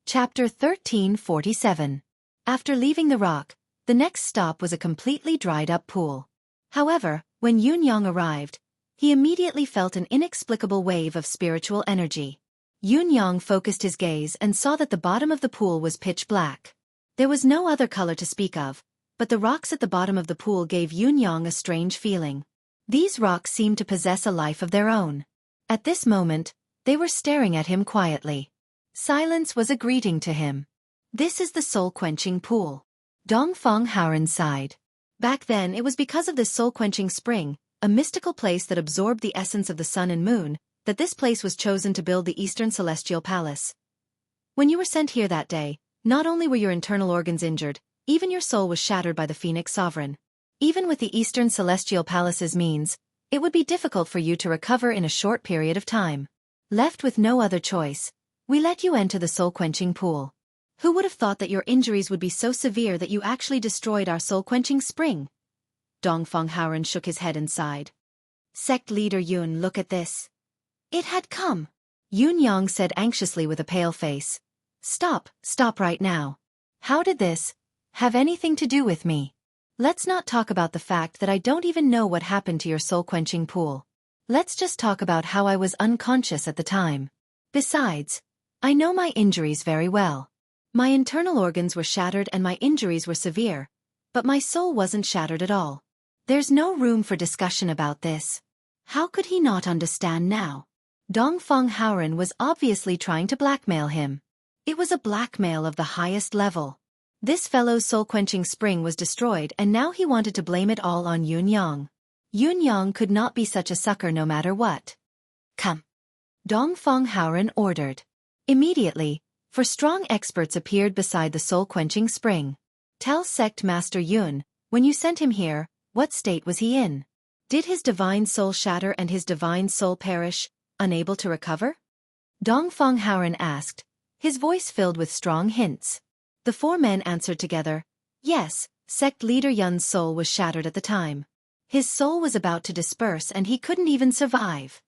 Chapter 1347. After leaving the rock, the next stop was a completely dried-up pool. However, when Yunyang arrived, he immediately felt an inexplicable wave of spiritual energy. Yunyang focused his gaze and saw that the bottom of the pool was pitch black. There was no other color to speak of, but the rocks at the bottom of the pool gave Yunyang a strange feeling. These rocks seemed to possess a life of their own. At this moment, they were staring at him quietly. Silence was a greeting to him. This is the soul-quenching pool. Dongfeng Haoren sighed. Back then it was because of this soul-quenching spring, a mystical place that absorbed the essence of the sun and moon, that this place was chosen to build the Eastern Celestial Palace. When you were sent here that day, not only were your internal organs injured, even your soul was shattered by the Phoenix Sovereign. Even with the Eastern Celestial Palace's means, it would be difficult for you to recover in a short period of time. Left with no other choice, we let you enter the soul-quenching pool. Who would have thought that your injuries would be so severe that you actually destroyed our soul-quenching spring? Dongfeng Haoren shook his head and sighed. Sect leader Yun, look at this. It had come. Yunyang said anxiously with a pale face. Stop right now. How did this have anything to do with me? Let's not talk about the fact that I don't even know what happened to your soul-quenching pool. Let's just talk about how I was unconscious at the time. Besides, I know my injuries very well. My internal organs were shattered and my injuries were severe, but my soul wasn't shattered at all. There's no room for discussion about this. How could he not understand now? Dongfeng Haoren was obviously trying to blackmail him. It was a blackmail of the highest level. This fellow's soul-quenching spring was destroyed and now he wanted to blame it all on Yunyang. Yunyang could not be such a sucker no matter what. Come. Dongfeng Haoren ordered. Immediately, four strong experts appeared beside the soul-quenching spring. Tell Sect Master Yun, when you sent him here, what state was he in? Did his divine soul shatter and his divine soul perish, unable to recover? Dongfeng Haoren asked, his voice filled with strong hints. The four men answered together, yes, Sect leader Yun's soul was shattered at the time. His soul was about to disperse and he couldn't even survive.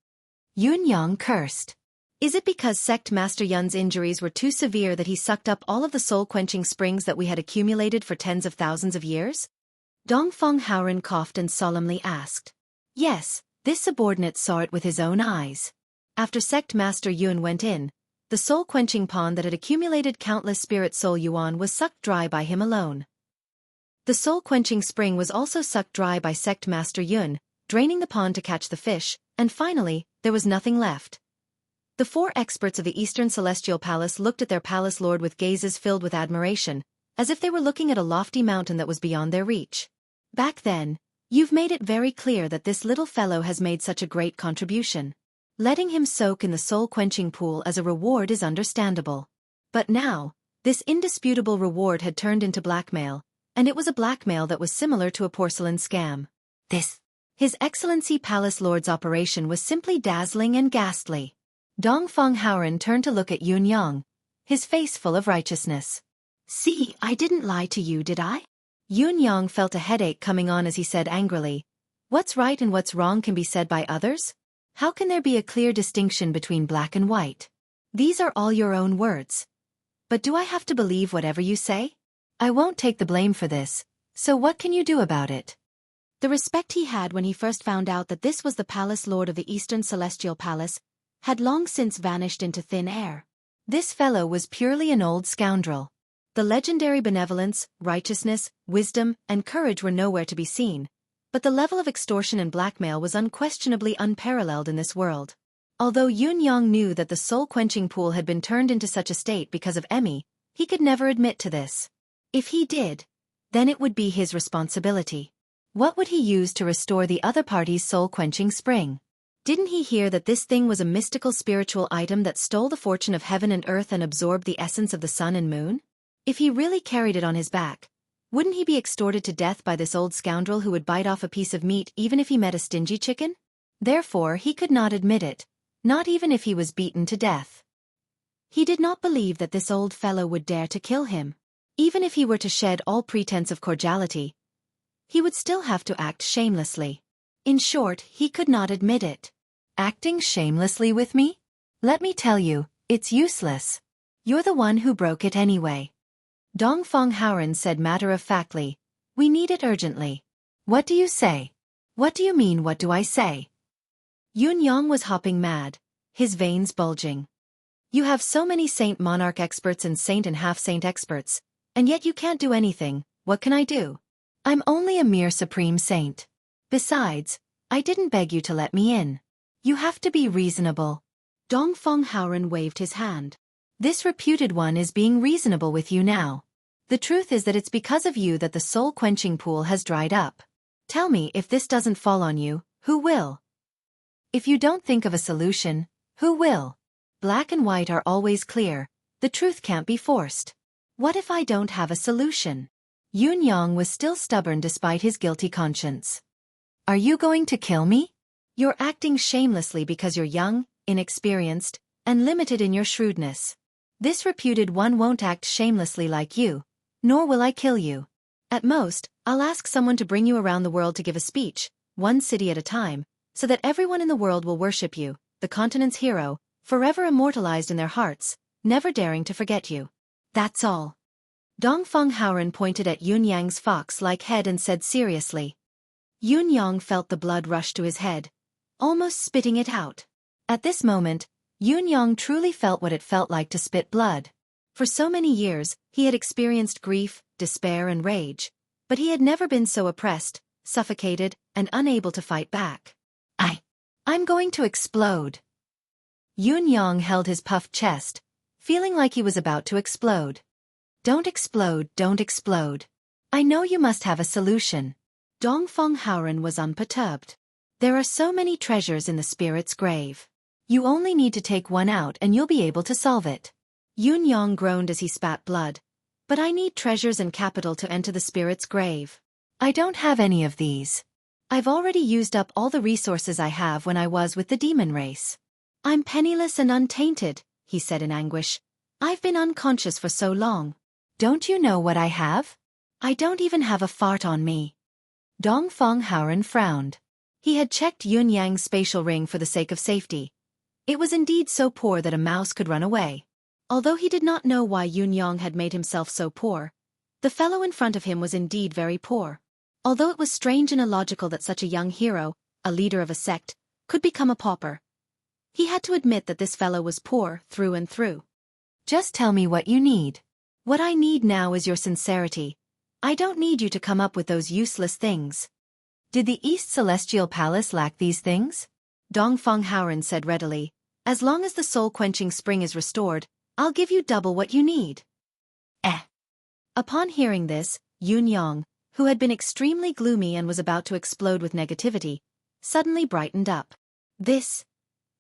Yunyang cursed. Is it because Sect Master Yun's injuries were too severe that he sucked up all of the soul-quenching springs that we had accumulated for tens of thousands of years? Dongfeng Haoren coughed and solemnly asked. Yes, this subordinate saw it with his own eyes. After Sect Master Yun went in, the soul-quenching pond that had accumulated countless spirit soul yuan was sucked dry by him alone. The soul-quenching spring was also sucked dry by Sect Master Yun, draining the pond to catch the fish, and finally, there was nothing left. The four experts of the Eastern Celestial Palace looked at their palace lord with gazes filled with admiration, as if they were looking at a lofty mountain that was beyond their reach. Back then, you've made it very clear that this little fellow has made such a great contribution. Letting him soak in the soul-quenching pool as a reward is understandable. But now, this indisputable reward had turned into blackmail, and it was a blackmail that was similar to a porcelain scam. His Excellency Palace Lord's operation was simply dazzling and ghastly. Dongfeng Haoren turned to look at Yunyang, his face full of righteousness. See, I didn't lie to you, did I? Yunyang felt a headache coming on as he said angrily, what's right and what's wrong can be said by others? How can there be a clear distinction between black and white? These are all your own words. But do I have to believe whatever you say? I won't take the blame for this, so what can you do about it? The respect he had when he first found out that this was the Palace Lord of the Eastern Celestial Palace had long since vanished into thin air. This fellow was purely an old scoundrel. The legendary benevolence, righteousness, wisdom, and courage were nowhere to be seen, but the level of extortion and blackmail was unquestionably unparalleled in this world. Although Yunyang knew that the soul-quenching pool had been turned into such a state because of Emmy, he could never admit to this. If he did, then it would be his responsibility. What would he use to restore the other party's soul-quenching spring? Didn't he hear that this thing was a mystical spiritual item that stole the fortune of heaven and earth and absorbed the essence of the sun and moon? If he really carried it on his back, wouldn't he be extorted to death by this old scoundrel who would bite off a piece of meat even if he met a stingy chicken? Therefore he could not admit it, not even if he was beaten to death. He did not believe that this old fellow would dare to kill him. Even if he were to shed all pretense of cordiality, he would still have to act shamelessly. In short, he could not admit it. Acting shamelessly with me? Let me tell you, it's useless. You're the one who broke it anyway. Dongfeng Haoren said matter-of-factly. We need it urgently. What do you say? What do you mean, what do I say? Yun Yang was hopping mad, his veins bulging. You have so many Saint Monarch experts and Saint and half-Saint experts, and yet you can't do anything. What can I do? I'm only a mere Supreme Saint. Besides, I didn't beg you to let me in. You have to be reasonable. Dongfeng Haoren waved his hand. This reputed one is being reasonable with you now. The truth is that it's because of you that the soul-quenching pool has dried up. Tell me, if this doesn't fall on you, who will? If you don't think of a solution, who will? Black and white are always clear. The truth can't be forced. What if I don't have a solution? Yun Yang was still stubborn despite his guilty conscience. Are you going to kill me? You're acting shamelessly because you're young, inexperienced, and limited in your shrewdness. This reputed one won't act shamelessly like you, nor will I kill you. At most, I'll ask someone to bring you around the world to give a speech, one city at a time, so that everyone in the world will worship you, the continent's hero, forever immortalized in their hearts, never daring to forget you. That's all. Dongfeng Haoren pointed at Yun Yang's fox-like head and said seriously. Yun Yang felt the blood rush to his head, almost spitting it out. At this moment, Yun Yang truly felt what it felt like to spit blood. For so many years, he had experienced grief, despair and rage, but he had never been so oppressed, suffocated, and unable to fight back. I'm going to explode. Yun Yang held his puffed chest, feeling like he was about to explode. Don't explode, don't explode. I know you must have a solution. Dongfeng Haoren was unperturbed. There are so many treasures in the spirit's grave. You only need to take one out and you'll be able to solve it. Yun Yang groaned as he spat blood. But I need treasures and capital to enter the spirit's grave. I don't have any of these. I've already used up all the resources I have when I was with the demon race. I'm penniless and untainted, he said in anguish. I've been unconscious for so long. Don't you know what I have? I don't even have a fart on me. Dongfeng Haoren frowned. He had checked Yun Yang's spatial ring for the sake of safety. It was indeed so poor that a mouse could run away. Although he did not know why Yun Yang had made himself so poor, the fellow in front of him was indeed very poor. Although it was strange and illogical that such a young hero, a leader of a sect, could become a pauper, he had to admit that this fellow was poor through and through. Just tell me what you need. What I need now is your sincerity. I don't need you to come up with those useless things. Did the East Celestial Palace lack these things? Dongfeng Haoren said readily. As long as the soul-quenching spring is restored, I'll give you double what you need. Upon hearing this, Yun Yang, who had been extremely gloomy and was about to explode with negativity, suddenly brightened up.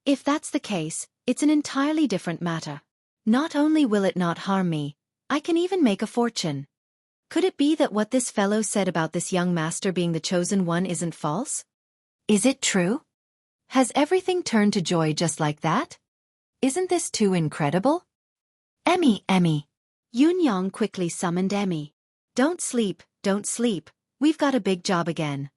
If that's the case, it's an entirely different matter. Not only will it not harm me, I can even make a fortune. Could it be that what this fellow said about this young master being the chosen one isn't false? Is it true? Has everything turned to joy just like that? Isn't this too incredible? Emmy. Yun Yang quickly summoned Emmy. Don't sleep, we've got a big job again.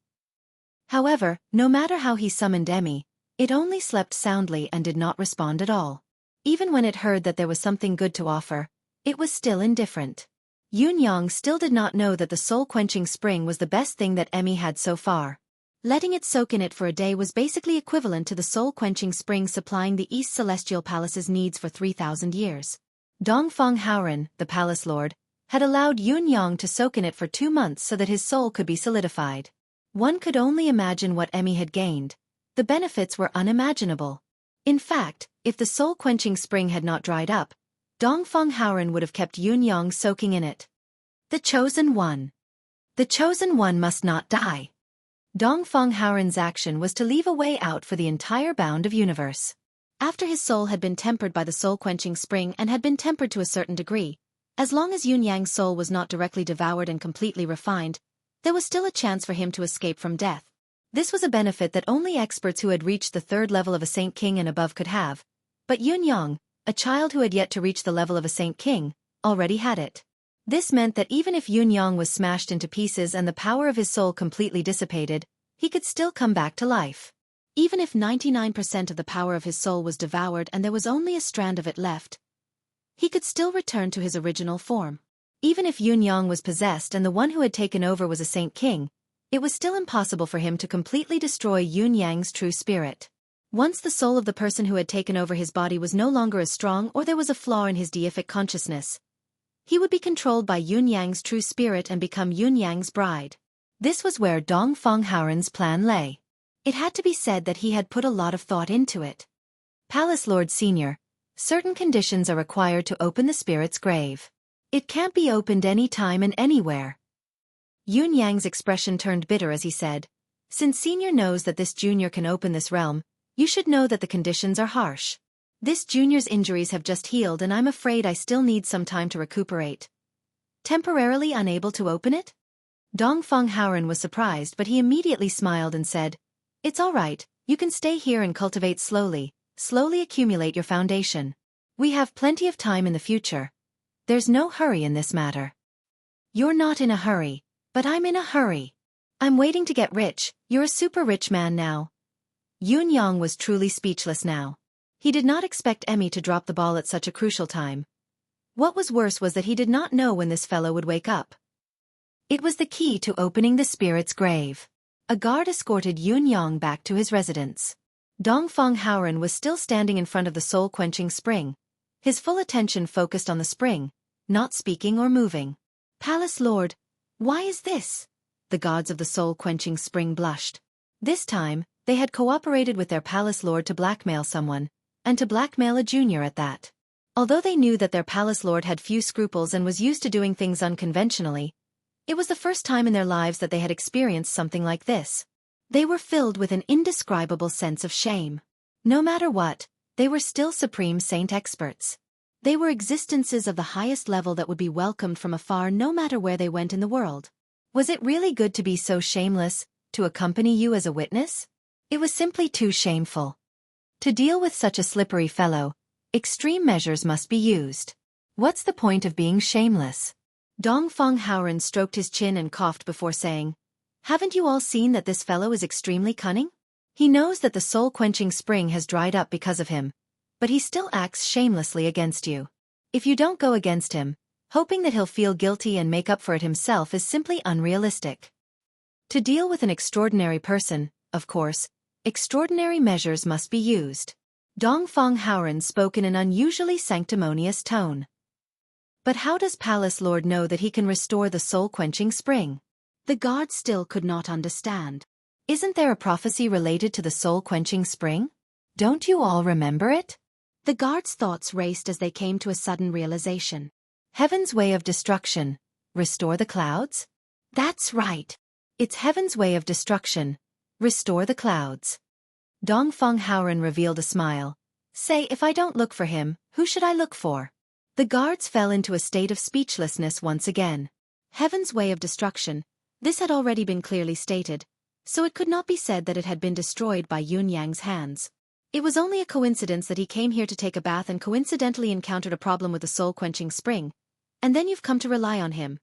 However, no matter how he summoned Emmy, it only slept soundly and did not respond at all. Even when it heard that there was something good to offer, it was still indifferent. Yun Yang still did not know that the soul-quenching spring was the best thing that Emmy had so far. Letting it soak in it for a day was basically equivalent to the soul-quenching spring supplying the East Celestial Palace's needs for 3,000 years. Dongfeng Haoren, the palace lord, had allowed Yun Yang to soak in it for 2 months so that his soul could be solidified. One could only imagine what Emmy had gained. The benefits were unimaginable. In fact, if the soul-quenching spring had not dried up, Dongfeng Haoren would have kept Yun Yang soaking in it. The chosen one. The chosen one must not die. Dongfeng Haoren's action was to leave a way out for the entire bound of universe. After his soul had been tempered by the soul-quenching spring and had been tempered to a certain degree, as long as Yun Yang's soul was not directly devoured and completely refined, there was still a chance for him to escape from death. This was a benefit that only experts who had reached the 3rd level of a Saint King and above could have, but Yun Yang, a child who had yet to reach the level of a Saint King, already had it. This meant that even if Yun Yang was smashed into pieces and the power of his soul completely dissipated, he could still come back to life. Even if 99% of the power of his soul was devoured and there was only a strand of it left, he could still return to his original form. Even if Yun Yang was possessed and the one who had taken over was a Saint King, it was still impossible for him to completely destroy Yun Yang's true spirit. Once the soul of the person who had taken over his body was no longer as strong or there was a flaw in his deific consciousness, he would be controlled by Yun Yang's true spirit and become Yun Yang's bride. This was where Dongfang Haoren's plan lay. It had to be said that he had put a lot of thought into it. Palace Lord Senior, certain conditions are required to open the spirit's grave. It can't be opened any time and anywhere. Yun Yang's expression turned bitter as he said, "Since Senior knows that this junior can open this realm, you should know that the conditions are harsh. This junior's injuries have just healed and I'm afraid I still need some time to recuperate. Temporarily unable to open it?" Dongfang Haoren was surprised but he immediately smiled and said, "It's all right, you can stay here and cultivate slowly accumulate your foundation. We have plenty of time in the future. There's no hurry in this matter." "You're not in a hurry, but I'm in a hurry. I'm waiting to get rich, you're a super rich man now." Yun Yang was truly speechless now. He did not expect Emmy to drop the ball at such a crucial time. What was worse was that he did not know when this fellow would wake up. It was the key to opening the spirit's grave. A guard escorted Yun Yang back to his residence. Dongfang Haoren was still standing in front of the soul-quenching spring, his full attention focused on the spring, not speaking or moving. "Palace Lord, why is this?" The gods of the soul-quenching spring blushed. This time, they had cooperated with their Palace Lord to blackmail someone, and to blackmail a junior at that. Although they knew that their Palace Lord had few scruples and was used to doing things unconventionally, it was the first time in their lives that they had experienced something like this. They were filled with an indescribable sense of shame. No matter what, they were still supreme saint experts. They were existences of the highest level that would be welcomed from afar no matter where they went in the world. Was it really good to be so shameless, to accompany you as a witness? It was simply too shameful. To deal with such a slippery fellow, extreme measures must be used. What's the point of being shameless? Dongfang Haoren stroked his chin and coughed before saying, "Haven't you all seen that this fellow is extremely cunning? He knows that the soul-quenching spring has dried up because of him, but he still acts shamelessly against you. If you don't go against him, hoping that he'll feel guilty and make up for it himself is simply unrealistic. To deal with an extraordinary person, of course, extraordinary measures must be used." Dongfang Haoren spoke in an unusually sanctimonious tone. "But how does Palace Lord know that he can restore the soul-quenching spring?" The guard still could not understand. "Isn't there a prophecy related to the soul-quenching spring? Don't you all remember it?" The guard's thoughts raced as they came to a sudden realization. Heaven's way of destruction, restore the clouds? That's right. It's heaven's way of destruction, restore the clouds. Dongfang Haoren revealed a smile. "Say, if I don't look for him, who should I look for?" The guards fell into a state of speechlessness once again. Heaven's way of destruction, this had already been clearly stated, so it could not be said that it had been destroyed by Yun Yang's hands. It was only a coincidence that he came here to take a bath and coincidentally encountered a problem with the soul-quenching spring, and then you've come to rely on him.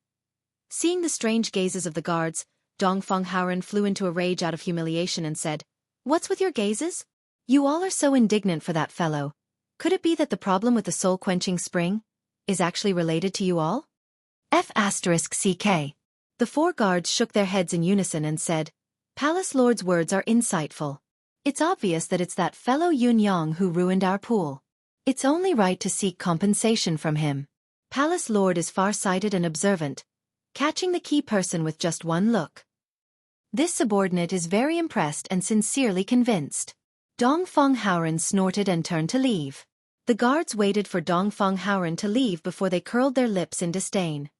Seeing the strange gazes of the guards, Dongfang Haoren flew into a rage out of humiliation and said, "What's with your gazes? You all are so indignant for that fellow. Could it be that the problem with the soul-quenching spring is actually related to you all?" F***CK. The four guards shook their heads in unison and said, "Palace Lord's words are insightful. It's obvious that it's that fellow Yun Yang who ruined our pool. It's only right to seek compensation from him. Palace Lord is far-sighted and observant, catching the key person with just one look. This subordinate is very impressed and sincerely convinced." Dongfang Haoren snorted and turned to leave. The guards waited for Dongfang Haoren to leave before they curled their lips in disdain.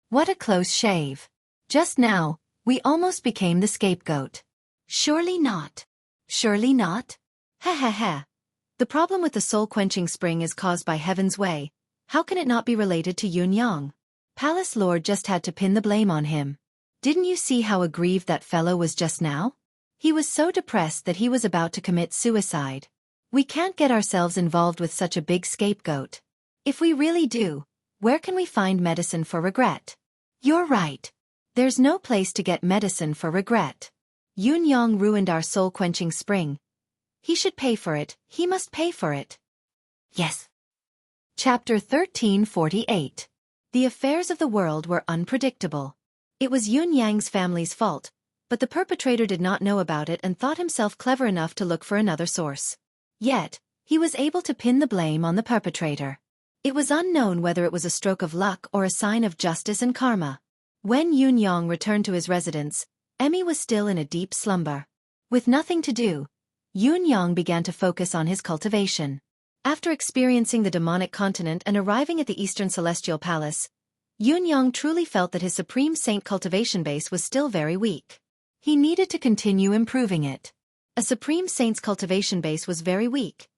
What a close shave. Just now, we almost became the scapegoat. Surely not. Surely not? Ha ha ha. The problem with the soul-quenching spring is caused by Heaven's way. How can it not be related to Yun Yang? Palace Lord just had to pin the blame on him. Didn't you see how aggrieved that fellow was just now? He was so depressed that he was about to commit suicide. We can't get ourselves involved with such a big scapegoat. If we really do, where can we find medicine for regret? You're right. There's no place to get medicine for regret. Yun Yang ruined our soul-quenching spring. He should pay for it, he must pay for it. Yes. Chapter 1348. The affairs of the world were unpredictable. It was Yun Yang's family's fault, but the perpetrator did not know about it and thought himself clever enough to look for another source. Yet, he was able to pin the blame on the perpetrator. It was unknown whether it was a stroke of luck or a sign of justice and karma. When Yun Yang returned to his residence, Emmy was still in a deep slumber. With nothing to do, Yun Yang began to focus on his cultivation. After experiencing the demonic continent and arriving at the Eastern Celestial Palace, Yun Yang truly felt that his Supreme Saint cultivation base was still very weak. He needed to continue improving it. A Supreme Saint's cultivation base was very weak.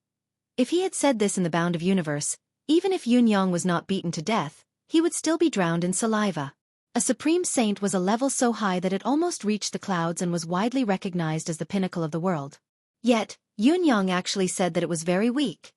If he had said this in the Bound of Universe, even if Yun Yang was not beaten to death, he would still be drowned in saliva. A Supreme Saint was a level so high that it almost reached the clouds and was widely recognized as the pinnacle of the world. Yet, Yun Yang actually said that it was very weak.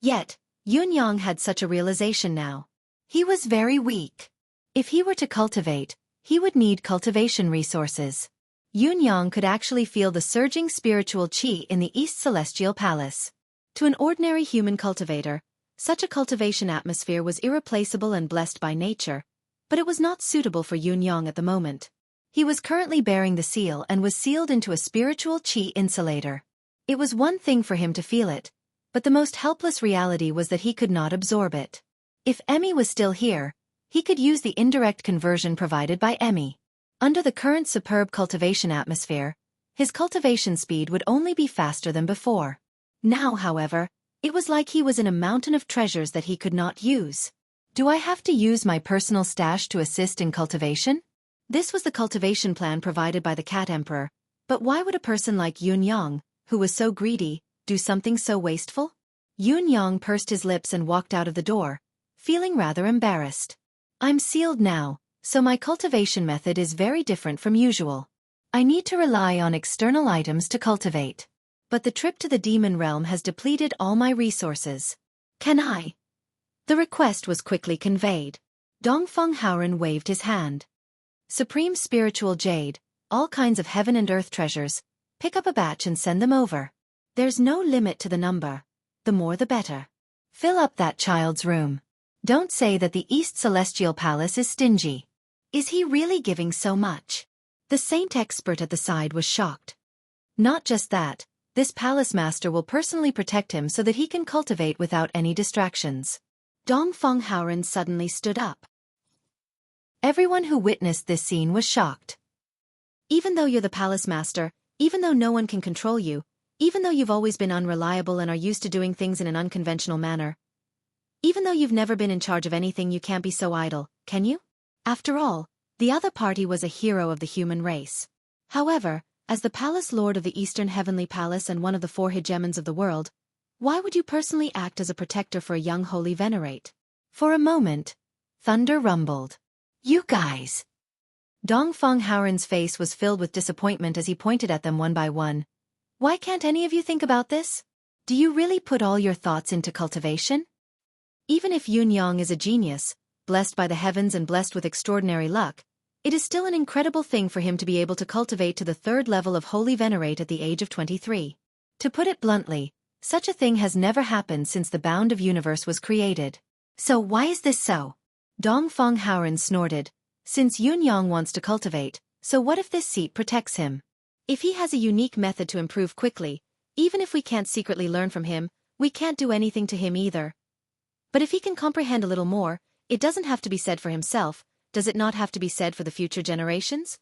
Yet, Yun Yang had such a realization now. He was very weak. If he were to cultivate, he would need cultivation resources. Yun Yang could actually feel the surging spiritual qi in the East Celestial Palace. To an ordinary human cultivator, such a cultivation atmosphere was irreplaceable and blessed by nature, but it was not suitable for Yun Yang at the moment. He was currently bearing the seal and was sealed into a spiritual qi insulator. It was one thing for him to feel it, but the most helpless reality was that he could not absorb it. If Emmy was still here, he could use the indirect conversion provided by Emmy. Under the current superb cultivation atmosphere, his cultivation speed would only be faster than before. Now, however, it was like he was in a mountain of treasures that he could not use. Do I have to use my personal stash to assist in cultivation? This was the cultivation plan provided by the Cat Emperor, but why would a person like Yun Yang, who was so greedy, do something so wasteful? Yun Yang pursed his lips and walked out of the door, feeling rather embarrassed. I'm sealed now, so my cultivation method is very different from usual. I need to rely on external items to cultivate. But the trip to the demon realm has depleted all my resources. Can I? The request was quickly conveyed. Dongfeng Haoren waved his hand. Supreme Spiritual Jade, all kinds of heaven and earth treasures, pick up a batch and send them over. There's no limit to the number. The more the better. Fill up that child's room. Don't say that the East Celestial Palace is stingy. Is he really giving so much? The saint expert at the side was shocked. Not just that, this palace master will personally protect him so that he can cultivate without any distractions. Dongfeng Haoren suddenly stood up. Everyone who witnessed this scene was shocked. Even though you're the palace master, even though no one can control you, even though you've always been unreliable and are used to doing things in an unconventional manner, even though you've never been in charge of anything, you can't be so idle, can you? After all, the other party was a hero of the human race. However, as the palace lord of the Eastern Heavenly Palace and one of the four hegemons of the world, why would you personally act as a protector for a young holy venerate? For a moment, thunder rumbled. You guys! Dongfeng Haoren's face was filled with disappointment as he pointed at them one by one. Why can't any of you think about this? Do you really put all your thoughts into cultivation? Even if Yun Yang is a genius, blessed by the heavens and blessed with extraordinary luck, it is still an incredible thing for him to be able to cultivate to the third level of Holy Venerate at the age of 23. To put it bluntly, such a thing has never happened since the Bound of Universe was created. So why is this so? Dongfeng Haoren snorted. Since Yun Yang wants to cultivate, so what if this seat protects him? If he has a unique method to improve quickly, even if we can't secretly learn from him, we can't do anything to him either. But if he can comprehend a little more, it doesn't have to be said for himself, does it not have to be said for the future generations?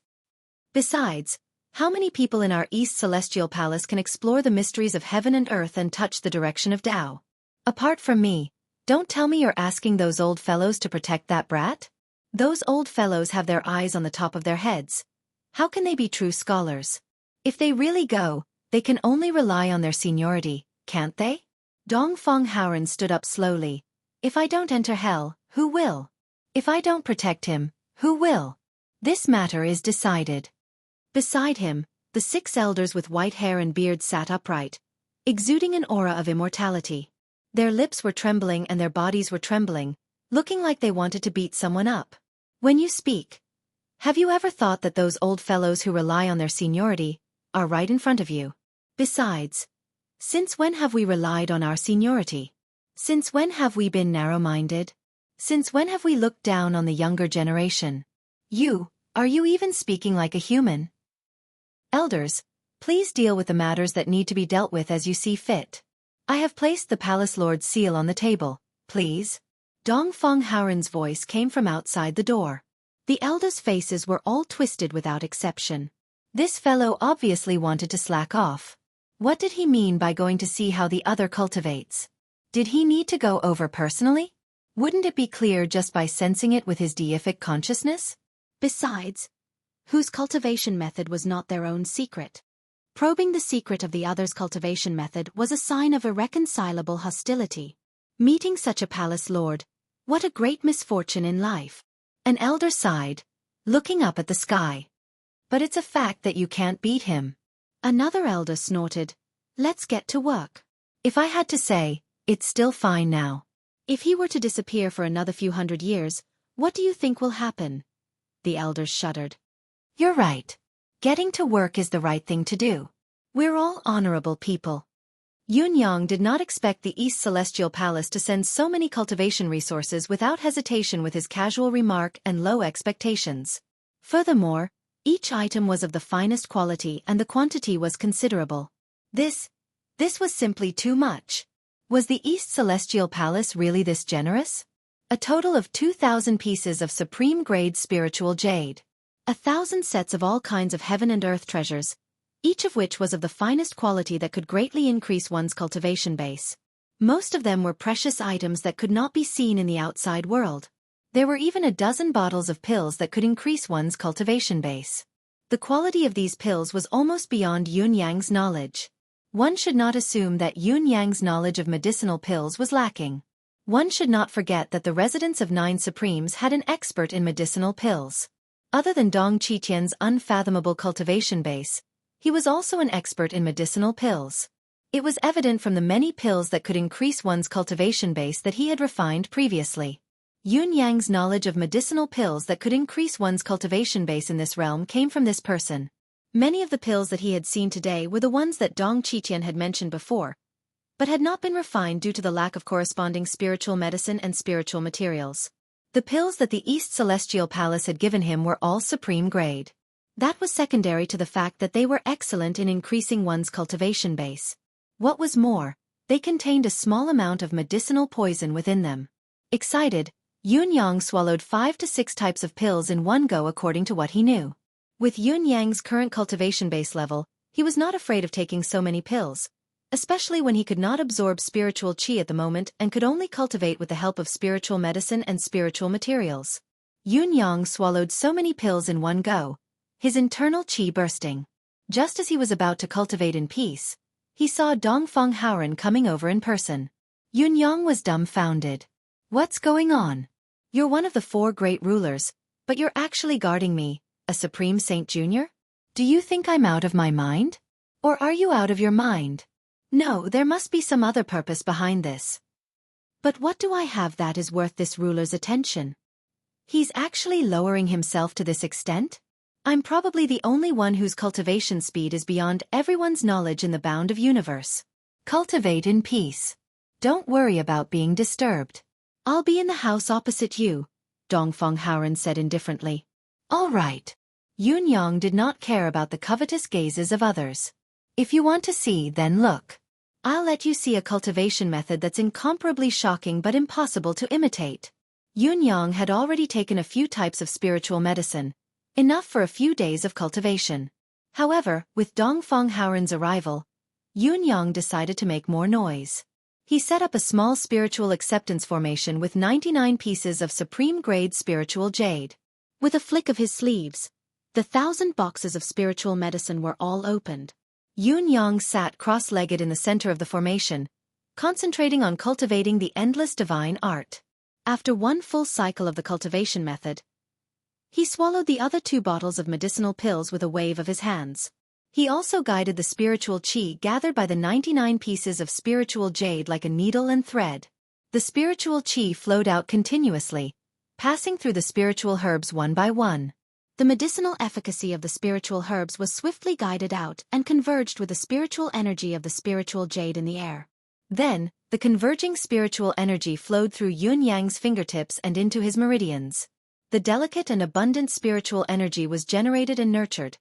Besides, how many people in our East Celestial Palace can explore the mysteries of heaven and earth and touch the direction of Tao? Apart from me, don't tell me you're asking those old fellows to protect that brat? Those old fellows have their eyes on the top of their heads. How can they be true scholars? If they really go, they can only rely on their seniority, can't they? Dongfeng Haoren stood up slowly. If I don't enter hell, who will? If I don't protect him, who will? This matter is decided. Beside him, the 6 elders with white hair and beards sat upright, exuding an aura of immortality. Their lips were trembling and their bodies were trembling, looking like they wanted to beat someone up. When you speak, have you ever thought that those old fellows who rely on their seniority are right in front of you? Besides, since when have we relied on our seniority? Since when have we been narrow-minded? Since when have we looked down on the younger generation? Are you even speaking like a human? Elders, please deal with the matters that need to be dealt with as you see fit. I have placed the Palace Lord's seal on the table, please. Dongfeng Haoren's voice came from outside the door. The elders' faces were all twisted without exception. This fellow obviously wanted to slack off. What did he mean by going to see how the other cultivates? Did he need to go over personally? Wouldn't it be clear just by sensing it with his deific consciousness? Besides, whose cultivation method was not their own secret? Probing the secret of the other's cultivation method was a sign of irreconcilable hostility. Meeting such a palace lord, what a great misfortune in life. An elder sighed, looking up at the sky. But it's a fact that you can't beat him. Another elder snorted, let's get to work. If I had to say, it's still fine now. If he were to disappear for another few hundred years, what do you think will happen? The elders shuddered. You're right. Getting to work is the right thing to do. We're all honorable people. Yunyang did not expect the East Celestial Palace to send so many cultivation resources without hesitation with his casual remark and low expectations. Furthermore, each item was of the finest quality and the quantity was considerable. This was simply too much. Was the East Celestial Palace really this generous? A total of 2,000 pieces of supreme-grade spiritual jade. 1,000 sets of all kinds of heaven and earth treasures, each of which was of the finest quality that could greatly increase one's cultivation base. Most of them were precious items that could not be seen in the outside world. There were even a dozen bottles of pills that could increase one's cultivation base. The quality of these pills was almost beyond Yunyang's knowledge. One should not assume that Yunyang's knowledge of medicinal pills was lacking. One should not forget that the residents of Nine Supremes had an expert in medicinal pills. Other than Dong Qiqian's unfathomable cultivation base, he was also an expert in medicinal pills. It was evident from the many pills that could increase one's cultivation base that he had refined previously. Yunyang's knowledge of medicinal pills that could increase one's cultivation base in this realm came from this person. Many of the pills that he had seen today were the ones that Dong Qiqian had mentioned before, but had not been refined due to the lack of corresponding spiritual medicine and spiritual materials. The pills that the East Celestial Palace had given him were all supreme grade. That was secondary to the fact that they were excellent in increasing one's cultivation base. What was more, they contained a small amount of medicinal poison within them. Excited, Yunyang swallowed 5 to 6 types of pills in one go according to what he knew. With Yunyang's current cultivation base level, he was not afraid of taking so many pills, especially when he could not absorb spiritual qi at the moment and could only cultivate with the help of spiritual medicine and spiritual materials. Yunyang swallowed so many pills in one go, his internal qi bursting. Just as he was about to cultivate in peace, he saw Dongfeng Haoren coming over in person. Yunyang was dumbfounded. What's going on? You're one of the 4 great rulers, but you're actually guarding me, a Supreme Saint Junior? Do you think I'm out of my mind? Or are you out of your mind? No, there must be some other purpose behind this. But what do I have that is worth this ruler's attention? He's actually lowering himself to this extent? I'm probably the only one whose cultivation speed is beyond everyone's knowledge in the bound of universe. Cultivate in peace. Don't worry about being disturbed. I'll be in the house opposite you, Dongfeng Haoren said indifferently. All right. Yunyang did not care about the covetous gazes of others. If you want to see, then look. I'll let you see a cultivation method that's incomparably shocking but impossible to imitate. Yunyang had already taken a few types of spiritual medicine, enough for a few days of cultivation. However, with Dongfeng Haoren's arrival, Yunyang decided to make more noise. He set up a small spiritual acceptance formation with 99 pieces of supreme-grade spiritual jade. With a flick of his sleeves, the 1,000 boxes of spiritual medicine were all opened. Yunyang sat cross-legged in the center of the formation, concentrating on cultivating the endless divine art. After one full cycle of the cultivation method, he swallowed the other 2 bottles of medicinal pills with a wave of his hands. He also guided the spiritual qi gathered by the 99 pieces of spiritual jade like a needle and thread. The spiritual qi flowed out continuously, passing through the spiritual herbs one by one. The medicinal efficacy of the spiritual herbs was swiftly guided out and converged with the spiritual energy of the spiritual jade in the air. Then, the converging spiritual energy flowed through Yun Yang's fingertips and into his meridians. The delicate and abundant spiritual energy was generated and nurtured,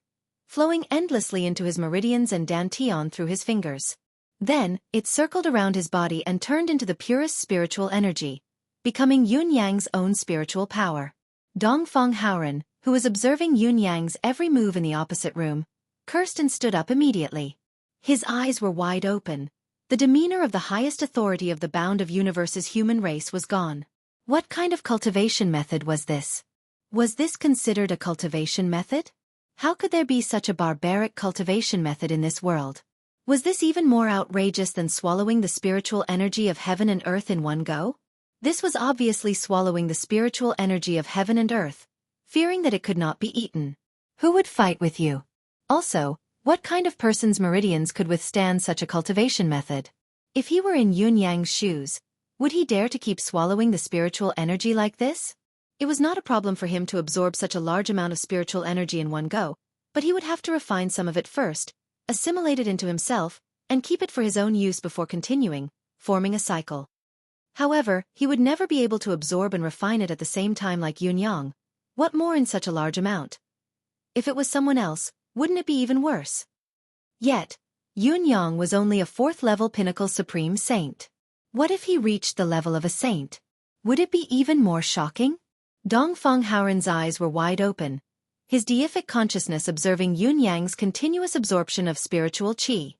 flowing endlessly into his meridians and dantian through his fingers. Then, it circled around his body and turned into the purest spiritual energy, becoming Yun Yang's own spiritual power. Dongfang Haoren, who was observing Yun Yang's every move in the opposite room, cursed and stood up immediately. His eyes were wide open. The demeanor of the highest authority of the bound of universe's human race was gone. What kind of cultivation method was this? Was this considered a cultivation method? How could there be such a barbaric cultivation method in this world? Was this even more outrageous than swallowing the spiritual energy of heaven and earth in one go? This was obviously swallowing the spiritual energy of heaven and earth, fearing that it could not be eaten. Who would fight with you? Also, what kind of person's meridians could withstand such a cultivation method? If he were in Yun Yang's shoes, would he dare to keep swallowing the spiritual energy like this? It was not a problem for him to absorb such a large amount of spiritual energy in one go, but he would have to refine some of it first, assimilate it into himself, and keep it for his own use before continuing, forming a cycle. However, he would never be able to absorb and refine it at the same time like Yun Yang. What more in such a large amount? If it was someone else, wouldn't it be even worse? Yet, Yun Yang was only a 4th-level pinnacle supreme saint. What if he reached the level of a saint? Would it be even more shocking? Dongfang Haoren's eyes were wide open, his deific consciousness observing Yun Yang's continuous absorption of spiritual qi.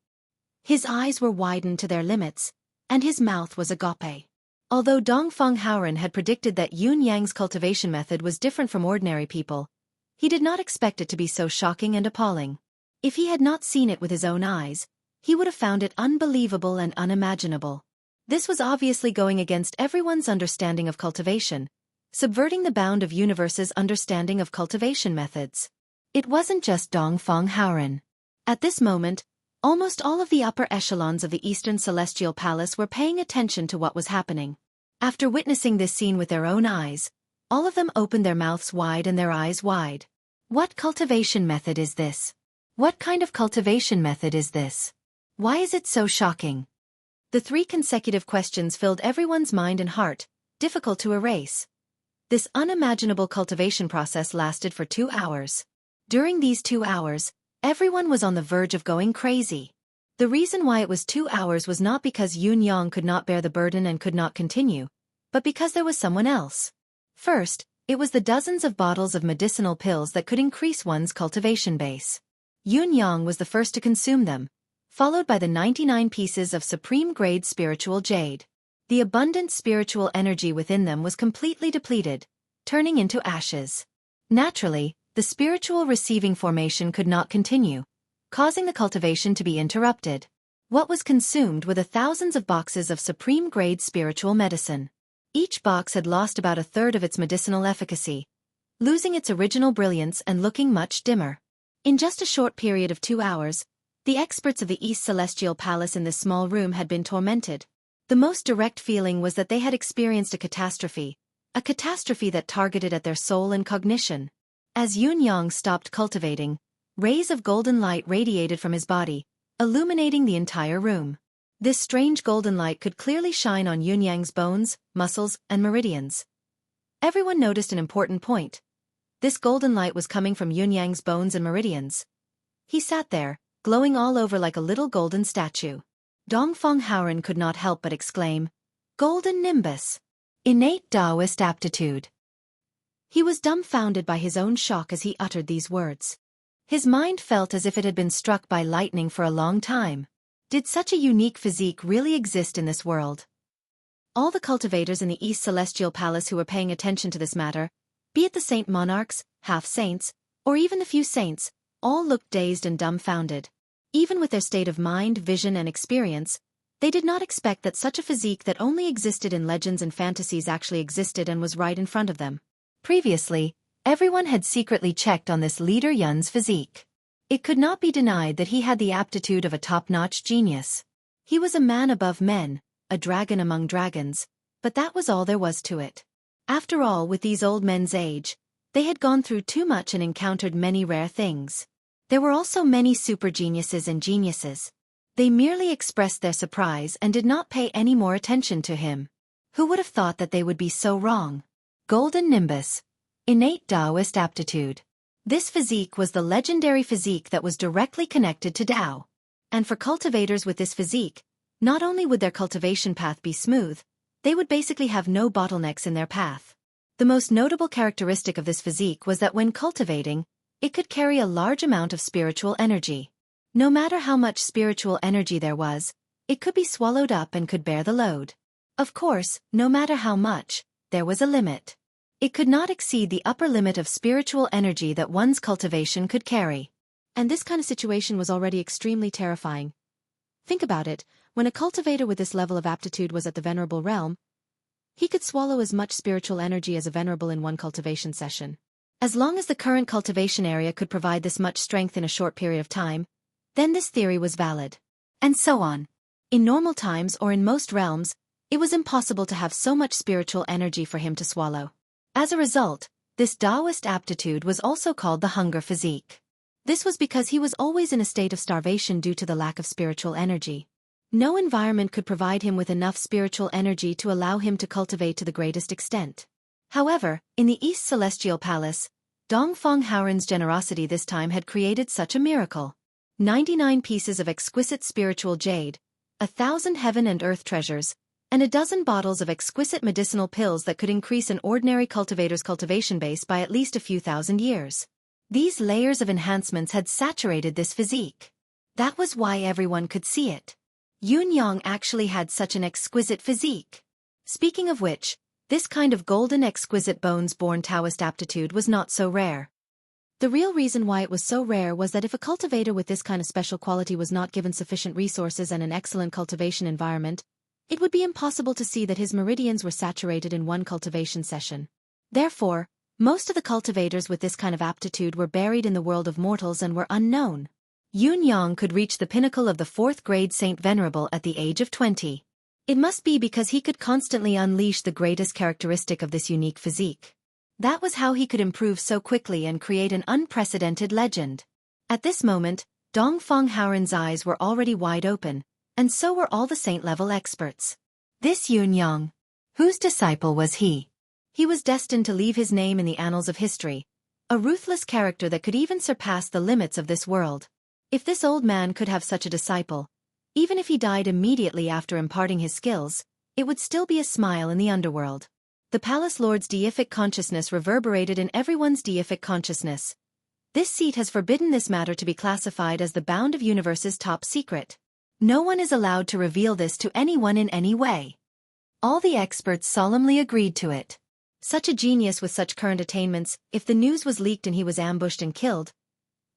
His eyes were widened to their limits, and his mouth was agape. Although Dongfang Haoren had predicted that Yun Yang's cultivation method was different from ordinary people, he did not expect it to be so shocking and appalling. If he had not seen it with his own eyes, he would have found it unbelievable and unimaginable. This was obviously going against everyone's understanding of cultivation, subverting the bound of universe's understanding of cultivation methods. It wasn't just Dongfang Haoren. At this moment, almost all of the upper echelons of the Eastern Celestial Palace were paying attention to what was happening. After witnessing this scene with their own eyes, all of them opened their mouths wide and their eyes wide. What cultivation method is this? What kind of cultivation method is this? Why is it so shocking? The 3 consecutive questions filled everyone's mind and heart, difficult to erase. This unimaginable cultivation process lasted for 2 hours. During these 2 hours, everyone was on the verge of going crazy. The reason why it was 2 hours was not because Yun Yang could not bear the burden and could not continue, but because there was someone else. First, it was the dozens of bottles of medicinal pills that could increase one's cultivation base. Yun Yang was the first to consume them, followed by the 99 pieces of supreme-grade spiritual jade. The abundant spiritual energy within them was completely depleted, turning into ashes. Naturally, the spiritual receiving formation could not continue, causing the cultivation to be interrupted. What was consumed were the thousands of boxes of supreme-grade spiritual medicine. Each box had lost about a third of its medicinal efficacy, losing its original brilliance and looking much dimmer. In just a short period of 2 hours, the experts of the East Celestial Palace in this small room had been tormented. The most direct feeling was that they had experienced a catastrophe that targeted at their soul and cognition. As Yun Yang stopped cultivating, rays of golden light radiated from his body, illuminating the entire room. This strange golden light could clearly shine on Yun Yang's bones, muscles, and meridians. Everyone noticed an important point. This golden light was coming from Yun Yang's bones and meridians. He sat there, glowing all over like a little golden statue. Dongfang Haoren could not help but exclaim, "Golden Nimbus! Innate Taoist aptitude!" He was dumbfounded by his own shock as he uttered these words. His mind felt as if it had been struck by lightning for a long time. Did such a unique physique really exist in this world? All the cultivators in the East Celestial Palace who were paying attention to this matter, be it the saint monarchs, half-saints, or even the few saints, all looked dazed and dumbfounded. Even with their state of mind, vision, and experience, they did not expect that such a physique that only existed in legends and fantasies actually existed and was right in front of them. Previously, everyone had secretly checked on this leader Yun's physique. It could not be denied that he had the aptitude of a top-notch genius. He was a man above men, a dragon among dragons, but that was all there was to it. After all, with these old men's age, they had gone through too much and encountered many rare things. There were also many super geniuses and geniuses. They merely expressed their surprise and did not pay any more attention to him. Who would have thought that they would be so wrong? Golden Nimbus. Innate Taoist aptitude. This physique was the legendary physique that was directly connected to Tao. And for cultivators with this physique, not only would their cultivation path be smooth, they would basically have no bottlenecks in their path. The most notable characteristic of this physique was that when cultivating, it could carry a large amount of spiritual energy. No matter how much spiritual energy there was, it could be swallowed up and could bear the load. Of course, no matter how much, there was a limit. It could not exceed the upper limit of spiritual energy that one's cultivation could carry. And this kind of situation was already extremely terrifying. Think about it, when a cultivator with this level of aptitude was at the Venerable realm, he could swallow as much spiritual energy as a Venerable in one cultivation session. As long as the current cultivation area could provide this much strength in a short period of time, then this theory was valid. And so on. In normal times or in most realms, it was impossible to have so much spiritual energy for him to swallow. As a result, this Taoist aptitude was also called the hunger physique. This was because he was always in a state of starvation due to the lack of spiritual energy. No environment could provide him with enough spiritual energy to allow him to cultivate to the greatest extent. However, in the East Celestial Palace, Dongfang Haoren's generosity this time had created such a miracle. 99 pieces of exquisite spiritual jade, 1,000 heaven and earth treasures, and a dozen bottles of exquisite medicinal pills that could increase an ordinary cultivator's cultivation base by at least a few thousand years. These layers of enhancements had saturated this physique. That was why everyone could see it. Yun Yang actually had such an exquisite physique. Speaking of which, this kind of golden exquisite bones-born Taoist aptitude was not so rare. The real reason why it was so rare was that if a cultivator with this kind of special quality was not given sufficient resources and an excellent cultivation environment, it would be impossible to see that his meridians were saturated in one cultivation session. Therefore, most of the cultivators with this kind of aptitude were buried in the world of mortals and were unknown. Yun Yang could reach the pinnacle of the 4th grade Saint Venerable at the age of 20. It must be because he could constantly unleash the greatest characteristic of this unique physique. That was how he could improve so quickly and create an unprecedented legend. At this moment, Dongfang Haoren's eyes were already wide open, and so were all the saint-level experts. This Yun Yang. Whose disciple was he? He was destined to leave his name in the annals of history, a ruthless character that could even surpass the limits of this world. If this old man could have such a disciple, even if he died immediately after imparting his skills, it would still be a smile in the underworld. The palace lord's deific consciousness reverberated in everyone's deific consciousness. This seat has forbidden this matter to be classified as the bound of universe's top secret. No one is allowed to reveal this to anyone in any way. All the experts solemnly agreed to it. Such a genius with such current attainments, if the news was leaked and he was ambushed and killed,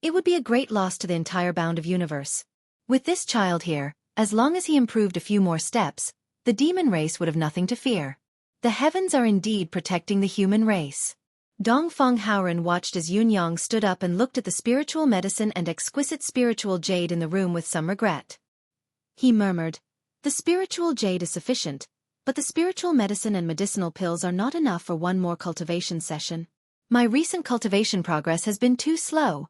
it would be a great loss to the entire bound of universe. With this child here, as long as he improved a few more steps, the demon race would have nothing to fear. The heavens are indeed protecting the human race. Dongfang Haoren watched as Yun Yang stood up and looked at the spiritual medicine and exquisite spiritual jade in the room with some regret. He murmured, "The spiritual jade is sufficient, but the spiritual medicine and medicinal pills are not enough for one more cultivation session. My recent cultivation progress has been too slow."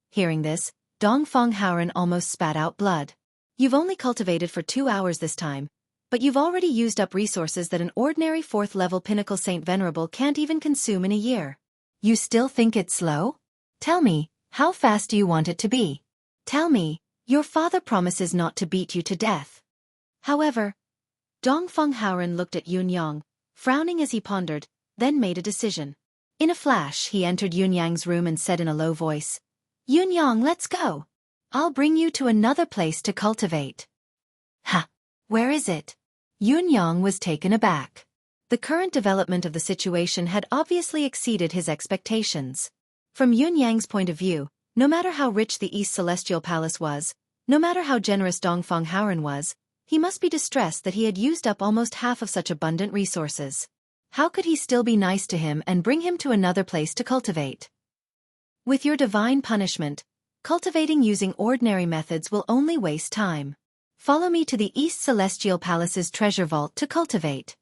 Hearing this, Dongfang Haoren almost spat out blood. "You've only cultivated for 2 hours this time, but you've already used up resources that an ordinary 4th-level pinnacle Saint Venerable can't even consume in a year. You still think it's slow? Tell me, how fast do you want it to be? Tell me, your father promises not to beat you to death." However, Dongfang Haoren looked at Yun Yang, frowning as he pondered, then made a decision. In a flash he entered Yun Yang's room and said in a low voice, "Yun Yang, let's go. I'll bring you to another place to cultivate." "Ha! Where is it?" Yun Yang was taken aback. The current development of the situation had obviously exceeded his expectations. From Yun Yang's point of view, no matter how rich the East Celestial Palace was, no matter how generous Dongfang Haoren was, he must be distressed that he had used up almost half of such abundant resources. How could he still be nice to him and bring him to another place to cultivate? With your divine punishment, cultivating using ordinary methods will only waste time. Follow me to the East Celestial Palace's treasure vault to cultivate."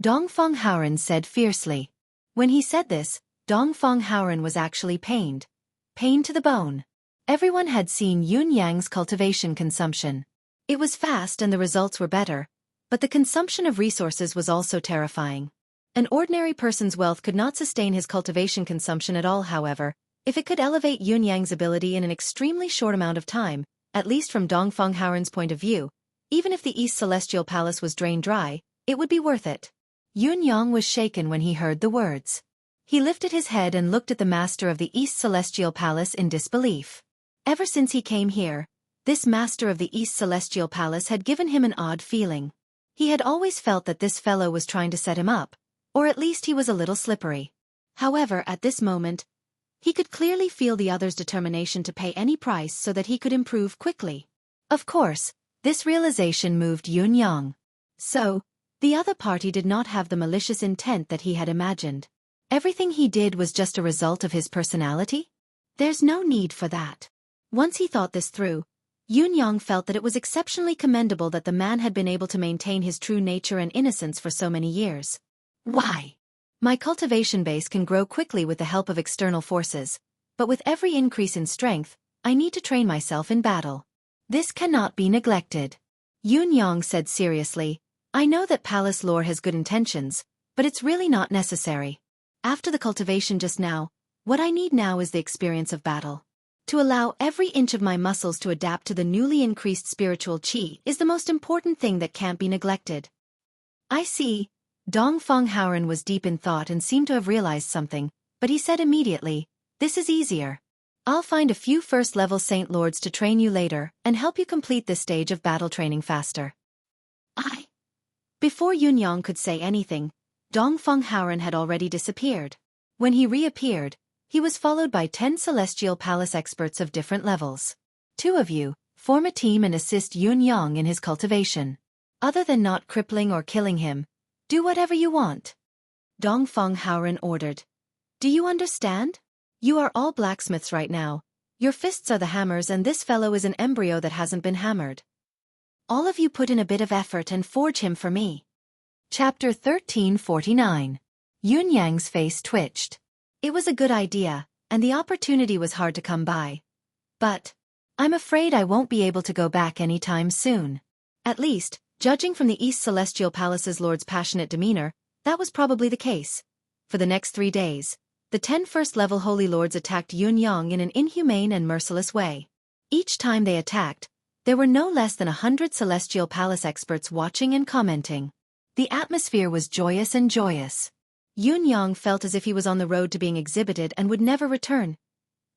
Dongfang Haoren said fiercely. When he said this, Dongfang Haoren was actually pained. Pained to the bone. Everyone had seen Yun Yang's cultivation consumption. It was fast and the results were better, but the consumption of resources was also terrifying. An ordinary person's wealth could not sustain his cultivation consumption at all. However, if it could elevate Yunyang's ability in an extremely short amount of time, at least from Dongfeng Haoren's point of view, even if the East Celestial Palace was drained dry, it would be worth it. Yunyang was shaken when he heard the words. He lifted his head and looked at the master of the East Celestial Palace in disbelief. Ever since he came here, this master of the East Celestial Palace had given him an odd feeling. He had always felt that this fellow was trying to set him up, or at least he was a little slippery. However, at this moment, he could clearly feel the other's determination to pay any price so that he could improve quickly. Of course, this realization moved Yunyang. So, the other party did not have the malicious intent that he had imagined. Everything he did was just a result of his personality? There's no need for that. Once he thought this through, Yunyang felt that it was exceptionally commendable that the man had been able to maintain his true nature and innocence for so many years. Why? My cultivation base can grow quickly with the help of external forces, but with every increase in strength, I need to train myself in battle. This cannot be neglected. Yunyang said seriously, I know that palace lore has good intentions, but it's really not necessary. After the cultivation just now, what I need now is the experience of battle. To allow every inch of my muscles to adapt to the newly increased spiritual qi is the most important thing that can't be neglected. I see. Dongfeng Haoren was deep in thought and seemed to have realized something, but he said immediately, this is easier. I'll find a few first-level Saint Lords to train you later and help you complete this stage of battle training faster. Before Yunyang could say anything, Dongfeng Haoren had already disappeared. When he reappeared, he was followed by 10 Celestial Palace experts of different levels. 2 of you, form a team and assist Yunyang in his cultivation. Other than not crippling or killing him, do whatever you want. Dongfeng Haoren ordered. Do you understand? You are all blacksmiths right now. Your fists are the hammers and this fellow is an embryo that hasn't been hammered. All of you put in a bit of effort and forge him for me. Chapter 1349. Yunyang's face twitched. It was a good idea, and the opportunity was hard to come by. But I'm afraid I won't be able to go back anytime soon. At least, judging from the East Celestial Palace's lord's passionate demeanor, that was probably the case. For the next 3 days, the 10 first-level Holy Lords attacked Yunyang in an inhumane and merciless way. Each time they attacked, there were no less than 100 Celestial Palace experts watching and commenting. The atmosphere was joyous and joyous. Yunyang felt as if he was on the road to being exhibited and would never return.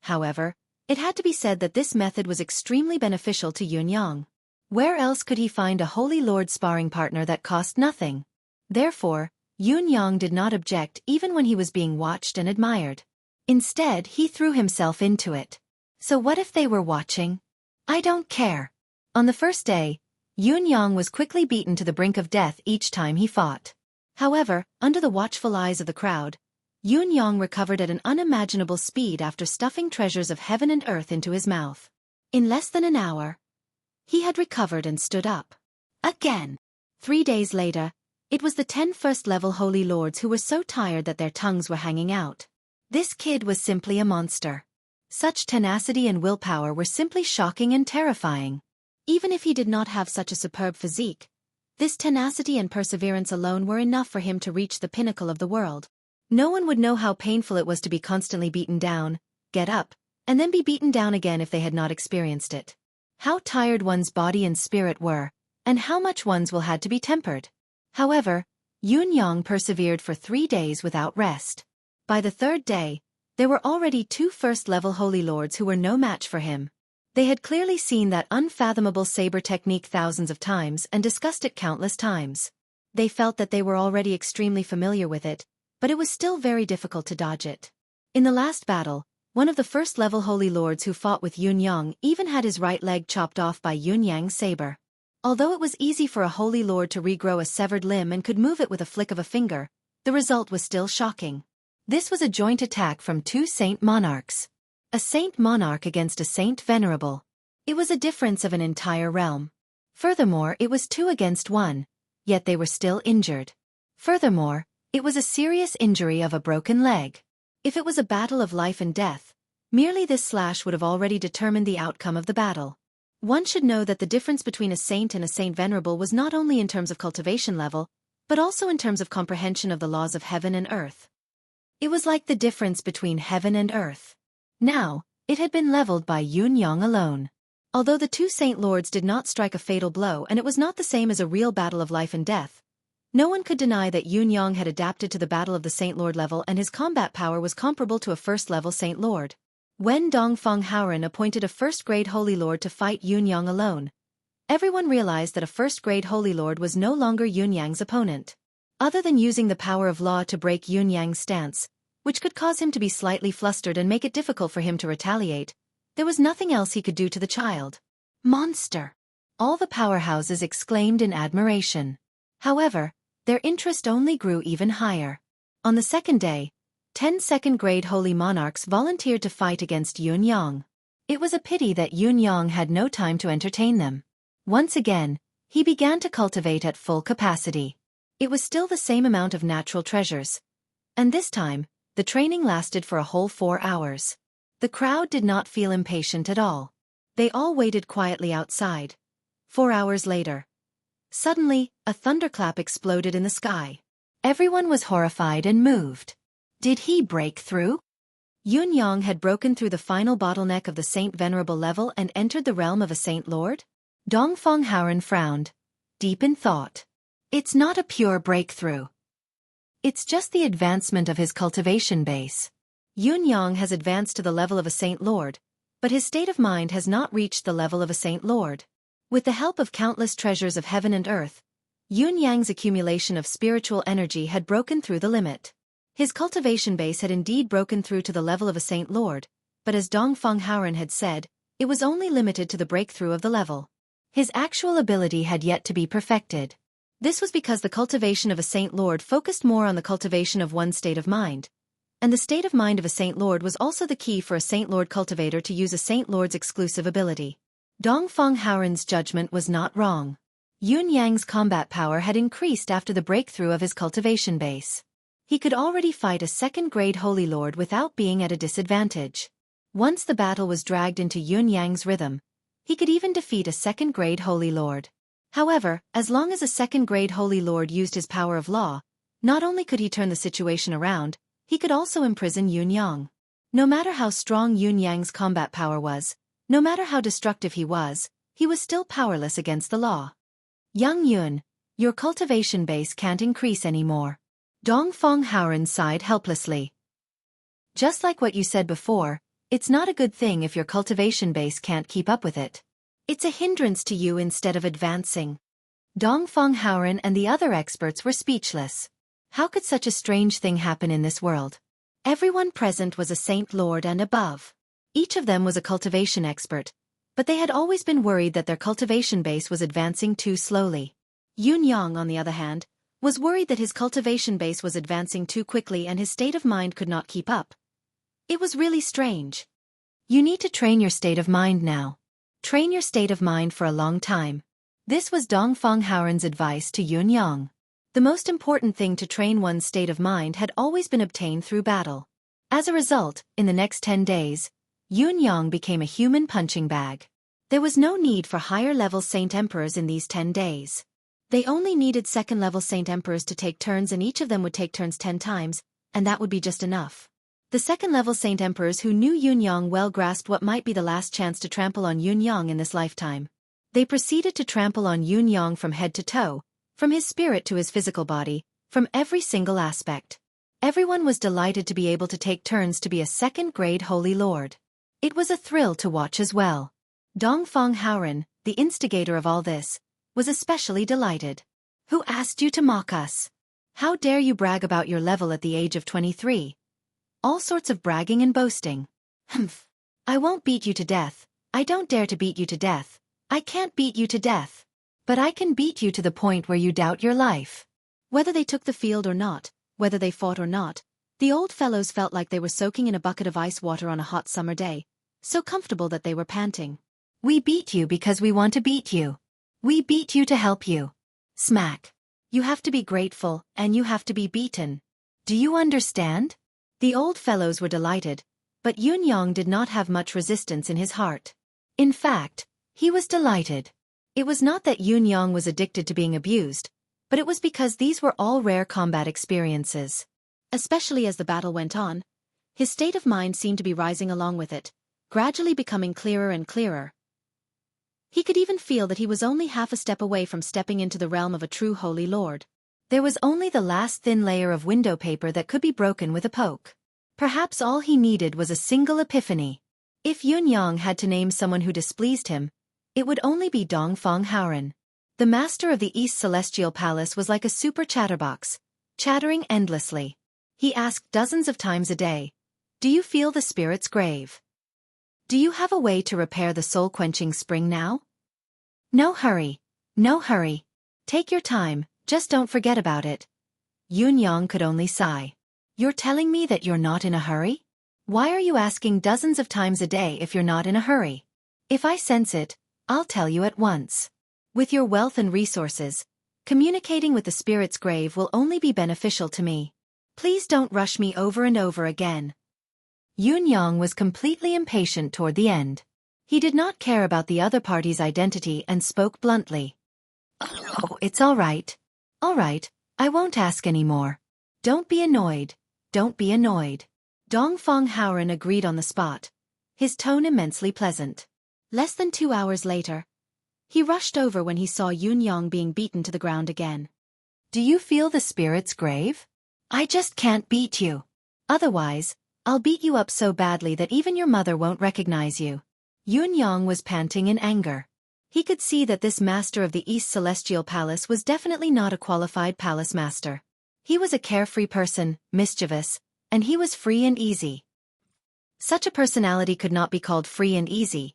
However, it had to be said that this method was extremely beneficial to Yunyang. Where else could he find a Holy Lord sparring partner that cost nothing? Therefore, Yunyang did not object even when he was being watched and admired. Instead, he threw himself into it. So what if they were watching? I don't care. On the first day, Yunyang was quickly beaten to the brink of death each time he fought. However, under the watchful eyes of the crowd, Yunyang recovered at an unimaginable speed after stuffing treasures of heaven and earth into his mouth. In less than an hour, he had recovered and stood up. Again. 3 days later, it was the 10 first-level Holy Lords who were so tired that their tongues were hanging out. This kid was simply a monster. Such tenacity and willpower were simply shocking and terrifying. Even if he did not have such a superb physique, this tenacity and perseverance alone were enough for him to reach the pinnacle of the world. No one would know how painful it was to be constantly beaten down, get up, and then be beaten down again if they had not experienced it. How tired one's body and spirit were, and how much one's will had to be tempered. However, Yunyang persevered for 3 days without rest. By the 3rd day, there were already 2 first-level Holy Lords who were no match for him. They had clearly seen that unfathomable saber technique thousands of times and discussed it countless times. They felt that they were already extremely familiar with it, but it was still very difficult to dodge it. In the last battle, one of the first-level Holy Lords who fought with Yunyang even had his right leg chopped off by Yunyang's saber. Although it was easy for a Holy Lord to regrow a severed limb and could move it with a flick of a finger, the result was still shocking. This was a joint attack from 2 Saint Monarchs. A Saint Monarch against a Saint Venerable. It was a difference of an entire realm. Furthermore, it was 2 against 1, yet they were still injured. Furthermore, it was a serious injury of a broken leg. If it was a battle of life and death, merely this slash would have already determined the outcome of the battle. One should know that the difference between a saint and a saint venerable was not only in terms of cultivation level, but also in terms of comprehension of the laws of heaven and earth. It was like the difference between heaven and earth. Now, it had been leveled by Yunyang alone. Although the two saint lords did not strike a fatal blow and it was not the same as a real battle of life and death, no one could deny that Yunyang had adapted to the battle of the saint lord level and his combat power was comparable to a first-level saint lord. When Dongfang Haoren appointed a first-grade holy lord to fight Yunyang alone, everyone realized that a first-grade holy lord was no longer Yunyang's opponent. Other than using the power of law to break Yunyang's stance, which could cause him to be slightly flustered and make it difficult for him to retaliate, there was nothing else he could do to the child. Monster! All the powerhouses exclaimed in admiration. However, their interest only grew even higher. On the second day, 10 second-grade holy monarchs volunteered to fight against Yunyang. It was a pity that Yunyang had no time to entertain them. Once again, he began to cultivate at full capacity. It was still the same amount of natural treasures. And this time, the training lasted for a whole 4 hours. The crowd did not feel impatient at all. They all waited quietly outside. 4 hours later. Suddenly, a thunderclap exploded in the sky. Everyone was horrified and moved. Did he break through? Yunyang had broken through the final bottleneck of the Saint Venerable level and entered the realm of a Saint Lord? Dongfang Haoren frowned, deep in thought. It's not a pure breakthrough. It's just the advancement of his cultivation base. Yunyang has advanced to the level of a Saint Lord, but his state of mind has not reached the level of a Saint Lord. With the help of countless treasures of heaven and earth, Yunyang's accumulation of spiritual energy had broken through the limit. His cultivation base had indeed broken through to the level of a Saint Lord, but as Dongfang Haoren had said, it was only limited to the breakthrough of the level. His actual ability had yet to be perfected. This was because the cultivation of a Saint Lord focused more on the cultivation of one's state of mind, and the state of mind of a Saint Lord was also the key for a Saint Lord cultivator to use a Saint Lord's exclusive ability. Dongfang Haoren's judgment was not wrong. Yunyang's combat power had increased after the breakthrough of his cultivation base. He could already fight a second-grade Holy Lord without being at a disadvantage. Once the battle was dragged into Yunyang's rhythm, he could even defeat a second-grade Holy Lord. However, as long as a second-grade Holy Lord used his power of law, not only could he turn the situation around, he could also imprison Yunyang. No matter how strong Yunyang's combat power was, no matter how destructive he was still powerless against the law. Young Yun, your cultivation base can't increase anymore. Dongfang Haoren sighed helplessly. Just like what you said before, it's not a good thing if your cultivation base can't keep up with it. It's a hindrance to you instead of advancing. Dongfang Haoren and the other experts were speechless. How could such a strange thing happen in this world? Everyone present was a Saint Lord and above. Each of them was a cultivation expert, but they had always been worried that their cultivation base was advancing too slowly. Yunyang, on the other hand, was worried that his cultivation base was advancing too quickly and his state of mind could not keep up. It was really strange. You need to train your state of mind now. Train your state of mind for a long time. This was Dongfang Haoren's advice to Yunyang. The most important thing to train one's state of mind had always been obtained through battle. As a result, in the next 10 days, Yunyang became a human punching bag. There was no need for higher-level Saint Emperors in these 10 days. They only needed second-level Saint Emperors to take turns and each of them would take turns 10 times, and that would be just enough. The second-level Saint Emperors who knew Yunyang well grasped what might be the last chance to trample on Yunyang in this lifetime. They proceeded to trample on Yunyang from head to toe, from his spirit to his physical body, from every single aspect. Everyone was delighted to be able to take turns to be a second-grade Holy Lord. It was a thrill to watch as well. Dongfang Haoren, the instigator of all this, was especially delighted. Who asked you to mock us? How dare you brag about your level at the age of 23? All sorts of bragging and boasting. Humph. I won't beat you to death. I don't dare to beat you to death. I can't beat you to death. But I can beat you to the point where you doubt your life. Whether they took the field or not, whether they fought or not, the old fellows felt like they were soaking in a bucket of ice water on a hot summer day, so comfortable that they were panting. We beat you because we want to beat you. We beat you to help you. Smack. You have to be grateful, and you have to be beaten. Do you understand? The old fellows were delighted, but Yunyang did not have much resistance in his heart. In fact, He was delighted. It was not that Yun-yang was addicted to being abused, but it was because these were all rare combat experiences. Especially as the battle went on, his state of mind seemed to be rising along with it, gradually becoming clearer and clearer. He could even feel that he was only half a step away from stepping into the realm of a true holy lord. There was only the last thin layer of window paper that could be broken with a poke. Perhaps all he needed was a single epiphany. If Yun-yang had to name someone who displeased him, it would only be Dongfang Haoren. The master of the East Celestial Palace was like a super chatterbox, chattering endlessly. He asked dozens of times a day, "Do you feel the spirit's grave? Do you have a way to repair the soul-quenching spring now? No hurry, no hurry. Take your time, just don't forget about it." Yun-yang could only sigh. "You're telling me that you're not in a hurry? Why are you asking dozens of times a day if you're not in a hurry? If I sense it, I'll tell you at once. With your wealth and resources, communicating with the spirit's grave will only be beneficial to me. Please don't rush me over and over again." Yun-yang was completely impatient toward the end. He did not care about the other party's identity and spoke bluntly. "Oh, it's all right. All right, I won't ask any more. Don't be annoyed, don't be annoyed." Dongfang Haoren agreed on the spot, his tone immensely pleasant. Less than 2 hours later, he rushed over when he saw Yun-yang being beaten to the ground again. "Do you feel the spirit's grave? I just can't beat you. Otherwise, I'll beat you up so badly that even your mother won't recognize you." Yun-yang was panting in anger. He could see that this master of the East Celestial Palace was definitely not a qualified palace master. He was a carefree person, mischievous, and he was free and easy. Such a personality could not be called free and easy.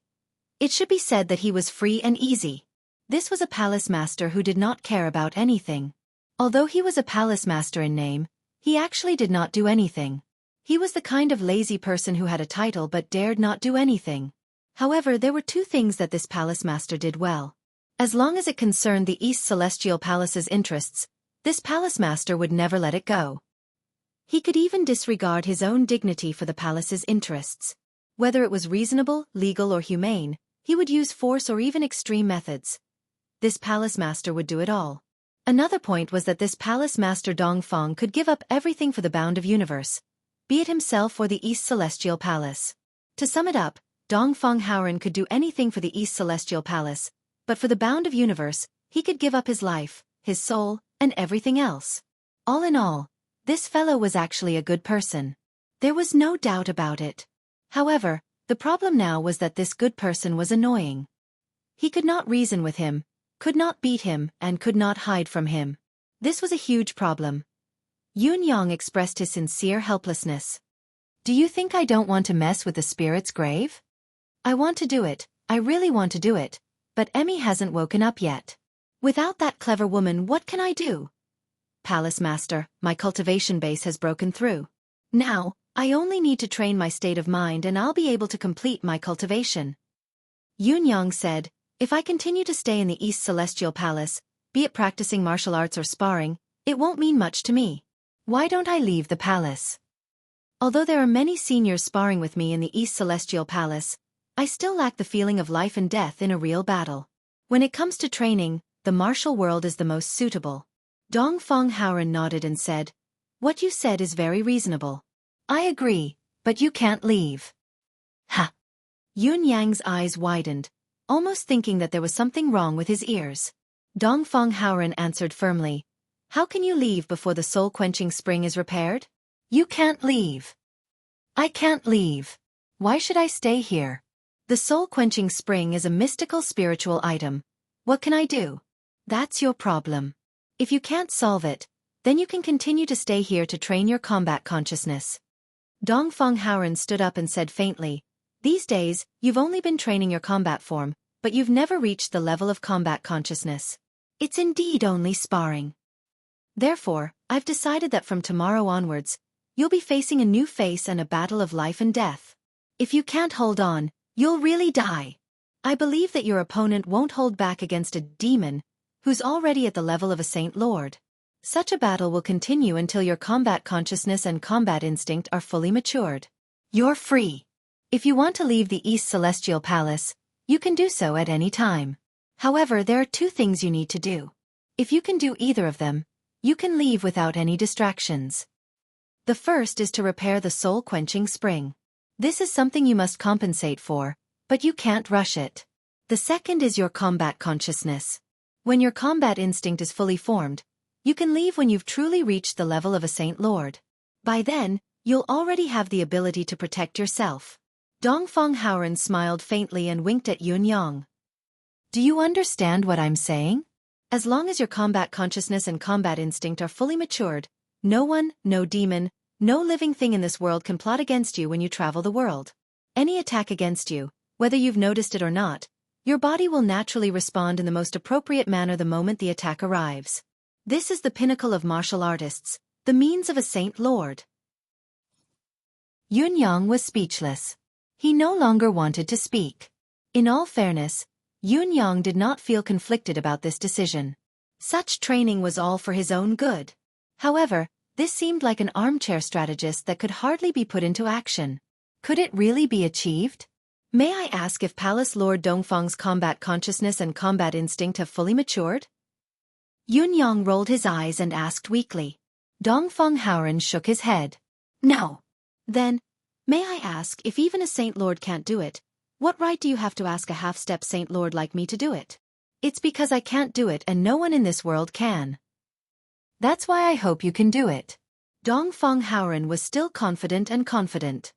It should be said that he was free and easy. This was a palace master who did not care about anything. Although he was a palace master in name, he actually did not do anything. He was the kind of lazy person who had a title but dared not do anything. However, there were two things that this palace master did well. As long as it concerned the East Celestial Palace's interests, this palace master would never let it go. He could even disregard his own dignity for the palace's interests. Whether it was reasonable, legal or humane, he would use force or even extreme methods. This palace master would do it all. Another point was that this palace master Dongfang could give up everything for the bound of universe, be it himself or the East Celestial Palace. To sum it up, Dongfang Haoren could do anything for the East Celestial Palace, but for the bound of universe, he could give up his life, his soul, and everything else. All in all, this fellow was actually a good person. There was no doubt about it. However, the problem now was that this good person was annoying. He could not reason with him, could not beat him, and could not hide from him. This was a huge problem. Yun-yang expressed his sincere helplessness. "Do you think I don't want to mess with the spirit's grave? I want to do it, I really want to do it, but Emmy hasn't woken up yet. Without that clever woman, what can I do? Palace Master, my cultivation base has broken through. Now, I only need to train my state of mind and I'll be able to complete my cultivation." Yun-yang said, "If I continue to stay in the East Celestial Palace, be it practicing martial arts or sparring, it won't mean much to me. Why don't I leave the palace? Although there are many seniors sparring with me in the East Celestial Palace, I still lack the feeling of life and death in a real battle. When it comes to training, the martial world is the most suitable." Dongfang Haoren nodded and said, "What you said is very reasonable. I agree, but you can't leave." Ha! Yun-yang's eyes widened, almost thinking that there was something wrong with his ears. Dongfang Haoren answered firmly, "How can you leave before the soul-quenching spring is repaired? You can't leave." "I can't leave. Why should I stay here? The soul-quenching spring is a mystical spiritual item. What can I do? That's your problem. If you can't solve it, then you can continue to stay here to train your combat consciousness." Dongfang Haoren stood up and said faintly, "These days, you've only been training your combat form, but you've never reached the level of combat consciousness. It's indeed only sparring. Therefore, I've decided that from tomorrow onwards, you'll be facing a new face and a battle of life and death. If you can't hold on, you'll really die. I believe that your opponent won't hold back against a demon who's already at the level of a Saint Lord. Such a battle will continue until your combat consciousness and combat instinct are fully matured. You're free. If you want to leave the East Celestial Palace, You can do so at any time. However, there are two things you need to do. If you can do either of them, you can leave without any distractions. The first is to repair the soul-quenching spring. This is something you must compensate for, but you can't rush it. The second is your combat consciousness. When your combat instinct is fully formed, you can leave when you've truly reached the level of a Saint Lord. By then, you'll already have the ability to protect yourself. Dongfang Haoren smiled faintly and winked at Yun Yang. Do you understand what I'm saying? As long as your combat consciousness and combat instinct are fully matured, no one, no demon, no living thing in this world can plot against you when you travel the world. Any attack against you, whether you've noticed it or not, your body will naturally respond in the most appropriate manner the moment the attack arrives. This is the pinnacle of martial artists, the means of a Saint Lord. Yun Yang was speechless. He no longer wanted to speak. In all fairness, Yun Yang did not feel conflicted about this decision. Such training was all for his own good. However, this seemed like an armchair strategist that could hardly be put into action. Could it really be achieved? May I ask if Palace Lord Dongfang's combat consciousness and combat instinct have fully matured? Yun Yang rolled his eyes and asked weakly. Dongfang Haoren shook his head. No. Then, may I ask if even a Saint Lord can't do it, what right do you have to ask a half-step Saint Lord like me to do it? It's because I can't do it and no one in this world can. That's why I hope you can do it. Dongfang Haoren was still confident and confident.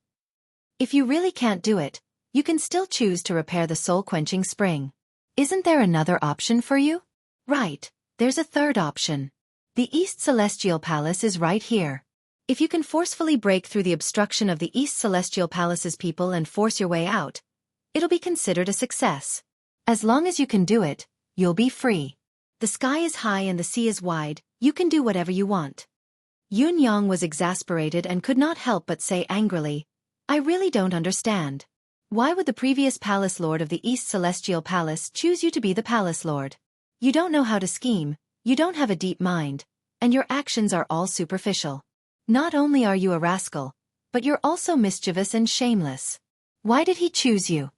If you really can't do it, you can still choose to repair the soul-quenching spring. Isn't there another option for you? Right, there's a third option. The East Celestial Palace is right here. If you can forcefully break through the obstruction of the East Celestial Palace's people and force your way out, it'll be considered a success. As long as you can do it, you'll be free. The sky is high and the sea is wide, you can do whatever you want. Yun Yang was exasperated and could not help but say angrily, I really don't understand. Why would the previous Palace Lord of the East Celestial Palace choose you to be the Palace Lord? You don't know how to scheme, you don't have a deep mind, and your actions are all superficial. Not only are you a rascal, but you're also mischievous and shameless. Why did he choose you?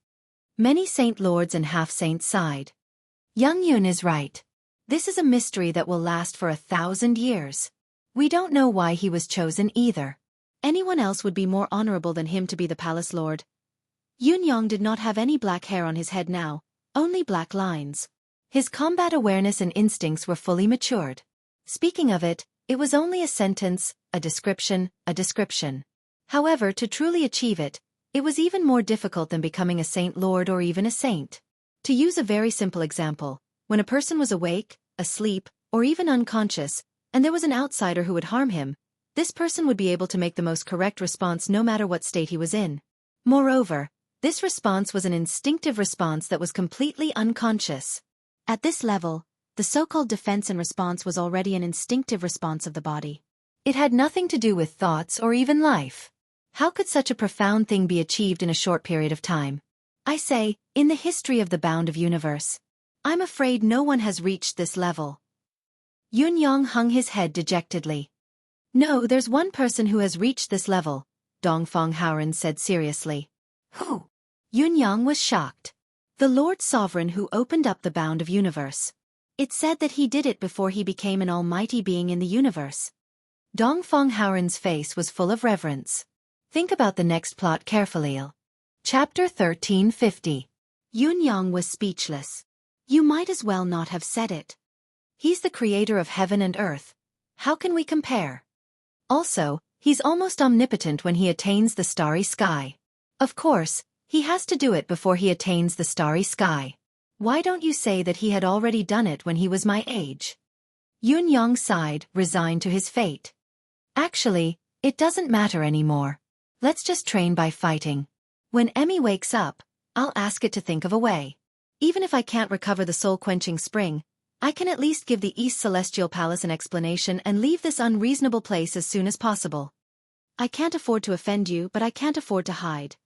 Many Saint Lords and half-saints sighed. Young Yun is right. This is a mystery that will last for 1,000 years. We don't know why he was chosen either. Anyone else would be more honorable than him to be the Palace Lord. Yun Yang did not have any black hair on his head now, only black lines. His combat awareness and instincts were fully matured. Speaking of it, it was only a sentence, a description, a description. However, to truly achieve it, it was even more difficult than becoming a Saint Lord or even a saint. To use a very simple example, when a person was awake, asleep, or even unconscious, and there was an outsider who would harm him, this person would be able to make the most correct response no matter what state he was in. Moreover, this response was an instinctive response that was completely unconscious. At this level, the so-called defense and response was already an instinctive response of the body. It had nothing to do with thoughts or even life. How could such a profound thing be achieved in a short period of time? I say, in the history of the bound of universe. I'm afraid no one has reached this level. Yun Yang hung his head dejectedly. No, there's one person who has reached this level, Dongfang Haoren said seriously. Who? Yun Yang was shocked. The Lord Sovereign who opened up the bound of universe. It said that he did it before he became an almighty being in the universe. Dongfang Haoren's face was full of reverence. Think about the next plot carefully. Chapter 1350. Yun Yang was speechless. You might as well not have said it. He's the creator of heaven and earth. How can we compare? Also, he's almost omnipotent when he attains the starry sky. Of course, he has to do it before he attains the starry sky. Why don't you say that he had already done it when he was my age? Yun Yang sighed, resigned to his fate. Actually, it doesn't matter anymore. Let's just train by fighting. When Emmy wakes up, I'll ask it to think of a way. Even if I can't recover the soul-quenching spring, I can at least give the East Celestial Palace an explanation and leave this unreasonable place as soon as possible. I can't afford to offend you, but I can't afford to hide.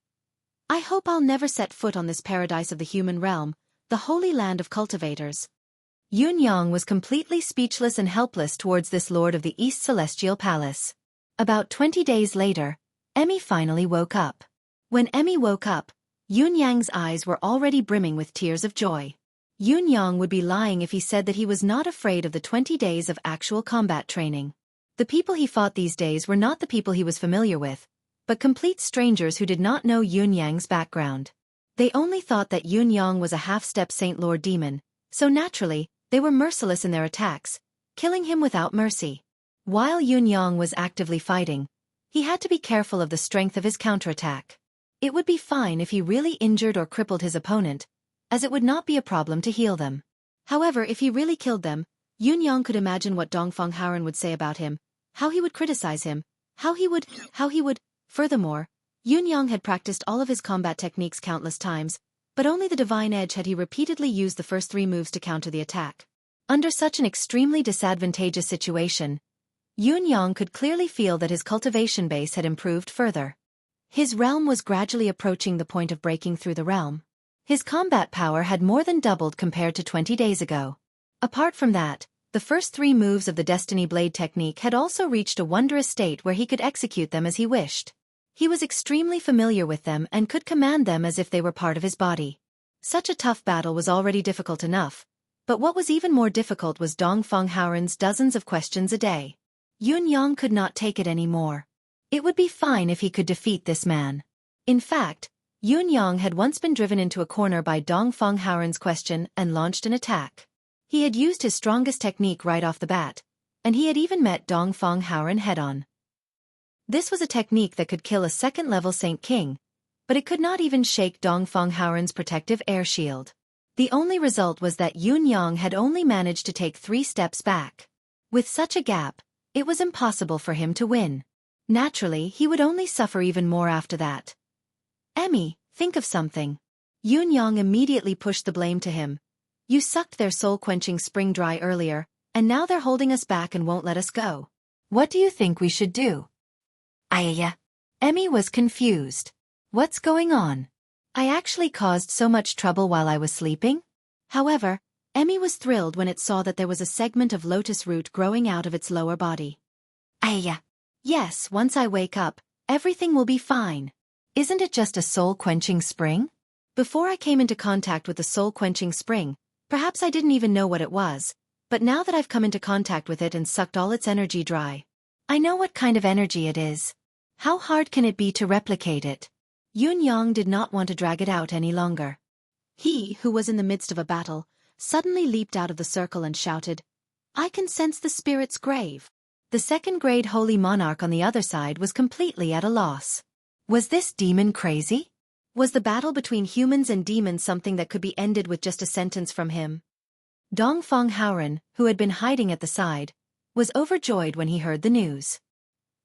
I hope I'll never set foot on this paradise of the human realm, the holy land of cultivators. Yun Yang was completely speechless and helpless towards this lord of the East Celestial Palace. About 20 days later, Emmy finally woke up. When Emmy woke up, Yun Yang's eyes were already brimming with tears of joy. Yun Yang would be lying if he said that he was not afraid of the 20 days of actual combat training. The people he fought these days were not the people he was familiar with, but complete strangers who did not know Yun Yang's background. They only thought that Yun Yang was a half-step Saint Lord demon, so naturally, they were merciless in their attacks, killing him without mercy. While Yun Yang was actively fighting, he had to be careful of the strength of his counterattack. It would be fine if he really injured or crippled his opponent, as it would not be a problem to heal them. However, if he really killed them, Yun Yang could imagine what Dongfeng Haoren would say about him, how he would criticize him, how he would. Furthermore, Yun Yang had practiced all of his combat techniques countless times, but only the divine edge had he repeatedly used the first 3 moves to counter the attack. Under such an extremely disadvantageous situation, Yun Yang could clearly feel that his cultivation base had improved further. His realm was gradually approaching the point of breaking through the realm. His combat power had more than doubled compared to 20 days ago. Apart from that, the first 3 moves of the Destiny Blade technique had also reached a wondrous state where he could execute them as he wished. He was extremely familiar with them and could command them as if they were part of his body. Such a tough battle was already difficult enough, but what was even more difficult was Dongfeng Haoren's dozens of questions a day. Yun Yang could not take it anymore. It would be fine if he could defeat this man. In fact, Yun Yang had once been driven into a corner by Dongfeng Haoren's question and launched an attack. He had used his strongest technique right off the bat, and he had even met Dongfeng Haoren head-on. This was a technique that could kill a second-level Saint King, but it could not even shake Dongfeng Haoren's protective air shield. The only result was that Yun Yang had only managed to take 3 steps back. With such a gap, it was impossible for him to win. Naturally, he would only suffer even more after that. "Emmy, think of something." Yun Yang immediately pushed the blame to him. "You sucked their soul-quenching spring dry earlier, and now they're holding us back and won't let us go. What do you think we should do?" Ayaya. Emmy was confused. "What's going on? I actually caused so much trouble while I was sleeping?" However, Emmy was thrilled when it saw that there was a segment of lotus root growing out of its lower body. "Ayaya. Yes, once I wake up, everything will be fine. Isn't it just a soul-quenching spring? Before I came into contact with the soul-quenching spring, perhaps I didn't even know what it was, but now that I've come into contact with it and sucked all its energy dry, I know what kind of energy it is. How hard can it be to replicate it?" Yun Yang did not want to drag it out any longer. He, who was in the midst of a battle, suddenly leaped out of the circle and shouted, "I can sense the spirit's grave." The second-grade holy monarch on the other side was completely at a loss. Was this demon crazy? Was the battle between humans and demons something that could be ended with just a sentence from him? Dongfeng Haoren, who had been hiding at the side, was overjoyed when he heard the news.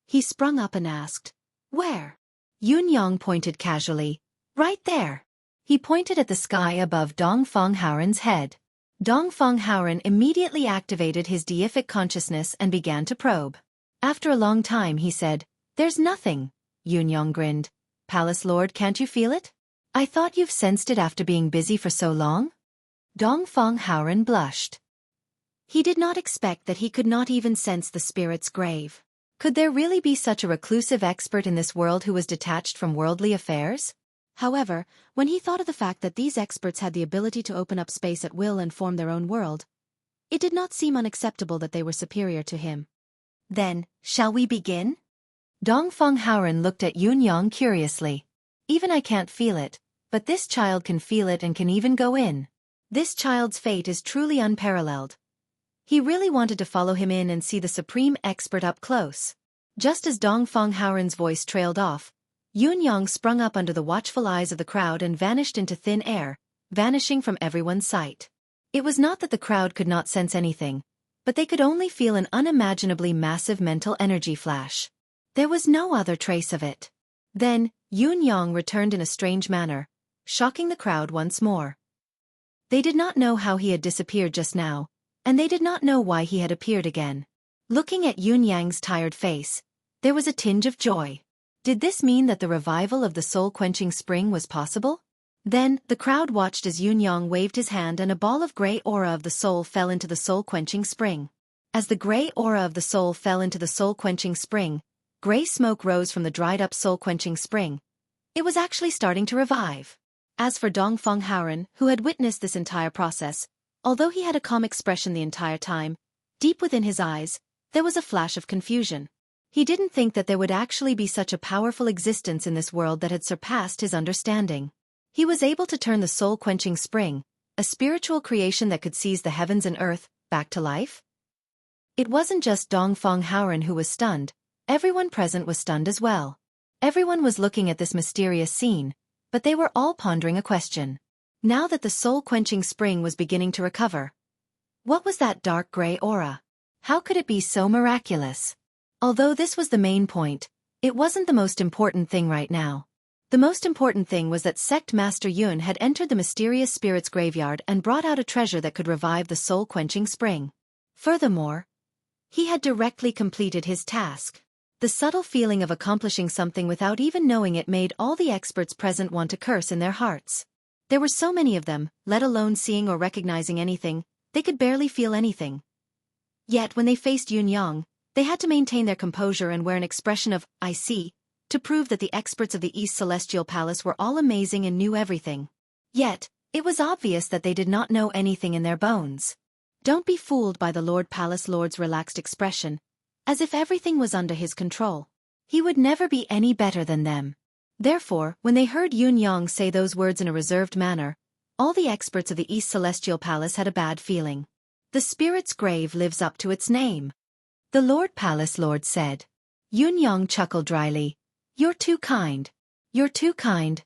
He sprung up and asked, "Where?" Yun Yang pointed casually, "Right there." He pointed at the sky above Dongfeng Haoren's head. Dongfeng Haoren immediately activated his deific consciousness and began to probe. After a long time he said, "There's nothing." Yun Yang grinned. "Palace Lord, can't you feel it? I thought you've sensed it after being busy for so long?" Dongfeng Haoren blushed. He did not expect that he could not even sense the spirit's grave. Could there really be such a reclusive expert in this world who was detached from worldly affairs? However, when he thought of the fact that these experts had the ability to open up space at will and form their own world, it did not seem unacceptable that they were superior to him. "Then, shall we begin?" Dongfeng Haoren looked at Yun Yang curiously. "Even I can't feel it, but this child can feel it and can even go in. This child's fate is truly unparalleled." He really wanted to follow him in and see the supreme expert up close. Just as Dongfeng Haoren's voice trailed off, Yun Yang sprung up under the watchful eyes of the crowd and vanished into thin air, vanishing from everyone's sight. It was not that the crowd could not sense anything, but they could only feel an unimaginably massive mental energy flash. There was no other trace of it. Then, Yun Yang returned in a strange manner, shocking the crowd once more. They did not know how he had disappeared just now, and they did not know why he had appeared again. Looking at Yun Yang's tired face, there was a tinge of joy. Did this mean that the revival of the soul-quenching spring was possible? Then, the crowd watched as Yun Yang waved his hand and a ball of gray aura of the soul fell into the soul-quenching spring. As the gray aura of the soul fell into the soul-quenching spring, gray smoke rose from the dried-up soul-quenching spring. It was actually starting to revive. As for Dongfeng Haoren, who had witnessed this entire process, although he had a calm expression the entire time, deep within his eyes, there was a flash of confusion. He didn't think that there would actually be such a powerful existence in this world that had surpassed his understanding. He was able to turn the soul-quenching spring, a spiritual creation that could seize the heavens and earth, back to life? It wasn't just Dongfeng Haoren who was stunned, everyone present was stunned as well. Everyone was looking at this mysterious scene, but they were all pondering a question. Now that the soul-quenching spring was beginning to recover, what was that dark gray aura? How could it be so miraculous? Although this was the main point, it wasn't the most important thing right now. The most important thing was that Sect Master Yun had entered the mysterious spirit's graveyard and brought out a treasure that could revive the soul-quenching spring. Furthermore, he had directly completed his task. The subtle feeling of accomplishing something without even knowing it made all the experts present want to curse in their hearts. There were so many of them, let alone seeing or recognizing anything, they could barely feel anything. Yet when they faced Yun Yang, they had to maintain their composure and wear an expression of, "I see," to prove that the experts of the East Celestial Palace were all amazing and knew everything. Yet, it was obvious that they did not know anything in their bones. Don't be fooled by the Lord Palace Lord's relaxed expression, as if everything was under his control. He would never be any better than them. Therefore, when they heard Yun Yang say those words in a reserved manner, all the experts of the East Celestial Palace had a bad feeling. The spirit's grave lives up to its name. The Lord Palace Lord said. Yun Yang chuckled dryly. You're too kind. You're too kind.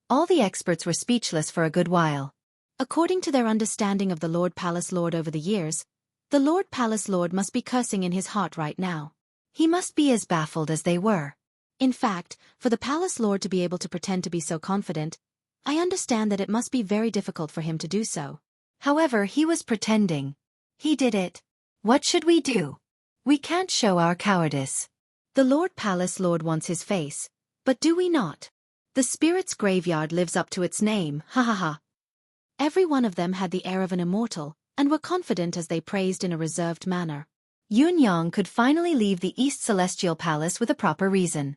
All the experts were speechless for a good while. According to their understanding of the Lord Palace Lord over the years, the Lord Palace Lord must be cursing in his heart right now. He must be as baffled as they were. In fact, for the Palace Lord to be able to pretend to be so confident, I understand that it must be very difficult for him to do so. However, he was pretending. He did it. What should we do? We can't show our cowardice. The Lord Palace Lord wants his face, but do we not? The spirit's graveyard lives up to its name, ha ha ha. Every one of them had the air of an immortal, and were confident as they praised in a reserved manner. Yun Yang could finally leave the East Celestial Palace with a proper reason.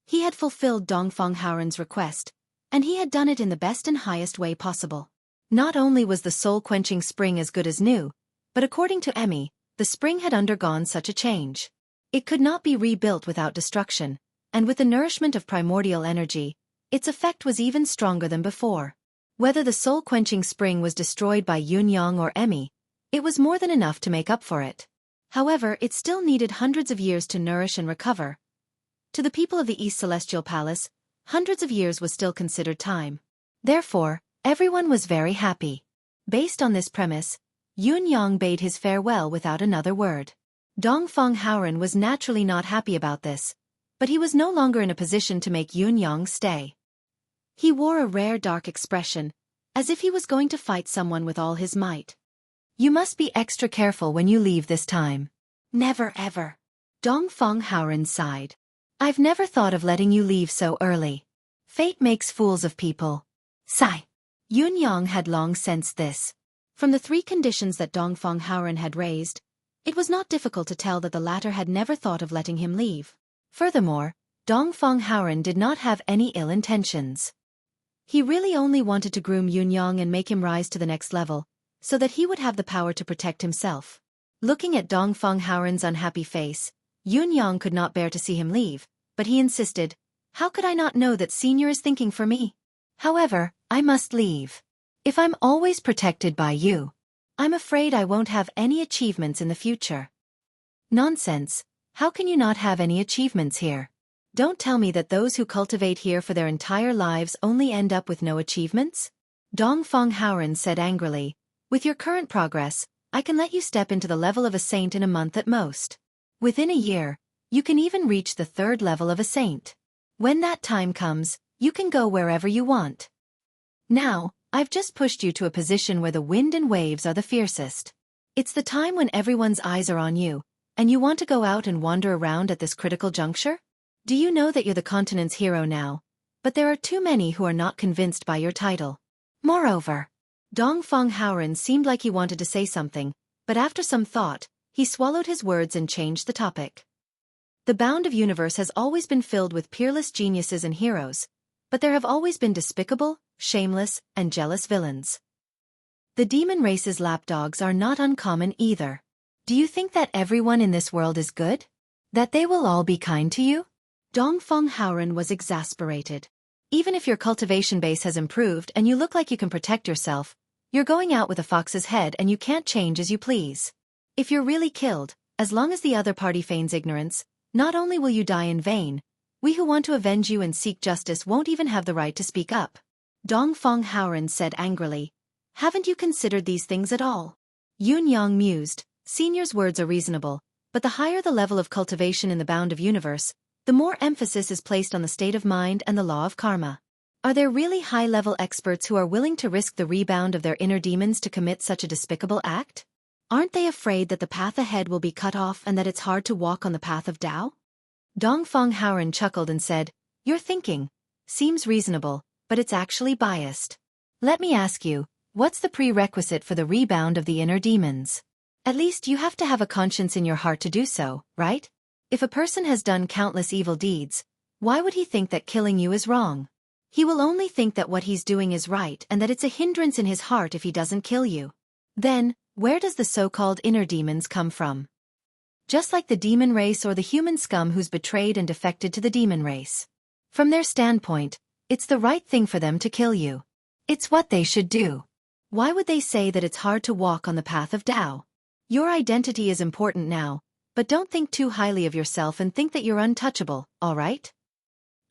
He had fulfilled Dongfeng Haoren's request, and he had done it in the best and highest way possible. Not only was the soul-quenching spring as good as new, but according to Emmy, the spring had undergone such a change. It could not be rebuilt without destruction, and with the nourishment of primordial energy, its effect was even stronger than before. Whether the soul-quenching spring was destroyed by Yun Yang or Emmy, it was more than enough to make up for it. However, it still needed hundreds of years to nourish and recover. To the people of the East Celestial Palace, hundreds of years was still considered time. Therefore, everyone was very happy. Based on this premise, Yun Yang bade his farewell without another word. Dongfeng Haoren was naturally not happy about this, but he was no longer in a position to make Yun Yang stay. He wore a rare dark expression, as if he was going to fight someone with all his might. You must be extra careful when you leave this time. Never ever. Dongfeng Haoren sighed. I've never thought of letting you leave so early. Fate makes fools of people. Sigh. Yun Yang had long sensed this. From the three conditions that Dongfeng Haoren had raised, it was not difficult to tell that the latter had never thought of letting him leave. Furthermore, Dongfeng Haoren did not have any ill intentions. He really only wanted to groom Yun Yang and make him rise to the next level, so that he would have the power to protect himself. Looking at Dongfeng Haoren's unhappy face, Yun Yang could not bear to see him leave, but he insisted, how could I not know that Senior is thinking for me? However, I must leave. If I'm always protected by you, I'm afraid I won't have any achievements in the future. Nonsense, how can you not have any achievements here? Don't tell me that those who cultivate here for their entire lives only end up with no achievements? Dongfeng Haoren said angrily, with your current progress, I can let you step into the level of a saint in a month at most. Within a year, you can even reach the 3rd level of a saint. When that time comes, you can go wherever you want. Now, I've just pushed you to a position where the wind and waves are the fiercest. It's the time when everyone's eyes are on you, and you want to go out and wander around at this critical juncture? Do you know that you're the continent's hero now? But there are too many who are not convinced by your title. Moreover, Dongfeng Haoren seemed like he wanted to say something, but after some thought, he swallowed his words and changed the topic. The bound of universe has always been filled with peerless geniuses and heroes, but there have always been despicable, shameless, and jealous villains. The demon race's lapdogs are not uncommon either. Do you think that everyone in this world is good? That they will all be kind to you? Dongfeng Haoren was exasperated. Even if your cultivation base has improved and you look like you can protect yourself, you're going out with a fox's head and you can't change as you please. If you're really killed, as long as the other party feigns ignorance, not only will you die in vain, we who want to avenge you and seek justice won't even have the right to speak up. Dongfeng Haoren said angrily, "Haven't you considered these things at all?" Yun Yang mused, "Senior's words are reasonable, but the higher the level of cultivation in the bound of universe, the more emphasis is placed on the state of mind and the law of karma. Are there really high-level experts who are willing to risk the rebound of their inner demons to commit such a despicable act? Aren't they afraid that the path ahead will be cut off and that it's hard to walk on the path of Tao?" Dongfeng Haoren chuckled and said, "Your thinking seems reasonable, but it's actually biased. Let me ask you, what's the prerequisite for the rebound of the inner demons? At least you have to have a conscience in your heart to do so, right? If a person has done countless evil deeds, why would he think that killing you is wrong? He will only think that what he's doing is right and that it's a hindrance in his heart if he doesn't kill you. Then, where does the so-called inner demons come from? Just like the demon race or the human scum who's betrayed and defected to the demon race. From their standpoint, it's the right thing for them to kill you. It's what they should do. Why would they say that it's hard to walk on the path of Tao? Your identity is important now, but don't think too highly of yourself and think that you're untouchable, all right?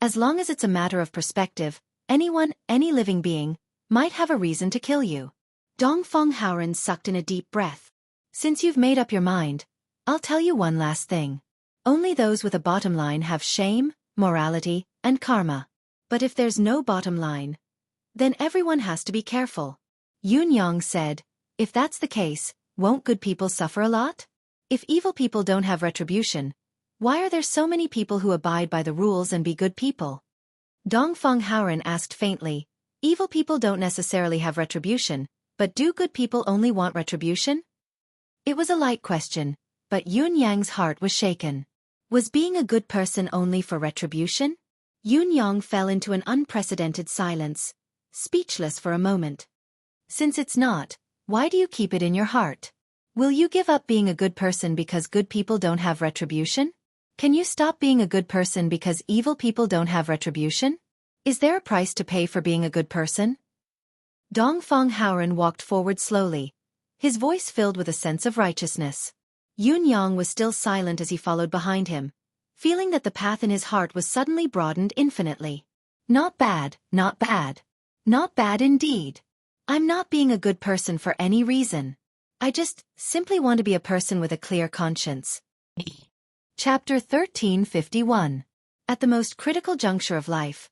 As long as it's a matter of perspective, anyone, any living being, might have a reason to kill you." Dongfeng Haoren sucked in a deep breath. "Since you've made up your mind, I'll tell you one last thing. Only those with a bottom line have shame, morality, and karma. But if there's no bottom line, then everyone has to be careful." Yun Yang said, "If that's the case, won't good people suffer a lot? If evil people don't have retribution, why are there so many people who abide by the rules and be good people?" Dongfeng Haoren asked faintly, "Evil people don't necessarily have retribution, but do good people only want retribution?" It was a light question, but Yun Yang's heart was shaken. Was being a good person only for retribution? Yun Yang fell into an unprecedented silence, speechless for a moment. "Since it's not, why do you keep it in your heart? Will you give up being a good person because good people don't have retribution? Can you stop being a good person because evil people don't have retribution? Is there a price to pay for being a good person?" Dongfeng Haoren walked forward slowly, his voice filled with a sense of righteousness. Yun Yang was still silent as he followed behind him, feeling that the path in his heart was suddenly broadened infinitely. Not bad, not bad. Not bad indeed. I'm not being a good person for any reason. I just simply want to be a person with a clear conscience. Chapter 1351. At the most critical juncture of life,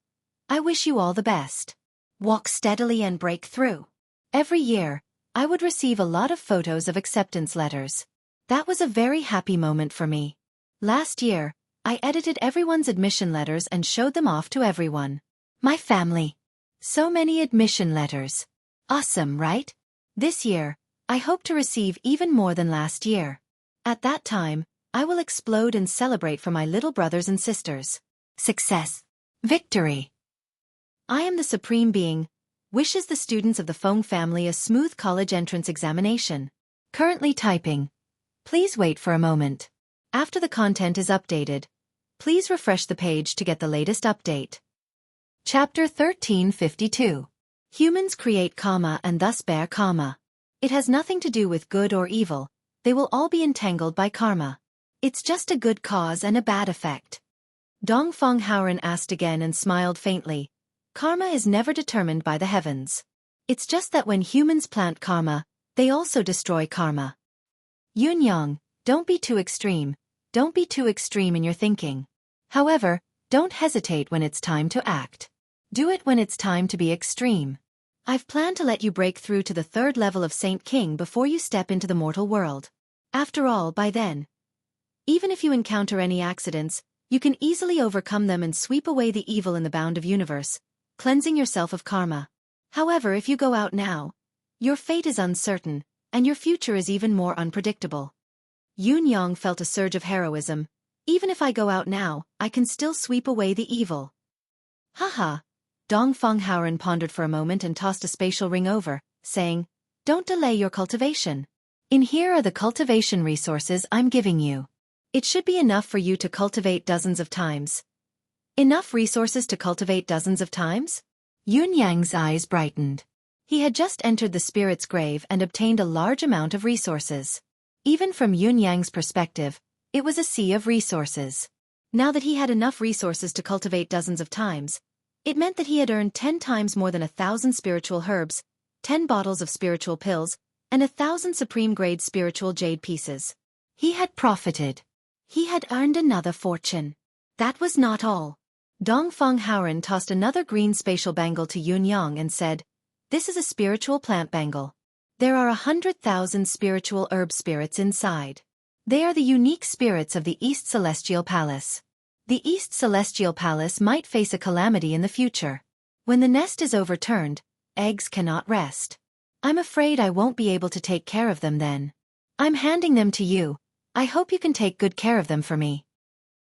I wish you all the best. Walk steadily and break through. Every year, I would receive a lot of photos of acceptance letters. That was a very happy moment for me. Last year, I edited everyone's admission letters and showed them off to everyone. My family. So many admission letters. Awesome, right? This year, I hope to receive even more than last year. At that time, I will explode and celebrate for my little brothers and sisters. Success. Victory. I am the Supreme Being. Wishes the students of the Feng family a smooth college entrance examination. Currently typing. Please wait for a moment. After the content is updated, please refresh the page to get the latest update. Chapter 1352. Humans create karma and thus bear karma. It has nothing to do with good or evil, they will all be entangled by karma. It's just a good cause and a bad effect. Dongfeng Haoren asked again and smiled faintly. Karma is never determined by the heavens. It's just that when humans plant karma, they also destroy karma. Yun Yang, don't be too extreme. Don't be too extreme in your thinking. However, don't hesitate when it's time to act. Do it when it's time to be extreme. I've planned to let you break through to the 3rd level of Saint King before you step into the mortal world. After all, by then, even if you encounter any accidents, you can easily overcome them and sweep away the evil in the bound of universe, cleansing yourself of karma. However, if you go out now, your fate is uncertain, and your future is even more unpredictable. Yun Yang felt a surge of heroism. Even if I go out now, I can still sweep away the evil. Haha. Dongfeng Haoren pondered for a moment and tossed a spatial ring over, saying, "Don't delay your cultivation. In here are the cultivation resources I'm giving you. It should be enough for you to cultivate dozens of times." Enough resources to cultivate dozens of times? Yun Yang's eyes brightened. He had just entered the spirit's grave and obtained a large amount of resources. Even from Yun Yang's perspective, it was a sea of resources. Now that he had enough resources to cultivate dozens of times, it meant that he had earned 10 times more than 1,000 spiritual herbs, 10 bottles of spiritual pills, and 1,000 supreme-grade spiritual jade pieces. He had profited. He had earned another fortune. That was not all. Dongfeng Haoren tossed another green spatial bangle to Yun Yang and said, "This is a spiritual plant bangle. There are 100,000 spiritual herb spirits inside. They are the unique spirits of the East Celestial Palace. The East Celestial Palace might face a calamity in the future. When the nest is overturned, eggs cannot rest. I'm afraid I won't be able to take care of them then. I'm handing them to you. I hope you can take good care of them for me."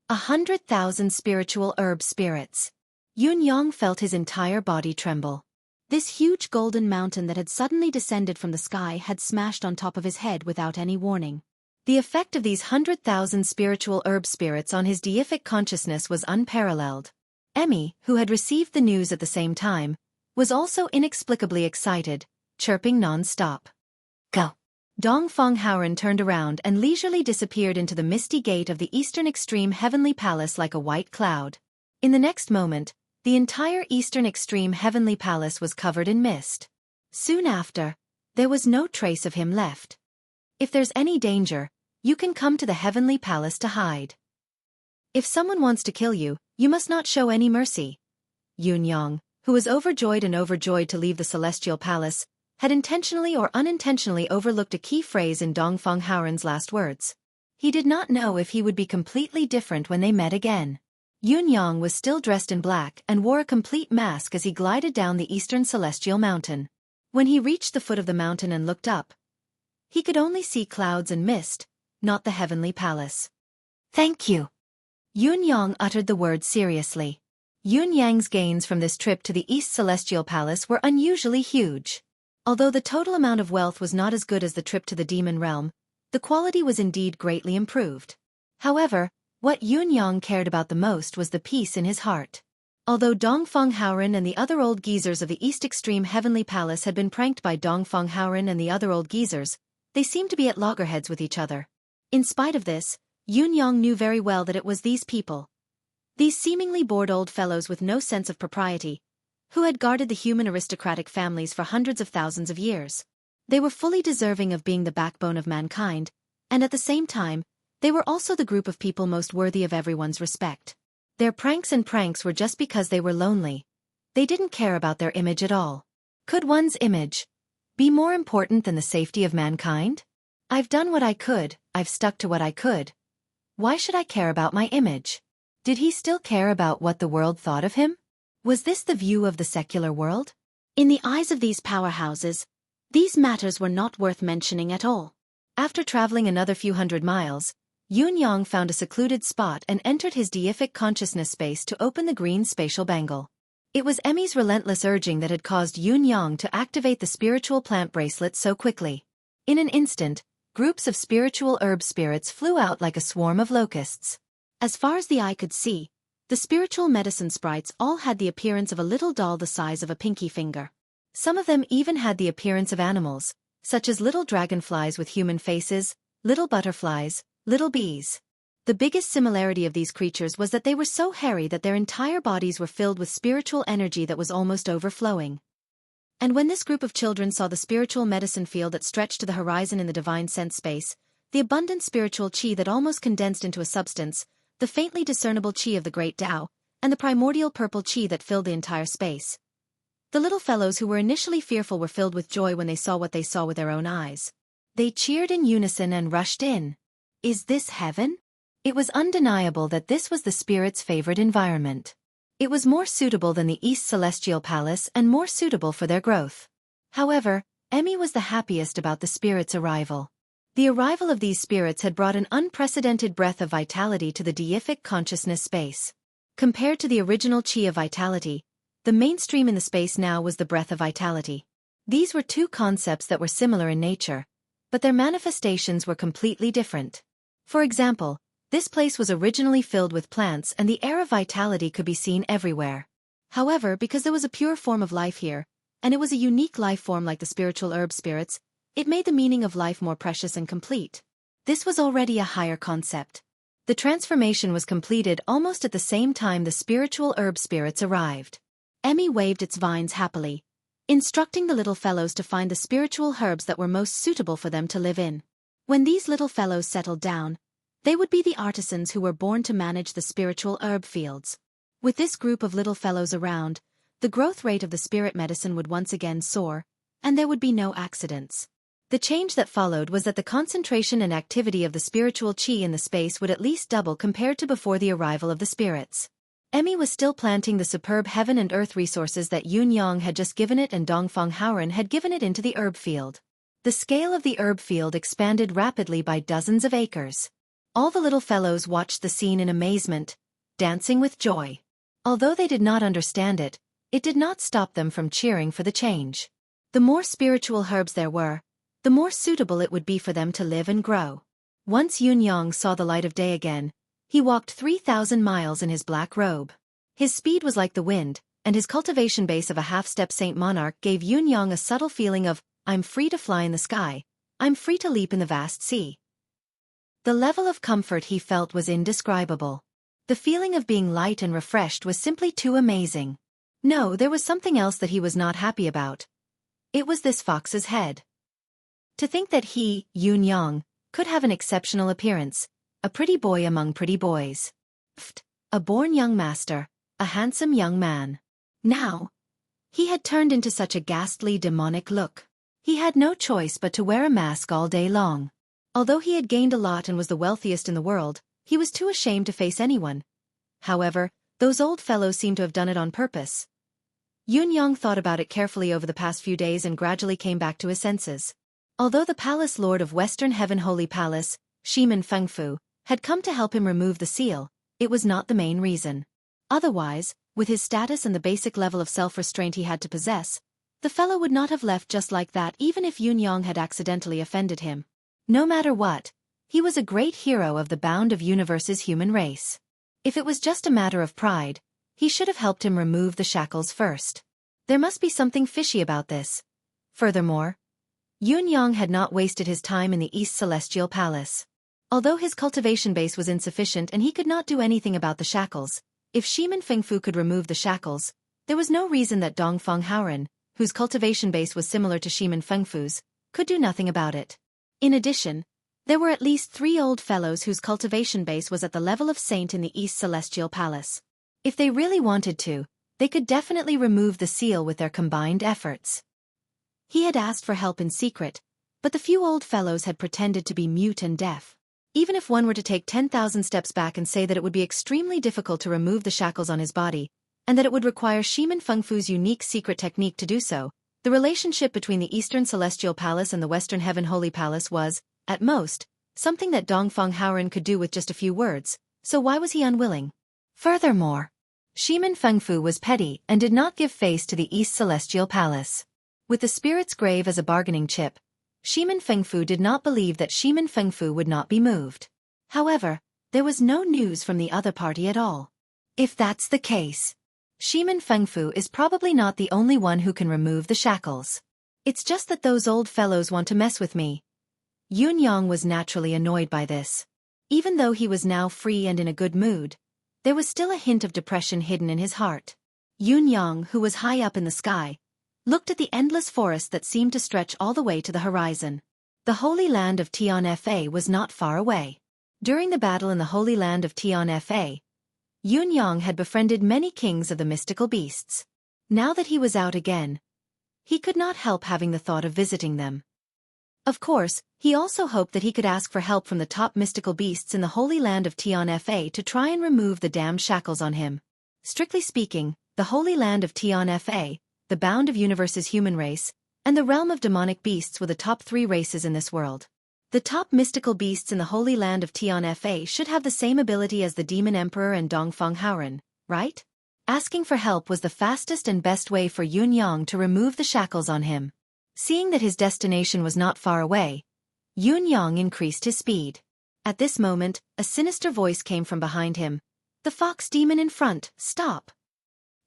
100,000 spiritual herb spirits. Yun Yang felt his entire body tremble. This huge golden mountain that had suddenly descended from the sky had smashed on top of his head without any warning. The effect of these 100,000 spiritual herb spirits on his deific consciousness was unparalleled. Emmy, who had received the news at the same time, was also inexplicably excited, chirping non-stop. "Go." Dongfeng Haoren turned around and leisurely disappeared into the misty gate of the eastern extreme heavenly palace like a white cloud. In the next moment, the entire eastern extreme heavenly palace was covered in mist. Soon after, there was no trace of him left. If there's any danger, you can come to the heavenly palace to hide. If someone wants to kill you, you must not show any mercy. Yun Yang, who was overjoyed to leave the celestial palace, had intentionally or unintentionally overlooked a key phrase in Dongfeng Haoren's last words. He did not know if he would be completely different when they met again. Yun Yang was still dressed in black and wore a complete mask as he glided down the eastern celestial mountain. When he reached the foot of the mountain and looked up, he could only see clouds and mist, not the heavenly palace. "Thank you." Yun Yang uttered the word seriously. Yun Yang's gains from this trip to the East Celestial Palace were unusually huge. Although the total amount of wealth was not as good as the trip to the demon realm, the quality was indeed greatly improved. However, what Yun Yang cared about the most was the peace in his heart. Although Dongfeng Haoren and the other old geezers of the East Extreme Heavenly Palace had been pranked by Dongfeng Haoren and the other old geezers, they seemed to be at loggerheads with each other. In spite of this, Yun Yang knew very well that it was these people, these seemingly bored old fellows with no sense of propriety, who had guarded the human aristocratic families for hundreds of thousands of years. They were fully deserving of being the backbone of mankind, and at the same time, they were also the group of people most worthy of everyone's respect. Their pranks were just because they were lonely. They didn't care about their image at all. Could one's image be more important than the safety of mankind? I've done what I could, I've stuck to what I could. Why should I care about my image? Did he still care about what the world thought of him? Was this the view of the secular world? In the eyes of these powerhouses, these matters were not worth mentioning at all. After traveling another few hundred miles, Yun Yang found a secluded spot and entered his deific consciousness space to open the green spatial bangle. It was Emmy's relentless urging that had caused Yun Yang to activate the spiritual plant bracelet so quickly. In an instant, groups of spiritual herb spirits flew out like a swarm of locusts. As far as the eye could see, the spiritual medicine sprites all had the appearance of a little doll the size of a pinky finger. Some of them even had the appearance of animals, such as little dragonflies with human faces, little butterflies, little bees. The biggest similarity of these creatures was that they were so hairy that their entire bodies were filled with spiritual energy that was almost overflowing. And when this group of children saw the spiritual medicine field that stretched to the horizon in the divine sense space, the abundant spiritual chi that almost condensed into a substance, the faintly discernible chi of the great Tao, and the primordial purple chi that filled the entire space, the little fellows who were initially fearful were filled with joy when they saw what they saw with their own eyes. They cheered in unison and rushed in. Is this heaven? It was undeniable that this was the spirit's favorite environment. It was more suitable than the East Celestial Palace and more suitable for their growth. However, Emmy was the happiest about the spirit's arrival. The arrival of these spirits had brought an unprecedented breath of vitality to the deific consciousness space. Compared to the original chi of vitality, The mainstream in the space now was the breath of vitality. These were two concepts that were similar in nature, but their manifestations were completely different. For example, this place was originally filled with plants and the air of vitality could be seen everywhere. However, because there was a pure form of life here, and it was a unique life form like the spiritual herb spirits, it made the meaning of life more precious and complete. This was already a higher concept. The transformation was completed almost at the same time the spiritual herb spirits arrived. Emmy waved its vines happily, instructing the little fellows to find the spiritual herbs that were most suitable for them to live in. When these little fellows settled down, they would be the artisans who were born to manage the spiritual herb fields. With this group of little fellows around, the growth rate of the spirit medicine would once again soar, and there would be no accidents. The change that followed was that the concentration and activity of the spiritual qi in the space would at least double compared to before the arrival of the spirits. Emmy was still planting the superb heaven and earth resources that Yun Yang had just given it and Dongfeng Haoren had given it into the herb field. The scale of the herb field expanded rapidly by dozens of acres. All the little fellows watched the scene in amazement, dancing with joy. Although they did not understand it, it did not stop them from cheering for the change. The more spiritual herbs there were, the more suitable it would be for them to live and grow. Once Yun Yang saw the light of day again, he walked 3,000 miles in his black robe. His speed was like the wind, and his cultivation base of a half-step Saint Monarch gave Yun Yang a subtle feeling of, I'm free to fly in the sky, I'm free to leap in the vast sea. The level of comfort he felt was indescribable. The feeling of being light and refreshed was simply too amazing. No, there was something else that he was not happy about. It was this fox's head. To think that he, Yun Yang, could have an exceptional appearance, a pretty boy among pretty boys. A born young master, a handsome young man. Now, he had turned into such a ghastly demonic look. He had no choice but to wear a mask all day long. Although he had gained a lot and was the wealthiest in the world, he was too ashamed to face anyone. However, those old fellows seemed to have done it on purpose. Yun Yang thought about it carefully over the past few days and gradually came back to his senses. Although the palace lord of Western Heaven Holy Palace, Shimin Fengfu, had come to help him remove the seal, it was not the main reason. Otherwise, with his status and the basic level of self-restraint he had to possess, the fellow would not have left just like that even if Yun Yang had accidentally offended him. No matter what, he was a great hero of the bound of universe's human race. If it was just a matter of pride, he should have helped him remove the shackles first. There must be something fishy about this. Furthermore, Yun Yang had not wasted his time in the East Celestial Palace. Although his cultivation base was insufficient and he could not do anything about the shackles, if Shimin Fengfu could remove the shackles, there was no reason that Dongfeng Haoren, whose cultivation base was similar to Shimin Fengfu's, could do nothing about it. In addition, there were at least 3 old fellows whose cultivation base was at the level of Saint in the East Celestial Palace. If they really wanted to, they could definitely remove the seal with their combined efforts. He had asked for help in secret, but the few old fellows had pretended to be mute and deaf. Even if one were to take 10,000 steps back and say that it would be extremely difficult to remove the shackles on his body, and that it would require Shimin Fengfu's unique secret technique to do so, the relationship between the Eastern Celestial Palace and the Western Heaven Holy Palace was, at most, something that Dongfeng Haoren could do with just a few words, so why was he unwilling? Furthermore, Shimin Fengfu was petty and did not give face to the East Celestial Palace. With the spirit's grave as a bargaining chip, Shimin Fengfu did not believe that Shimin Fengfu would not be moved. However, there was no news from the other party at all. If that's the case, Shimin Fengfu is probably not the only one who can remove the shackles. It's just that those old fellows want to mess with me. Yun Yang was naturally annoyed by this. Even though he was now free and in a good mood, there was still a hint of depression hidden in his heart. Yun Yang, who was high up in the sky, looked at the endless forest that seemed to stretch all the way to the horizon. The Holy Land of Tian-Fa was not far away. During the battle in the Holy Land of Tian-Fa, Yun Yang had befriended many kings of the mystical beasts. Now that he was out again, he could not help having the thought of visiting them. Of course, he also hoped that he could ask for help from the top mystical beasts in the Holy Land of Tian-Fa to try and remove the damned shackles on him. Strictly speaking, the Holy Land of Tian-Fa, the bound of universe's human race, and the realm of demonic beasts were the top 3 races in this world. The top mystical beasts in the Holy Land of Tian-Fa should have the same ability as the Demon Emperor and Dongfeng Haoren, right? Asking for help was the fastest and best way for Yunyang to remove the shackles on him. Seeing that his destination was not far away, Yunyang increased his speed. At this moment, a sinister voice came from behind him. The fox demon in front, stop.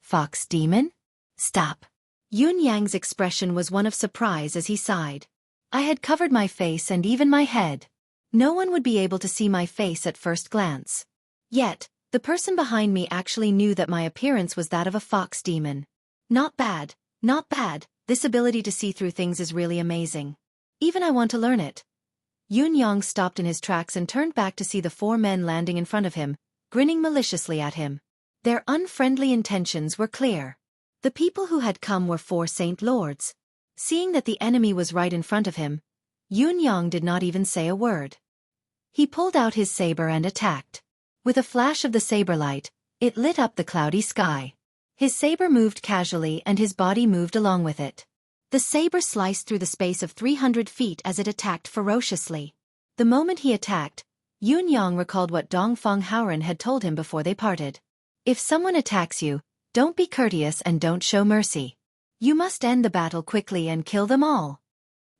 Fox demon? Stop. Yunyang's expression was one of surprise as he sighed. I had covered my face and even my head. No one would be able to see my face at first glance. Yet, the person behind me actually knew that my appearance was that of a fox demon. Not bad, not bad, this ability to see through things is really amazing. Even I want to learn it. Yunyang stopped in his tracks and turned back to see the 4 men landing in front of him, grinning maliciously at him. Their unfriendly intentions were clear. The people who had come were 4 Saint Lords. Seeing that the enemy was right in front of him, Yunyang did not even say a word. He pulled out his saber and attacked. With a flash of the saber light, it lit up the cloudy sky. His saber moved casually and his body moved along with it. The saber sliced through the space of 300 feet as it attacked ferociously. The moment he attacked, Yunyang recalled what Dongfang Haoren had told him before they parted. If someone attacks you, don't be courteous and don't show mercy. You must end the battle quickly and kill them all.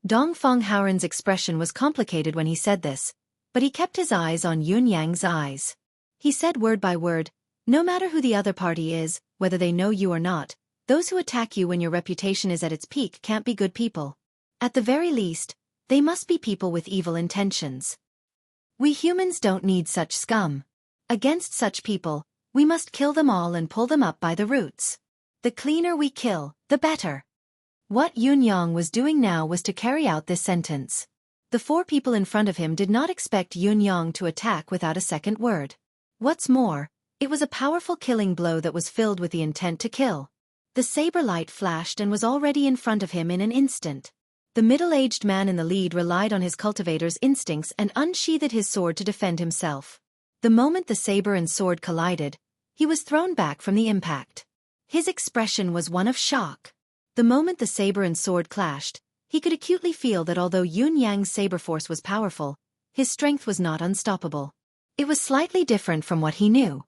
Dongfang Haoren's expression was complicated when he said this, but he kept his eyes on Yunyang's eyes. He said word by word, no matter who the other party is, whether they know you or not, those who attack you when your reputation is at its peak can't be good people. At the very least, they must be people with evil intentions. We humans don't need such scum. Against such people, we must kill them all and pull them up by the roots. The cleaner we kill, the better. What Yunyang was doing now was to carry out this sentence. The 4 people in front of him did not expect Yunyang to attack without a second word. What's more, it was a powerful killing blow that was filled with the intent to kill. The saber light flashed and was already in front of him in an instant. The middle-aged man in the lead relied on his cultivator's instincts and unsheathed his sword to defend himself. The moment the saber and sword collided, he was thrown back from the impact. His expression was one of shock. The moment the saber and sword clashed, he could acutely feel that although Yunyang's saber force was powerful, his strength was not unstoppable. It was slightly different from what he knew.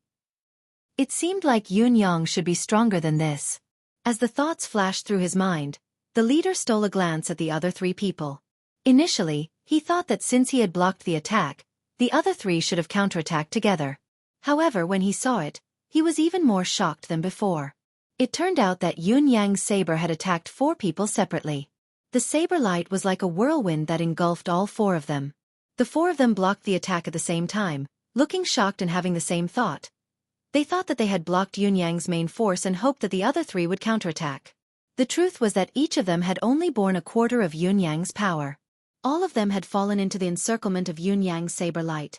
It seemed like Yunyang should be stronger than this. As the thoughts flashed through his mind, the leader stole a glance at the other 3 people. Initially, he thought that since he had blocked the attack, the other 3 should have counterattacked together. However, when he saw it, he was even more shocked than before. It turned out that Yunyang's saber had attacked 4 people separately. The saber light was like a whirlwind that engulfed all 4 of them. The 4 of them blocked the attack at the same time, looking shocked and having the same thought. They thought that they had blocked Yunyang's main force and hoped that the other 3 would counterattack. The truth was that each of them had only borne a quarter of Yunyang's power. All of them had fallen into the encirclement of Yunyang's saber light.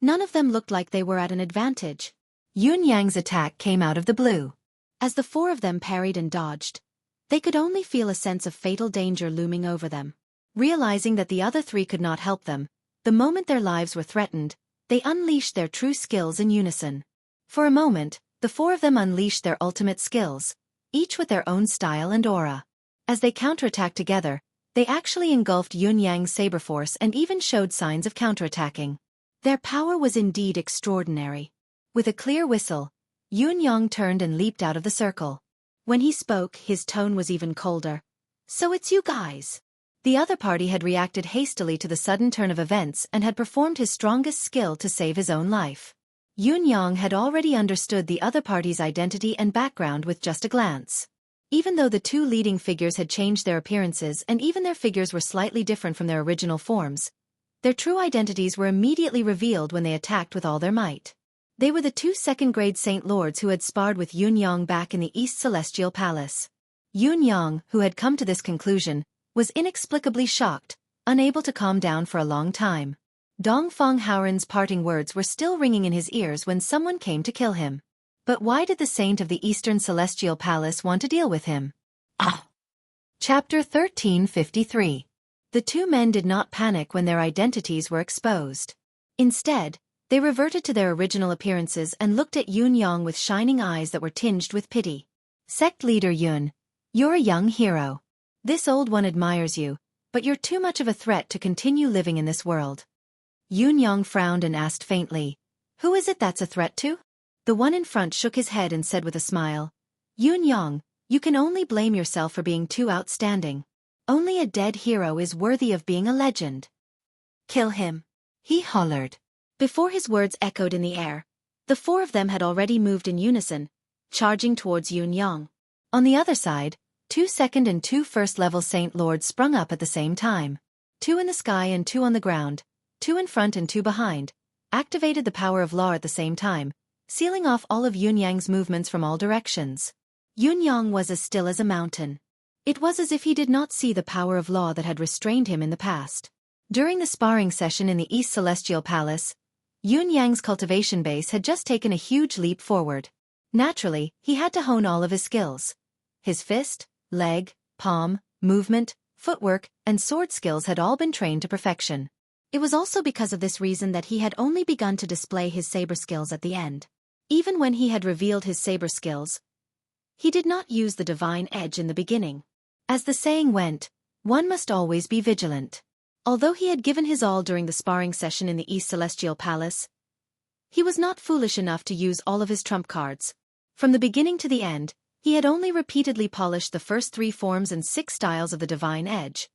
None of them looked like they were at an advantage. Yunyang's attack came out of the blue. As the 4 of them parried and dodged, they could only feel a sense of fatal danger looming over them. Realizing that the other 3 could not help them, the moment their lives were threatened, they unleashed their true skills in unison. For a moment, the 4 of them unleashed their ultimate skills, each with their own style and aura. As they counterattacked together, they actually engulfed Yunyang's saber force and even showed signs of counterattacking. Their power was indeed extraordinary. With a clear whistle, Yunyang turned and leaped out of the circle. When he spoke, his tone was even colder. So it's you guys. The other party had reacted hastily to the sudden turn of events and had performed his strongest skill to save his own life. Yunyang had already understood the other party's identity and background with just a glance. Even though the 2 leading figures had changed their appearances and even their figures were slightly different from their original forms, their true identities were immediately revealed when they attacked with all their might. They were the 2 second-grade Saint Lords who had sparred with Yunyang back in the East Celestial Palace. Yunyang, who had come to this conclusion, was inexplicably shocked, unable to calm down for a long time. Dongfang Haoren's parting words were still ringing in his ears when someone came to kill him. But why did the Saint of the Eastern Celestial Palace want to deal with him? Chapter 1353. The 2 men did not panic when their identities were exposed. Instead, they reverted to their original appearances and looked at Yunyang with shining eyes that were tinged with pity. Sect leader Yun, you're a young hero. This old one admires you, but you're too much of a threat to continue living in this world. Yunyang frowned and asked faintly, who is it that's a threat to? The one in front shook his head and said with a smile, "Yun Yang, you can only blame yourself for being too outstanding. Only a dead hero is worthy of being a legend. Kill him," he hollered. Before his words echoed in the air, the four of them had already moved in unison, charging towards Yun Yang. On the other side, 2 second and 2 first-level Saint Lords sprung up at the same time. 2 in the sky and 2 on the ground, 2 in front and 2 behind, activated the power of law at the same time, sealing off all of Yun Yang's movements from all directions. Yun Yang was as still as a mountain. It was as if he did not see the power of law that had restrained him in the past. During the sparring session in the East Celestial Palace, Yun Yang's cultivation base had just taken a huge leap forward. Naturally, he had to hone all of his skills. His fist, leg, palm, movement, footwork, and sword skills had all been trained to perfection. It was also because of this reason that he had only begun to display his saber skills at the end. Even when he had revealed his saber skills, he did not use the divine edge in the beginning. As the saying went, one must always be vigilant. Although he had given his all during the sparring session in the East Celestial Palace, he was not foolish enough to use all of his trump cards. From the beginning to the end, he had only repeatedly polished the first 3 forms and 6 styles of the divine edge.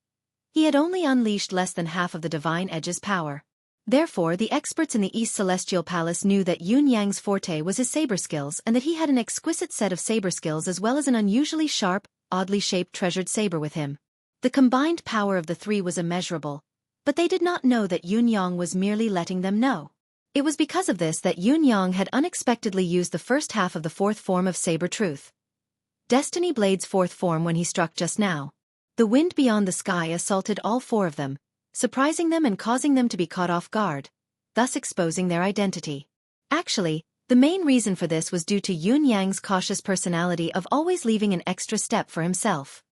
He had only unleashed less than half of the divine edge's power. Therefore, the experts in the East Celestial Palace knew that Yun Yang's forte was his saber skills and that he had an exquisite set of saber skills as well as an unusually sharp, oddly shaped treasured saber with him. The combined power of the 3 was immeasurable, but they did not know that Yun Yang was merely letting them know. It was because of this that Yun Yang had unexpectedly used the first half of the 4th form of Saber Truth, Destiny Blade's 4th form, when he struck just now. The wind beyond the sky assaulted all 4 of them, surprising them and causing them to be caught off guard, thus exposing their identity. Actually, the main reason for this was due to Yun Yang's cautious personality of always leaving an extra step for himself.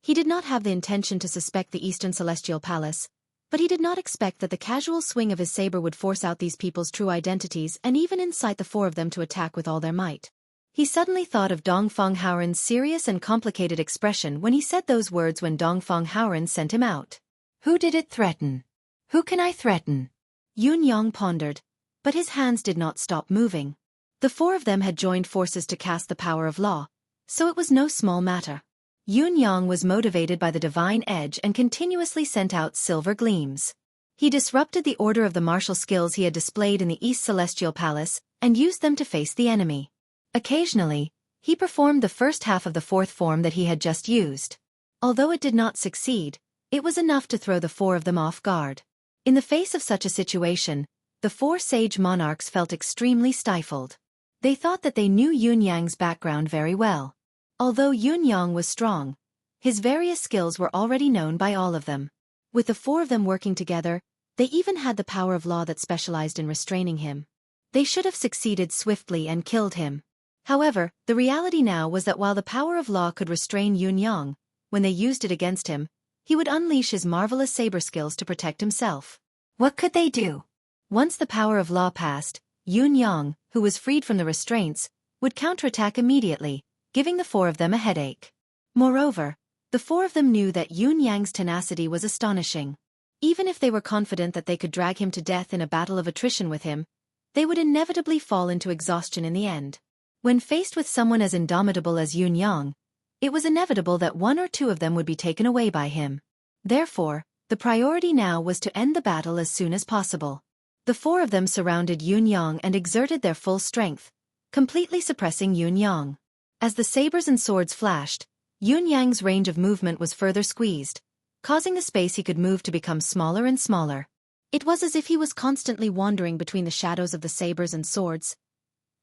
He did not have the intention to suspect the Eastern Celestial Palace, but he did not expect that the casual swing of his saber would force out these people's true identities and even incite the 4 of them to attack with all their might. He suddenly thought of Dongfang Haoren's serious and complicated expression when he said those words when Dongfang Haoren sent him out. Who did it threaten? Who can I threaten? Yun Yang pondered, but his hands did not stop moving. The 4 of them had joined forces to cast the power of law, so it was no small matter. Yun Yang was motivated by the divine edge and continuously sent out silver gleams. He disrupted the order of the martial skills he had displayed in the East Celestial Palace and used them to face the enemy. Occasionally, he performed the first half of the 4th form that he had just used. Although it did not succeed, it was enough to throw the 4 of them off guard. In the face of such a situation, the 4 sage monarchs felt extremely stifled. They thought that they knew Yun Yang's background very well. Although Yun Yang was strong, his various skills were already known by all of them. With the 4 of them working together, they even had the power of law that specialized in restraining him. They should have succeeded swiftly and killed him. However, the reality now was that while the power of law could restrain Yun Yang, when they used it against him, he would unleash his marvelous saber skills to protect himself. What could they do? Once the power of law passed, Yun Yang, who was freed from the restraints, would counterattack immediately, giving the 4 of them a headache. Moreover, the 4 of them knew that Yun Yang's tenacity was astonishing. Even if they were confident that they could drag him to death in a battle of attrition with him, they would inevitably fall into exhaustion in the end. When faced with someone as indomitable as Yun Yang, it was inevitable that 1 or 2 of them would be taken away by him. Therefore, the priority now was to end the battle as soon as possible. The 4 of them surrounded Yun Yang and exerted their full strength, completely suppressing Yun Yang. As the sabers and swords flashed, Yun Yang's range of movement was further squeezed, causing the space he could move to become smaller and smaller. It was as if he was constantly wandering between the shadows of the sabers and swords.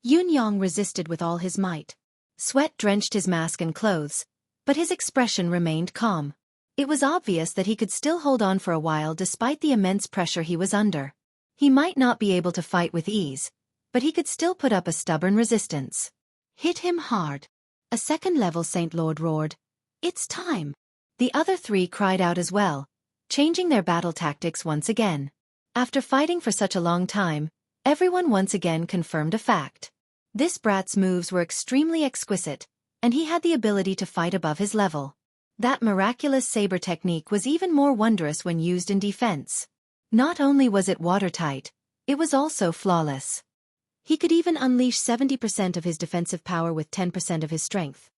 Yun Yang resisted with all his might. Sweat drenched his mask and clothes, but his expression remained calm. It was obvious that he could still hold on for a while despite the immense pressure he was under. He might not be able to fight with ease, but he could still put up a stubborn resistance. Hit him hard. A second-level Saint Lord roared. It's time. The other 3 cried out as well, changing their battle tactics once again. After fighting for such a long time, everyone once again confirmed a fact. This brat's moves were extremely exquisite, and he had the ability to fight above his level. That miraculous saber technique was even more wondrous when used in defense. Not only was it watertight, it was also flawless. He could even unleash 70% of his defensive power with 10% of his strength.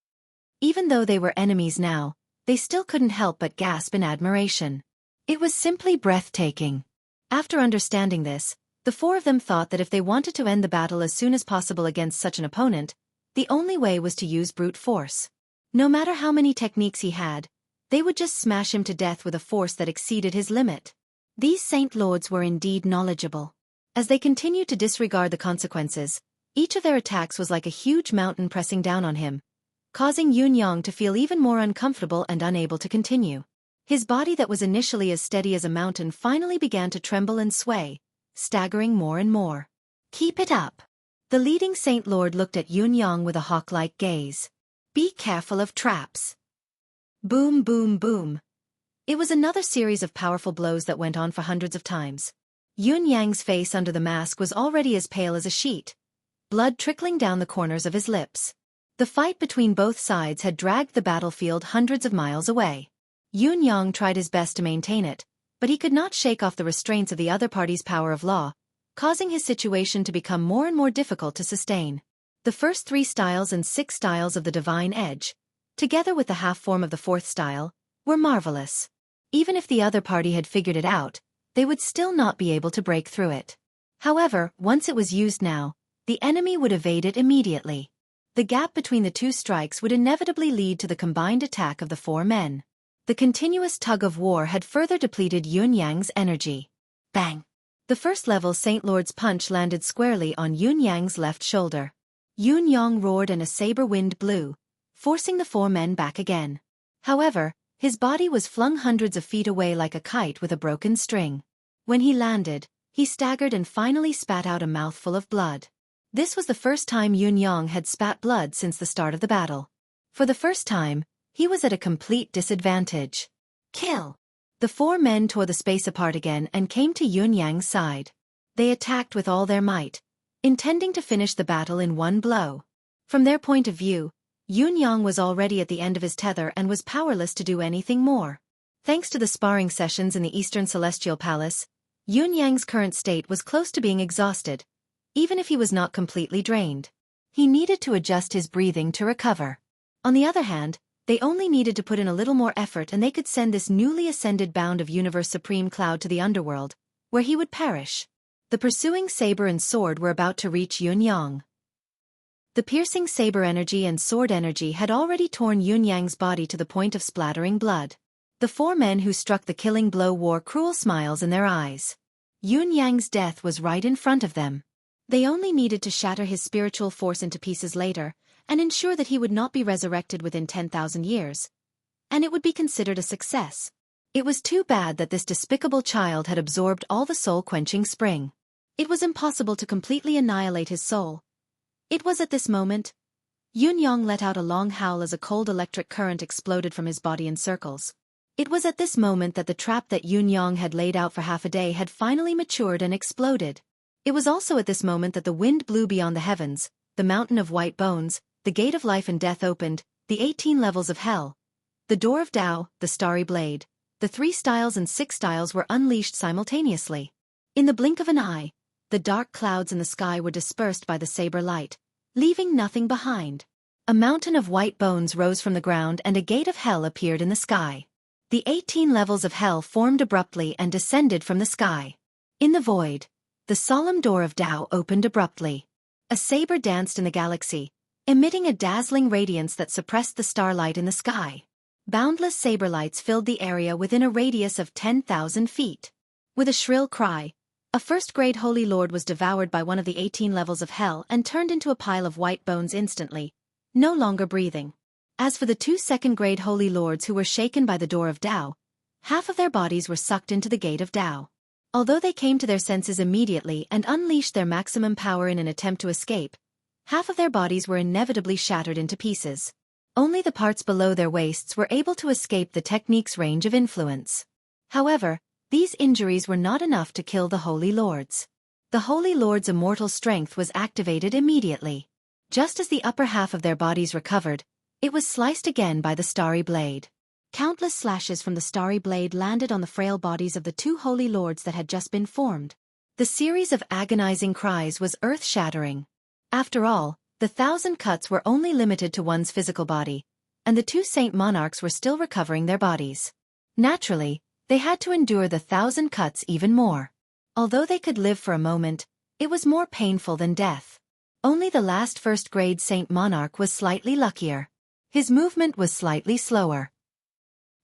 Even though they were enemies now, they still couldn't help but gasp in admiration. It was simply breathtaking. After understanding this, the four of them thought that if they wanted to end the battle as soon as possible against such an opponent, the only way was to use brute force. No matter how many techniques he had, they would just smash him to death with a force that exceeded his limit. These Saint Lords were indeed knowledgeable. As they continued to disregard the consequences, each of their attacks was like a huge mountain pressing down on him, causing Yunyang to feel even more uncomfortable and unable to continue. His body that was initially as steady as a mountain finally began to tremble and sway, staggering more and more. "Keep it up." The leading Saint Lord looked at Yunyang with a hawk-like gaze. "Be careful of traps." Boom, boom, boom. It was another series of powerful blows that went on for hundreds of times. Yunyang's face under the mask was already as pale as a sheet, blood trickling down the corners of his lips. The fight between both sides had dragged the battlefield hundreds of miles away. Yunyang tried his best to maintain it, but he could not shake off the restraints of the other party's power of law, causing his situation to become more and more difficult to sustain. The first 3 styles and 6 styles of the Divine Edge, together with the half-form of the 4th style, were marvelous. Even if the other party had figured it out, they would still not be able to break through it. However, once it was used now, the enemy would evade it immediately. The gap between the 2 strikes would inevitably lead to the combined attack of the 4 men. The continuous tug-of-war had further depleted Yunyang's energy. Bang! The first-level Saint Lord's punch landed squarely on Yunyang's left shoulder. Yunyang roared and a saber wind blew, forcing the 4 men back again. However, his body was flung hundreds of feet away like a kite with a broken string. When he landed, he staggered and finally spat out a mouthful of blood. This was the first time Yunyang had spat blood since the start of the battle. For the first time, he was at a complete disadvantage. Kill! The 4 men tore the space apart again and came to Yunyang's side. They attacked with all their might, intending to finish the battle in one blow. From their point of view, Yunyang was already at the end of his tether and was powerless to do anything more. Thanks to the sparring sessions in the Eastern Celestial Palace, Yunyang's current state was close to being exhausted, even if he was not completely drained. He needed to adjust his breathing to recover. On the other hand, they only needed to put in a little more effort and they could send this newly ascended bound of Universe Supreme Cloud to the underworld, where he would perish. The pursuing saber and sword were about to reach Yunyang. The piercing saber energy and sword energy had already torn Yunyang's body to the point of splattering blood. The 4 men who struck the killing blow wore cruel smiles in their eyes. Yunyang's death was right in front of them. They only needed to shatter his spiritual force into pieces later, and ensure that he would not be resurrected within 10,000 years. And it would be considered a success. It was too bad that this despicable child had absorbed all the soul-quenching spring. It was impossible to completely annihilate his soul. It was at this moment. Yunyang let out a long howl as a cold electric current exploded from his body in circles. It was at this moment that the trap that Yunyang had laid out for half a day had finally matured and exploded. It was also at this moment that the wind blew beyond the heavens, the mountain of white bones, the gate of life and death opened, the 18 levels of hell, the door of Tao, the starry blade, the 3 styles and 6 styles were unleashed simultaneously. In the blink of an eye, the dark clouds in the sky were dispersed by the saber light, leaving nothing behind. A mountain of white bones rose from the ground and a gate of hell appeared in the sky. The 18 levels of hell formed abruptly and descended from the sky. In the void, the solemn door of Tao opened abruptly. A saber danced in the galaxy, emitting a dazzling radiance that suppressed the starlight in the sky. Boundless saber lights filled the area within a radius of 10,000 feet. With a shrill cry, a first-grade Holy Lord was devoured by one of the 18 levels of hell and turned into a pile of white bones instantly, no longer breathing. As for the 2 second-grade Holy Lords who were shaken by the door of Tao, half of their bodies were sucked into the gate of Tao. Although they came to their senses immediately and unleashed their maximum power in an attempt to escape, half of their bodies were inevitably shattered into pieces. Only the parts below their waists were able to escape the technique's range of influence. However, these injuries were not enough to kill the Holy Lords. The Holy Lord's immortal strength was activated immediately. Just as the upper half of their bodies recovered, it was sliced again by the starry blade. Countless slashes from the starry blade landed on the frail bodies of the 2 Holy Lords that had just been formed. The series of agonizing cries was earth-shattering. After all, the 1,000 cuts were only limited to one's physical body, and the two saint monarchs were still recovering their bodies. Naturally, they had to endure the 1,000 cuts even more. Although they could live for a moment, it was more painful than death. Only the last first-grade saint monarch was slightly luckier. His movement was slightly slower.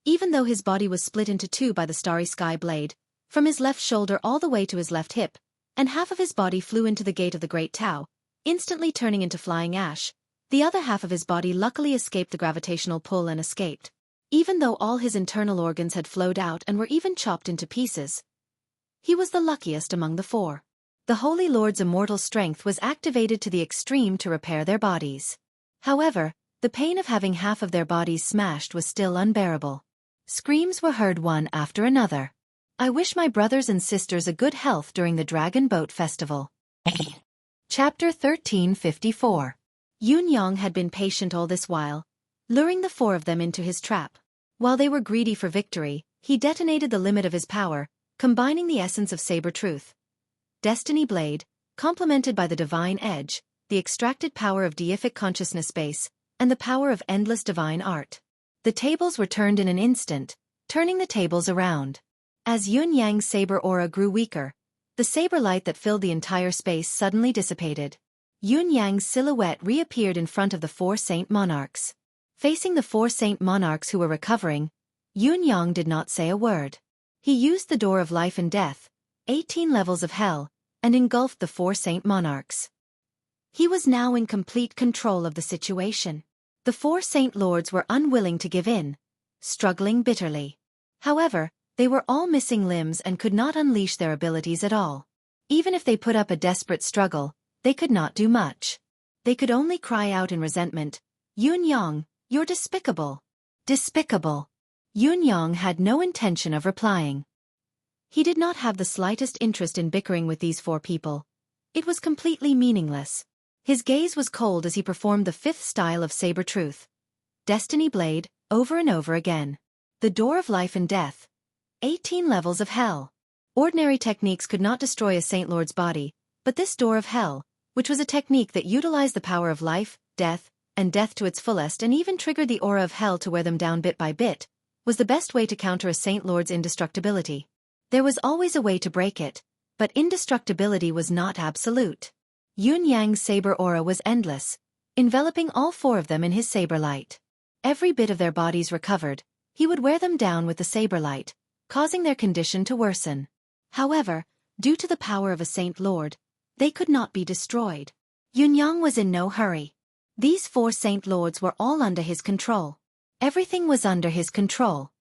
Even though his body was split into two by the starry sky blade, from his left shoulder all the way to his left hip, and half of his body flew into the gate of the Great Tau, instantly turning into flying ash, the other half of his body luckily escaped the gravitational pull and escaped. Even though all his internal organs had flowed out and were even chopped into pieces, he was the luckiest among the four. The Holy Lord's immortal strength was activated to the extreme to repair their bodies. However, the pain of having half of their bodies smashed was still unbearable. Screams were heard one after another. I wish my brothers and sisters a good health during the Dragon Boat Festival. Chapter 1354. Yunyang had been patient all this while, luring the four of them into his trap. While they were greedy for victory, he detonated the limit of his power, combining the essence of Saber Truth, Destiny Blade, complemented by the Divine Edge, the extracted power of deific consciousness base, and the power of endless divine art. The tables were turned in an instant, turning the tables around. As Yunyang's saber aura grew weaker, the saber light that filled the entire space suddenly dissipated. Yunyang's silhouette reappeared in front of the four saint monarchs. Facing the four saint monarchs who were recovering, Yunyang did not say a word. He used the door of life and death, 18 levels of hell, and engulfed the four saint monarchs. He was now in complete control of the situation. The four saint lords were unwilling to give in, struggling bitterly. However, they were all missing limbs and could not unleash their abilities at all. Even if they put up a desperate struggle, they could not do much. They could only cry out in resentment, "Yunyang, you're despicable. Despicable." Yunyang had no intention of replying. He did not have the slightest interest in bickering with these four people. It was completely meaningless. His gaze was cold as he performed the fifth style of Saber Truth, Destiny Blade, over and over again. The door of life and death, 18 levels of hell. Ordinary techniques could not destroy a Saint Lord's body, but this door of hell, which was a technique that utilized the power of life, death, and death to its fullest and even triggered the aura of hell to wear them down bit by bit, was the best way to counter a Saint Lord's indestructibility. There was always a way to break it, but indestructibility was not absolute. Yunyang's saber aura was endless, enveloping all four of them in his saber light. Every bit of their bodies recovered, he would wear them down with the saber light, causing their condition to worsen. However, due to the power of a Saint Lord, they could not be destroyed. Yunyang was in no hurry. These four Saint Lords were all under his control. Everything was under his control.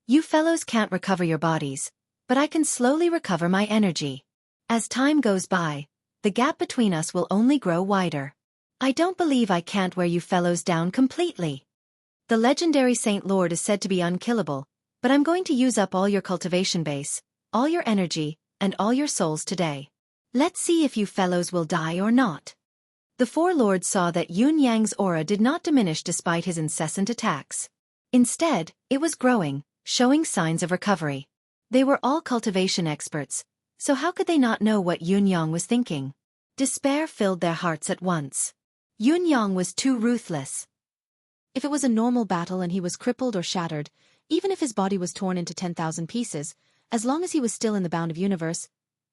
You fellows can't recover your bodies, but I can slowly recover my energy. As time goes by, the gap between us will only grow wider. I don't believe I can't wear you fellows down completely. The legendary Saint Lord is said to be unkillable, but I'm going to use up all your cultivation base, all your energy, and all your souls today. Let's see if you fellows will die or not. The four lords saw that Yunyang's aura did not diminish despite his incessant attacks. Instead, it was growing, showing signs of recovery. They were all cultivation experts, so how could they not know what Yunyang was thinking? Despair filled their hearts at once. Yunyang was too ruthless. If it was a normal battle and he was crippled or shattered, even if his body was torn into 10,000 pieces, as long as he was still in the bound of universe,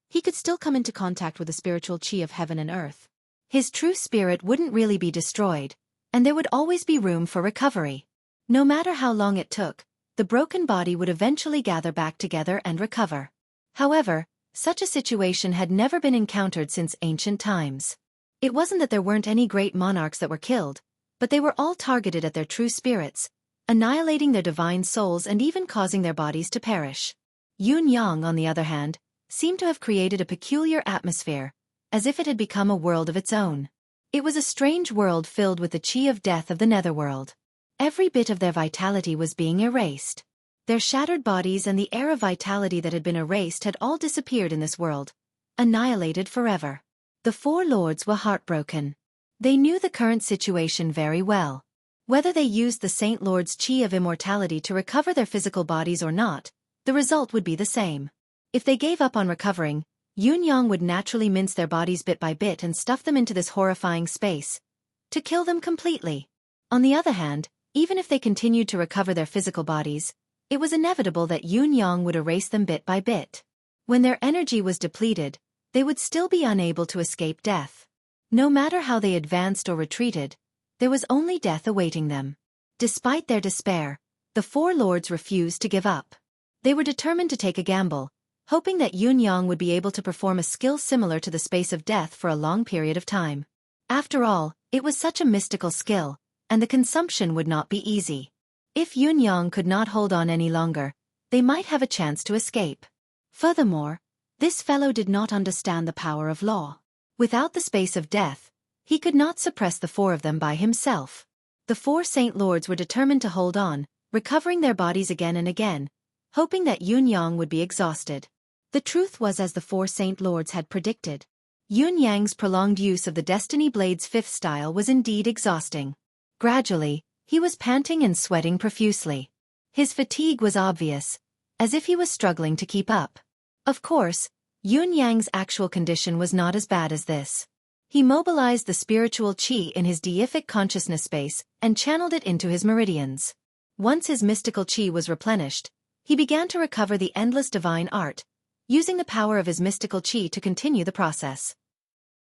he could still come into contact with the spiritual chi of heaven and earth. His true spirit wouldn't really be destroyed, and there would always be room for recovery. No matter how long it took, the broken body would eventually gather back together and recover. However, such a situation had never been encountered since ancient times. It wasn't that there weren't any great monarchs that were killed, but they were all targeted at their true spirits, annihilating their divine souls and even causing their bodies to perish. Yunyang, on the other hand, seemed to have created a peculiar atmosphere, as if it had become a world of its own. It was a strange world filled with the chi of death of the netherworld. Every bit of their vitality was being erased. Their shattered bodies and the air of vitality that had been erased had all disappeared in this world, annihilated forever. The four lords were heartbroken. They knew the current situation very well. Whether they used the Saint Lord's chi of immortality to recover their physical bodies or not, the result would be the same. If they gave up on recovering, Yun Yang would naturally mince their bodies bit by bit and stuff them into this horrifying space, to kill them completely. On the other hand, even if they continued to recover their physical bodies, it was inevitable that Yun Yang would erase them bit by bit. When their energy was depleted, they would still be unable to escape death. No matter how they advanced or retreated, there was only death awaiting them. Despite their despair, the four lords refused to give up. They were determined to take a gamble, hoping that Yun Yang would be able to perform a skill similar to the space of death for a long period of time. After all, it was such a mystical skill, and the consumption would not be easy. If Yun Yang could not hold on any longer, they might have a chance to escape. Furthermore, this fellow did not understand the power of law. Without the space of death, he could not suppress the four of them by himself. The four Saint Lords were determined to hold on, recovering their bodies again and again, hoping that Yun Yang would be exhausted. The truth was as the four Saint Lords had predicted. Yun Yang's prolonged use of the Destiny Blade's fifth style was indeed exhausting. Gradually, he was panting and sweating profusely. His fatigue was obvious, as if he was struggling to keep up. Of course, Yun Yang's actual condition was not as bad as this. He mobilized the spiritual qi in his deific consciousness space and channeled it into his meridians. Once his mystical qi was replenished, he began to recover the endless divine art, using the power of his mystical qi to continue the process.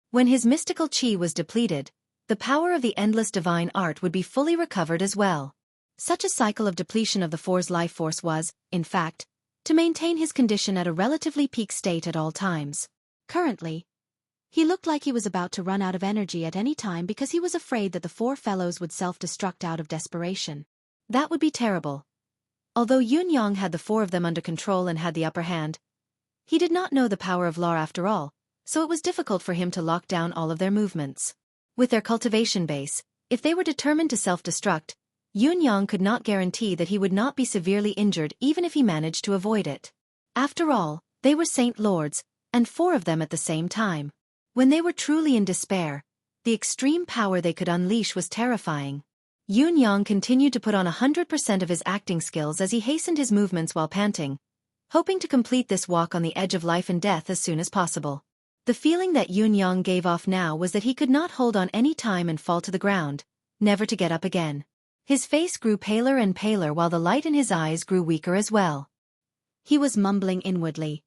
When his mystical qi was depleted, the power of the endless divine art would be fully recovered as well. Such a cycle of depletion of the four's life force was, in fact, to maintain his condition at a relatively peak state at all times. Currently, he looked like he was about to run out of energy at any time because he was afraid that the four fellows would self-destruct out of desperation. That would be terrible. Although Yun Yang had the four of them under control and had the upper hand, he did not know the power of law after all, so it was difficult for him to lock down all of their movements. With their cultivation base, if they were determined to self-destruct, Yun Yang could not guarantee that he would not be severely injured even if he managed to avoid it. After all, they were Saint Lords, and four of them at the same time. When they were truly in despair, the extreme power they could unleash was terrifying. Yun Yang continued to put on 100% of his acting skills as he hastened his movements while panting, hoping to complete this walk on the edge of life and death as soon as possible. The feeling that Yun Yang gave off now was that he could not hold on any time and fall to the ground, never to get up again. His face grew paler and paler while the light in his eyes grew weaker as well. He was mumbling inwardly.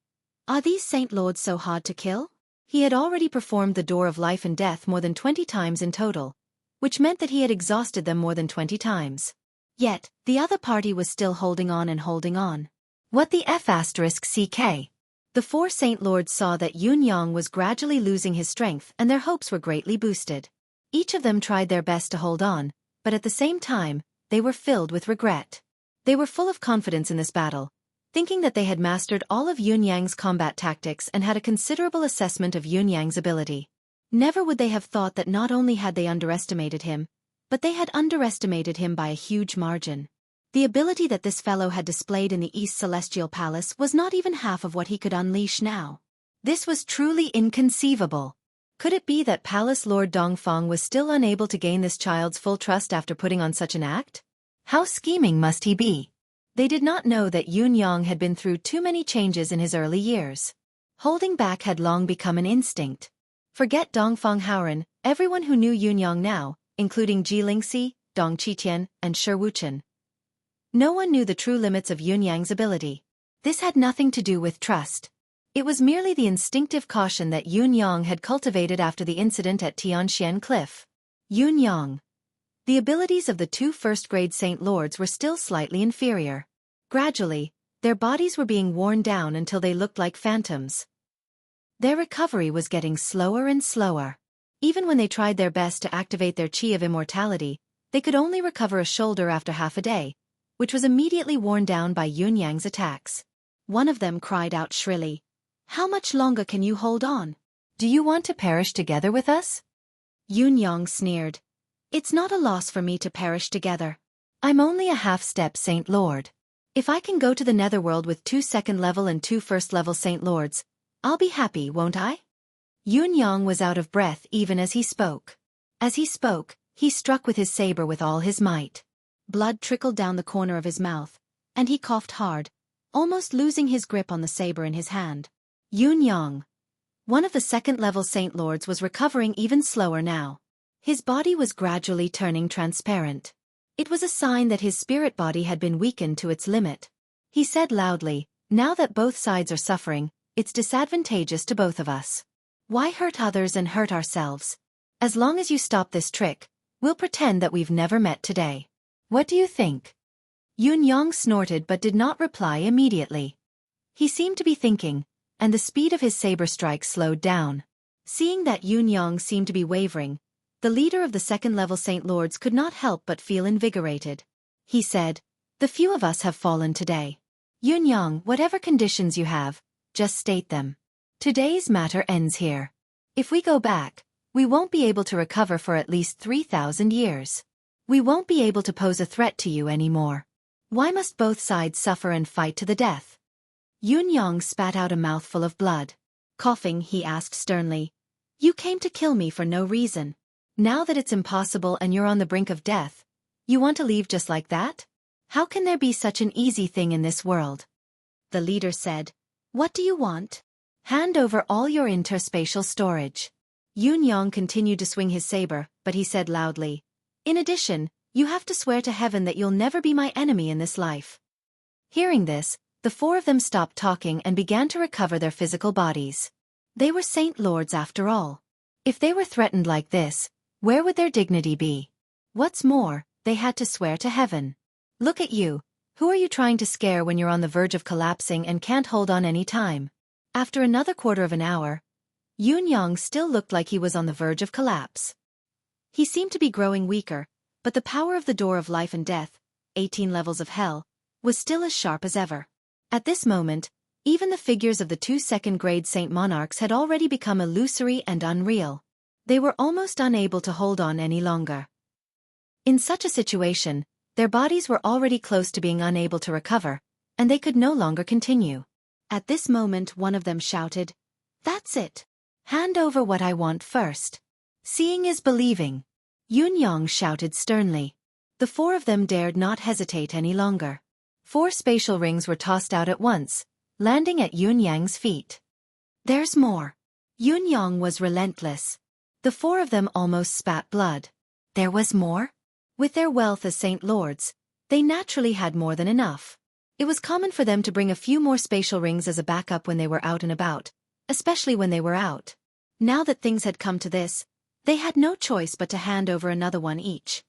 Are these Saint Lords so hard to kill? He had already performed the door of life and death more than 20 times in total, which meant that he had exhausted them more than 20 times. Yet, the other party was still holding on and holding on. What the F***CK? The four Saint Lords saw that Yun Yang was gradually losing his strength and their hopes were greatly boosted. Each of them tried their best to hold on, but at the same time, they were filled with regret. They were full of confidence in this battle, thinking that they had mastered all of Yun Yang's combat tactics and had a considerable assessment of Yun Yang's ability. Never would they have thought that not only had they underestimated him, but they had underestimated him by a huge margin. The ability that this fellow had displayed in the East Celestial Palace was not even half of what he could unleash now. This was truly inconceivable. Could it be that Palace Lord Dongfang was still unable to gain this child's full trust after putting on such an act? How scheming must he be? They did not know that Yun Yang had been through too many changes in his early years. Holding back had long become an instinct. Forget Dongfang Haoren, everyone who knew Yun Yang now, including Ji Lingxi, Dong Qitian, and Shi Wuchen. No one knew the true limits of Yun Yang's ability. This had nothing to do with trust. It was merely the instinctive caution that Yun Yang had cultivated after the incident at Tianxian Cliff. Yun Yang. The abilities of the two first-grade Saint Lords were still slightly inferior. Gradually, their bodies were being worn down until they looked like phantoms. Their recovery was getting slower and slower. Even when they tried their best to activate their qi of immortality, they could only recover a shoulder after half a day, which was immediately worn down by Yun Yang's attacks. One of them cried out shrilly, "How much longer can you hold on? Do you want to perish together with us?" Yun Yang sneered. "It's not a loss for me to perish together. I'm only a half-step Saint Lord. If I can go to the Netherworld with 2 second-level and 2 first-level Saint Lords, I'll be happy, won't I?" Yun Yang was out of breath even as he spoke. As he spoke, he struck with his saber with all his might. Blood trickled down the corner of his mouth, and he coughed hard, almost losing his grip on the saber in his hand. Yun Yang. One of the second-level Saint Lords was recovering even slower now. His body was gradually turning transparent. It was a sign that his spirit body had been weakened to its limit. He said loudly, "Now that both sides are suffering, it's disadvantageous to both of us. Why hurt others and hurt ourselves? As long as you stop this trick, we'll pretend that we've never met today. What do you think?" Yun Yang snorted but did not reply immediately. He seemed to be thinking, and the speed of his saber strike slowed down. Seeing that Yun Yang seemed to be wavering, the leader of the second-level Saint Lords could not help but feel invigorated. He said, "The few of us have fallen today. Yun Yang, whatever conditions you have, just state them. Today's matter ends here. If we go back, we won't be able to recover for at least 3,000 years. We won't be able to pose a threat to you anymore. Why must both sides suffer and fight to the death?" Yun Yang spat out a mouthful of blood. Coughing, he asked sternly, "You came to kill me for no reason. Now that it's impossible and you're on the brink of death, you want to leave just like that? How can there be such an easy thing in this world?" The leader said, "What do you want? Hand over all your interspatial storage." Yun Yang continued to swing his saber, but he said loudly, "In addition, you have to swear to heaven that you'll never be my enemy in this life." Hearing this, the four of them stopped talking and began to recover their physical bodies. They were Saint Lords after all. If they were threatened like this, where would their dignity be? What's more, they had to swear to heaven. Look at you. Who are you trying to scare when you're on the verge of collapsing and can't hold on any time? After another quarter of an hour, Yun Yang still looked like he was on the verge of collapse. He seemed to be growing weaker, but the power of the door of life and death, 18 levels of hell, was still as sharp as ever. At this moment, even the figures of the two second-grade Saint Monarchs had already become illusory and unreal. They were almost unable to hold on any longer. In such a situation, their bodies were already close to being unable to recover, and they could no longer continue. At this moment one of them shouted, "That's it! Hand over what I want first. Seeing is believing." Yun Yang shouted sternly. The four of them dared not hesitate any longer. 4 spatial rings were tossed out at once, landing at Yun Yang's feet. "There's more." Yun Yang was relentless. The four of them almost spat blood. There was more? With their wealth as Saint Lords, they naturally had more than enough. It was common for them to bring a few more spatial rings as a backup when they were out and about, especially when they were out. Now that things had come to this, they had no choice but to hand over another one each.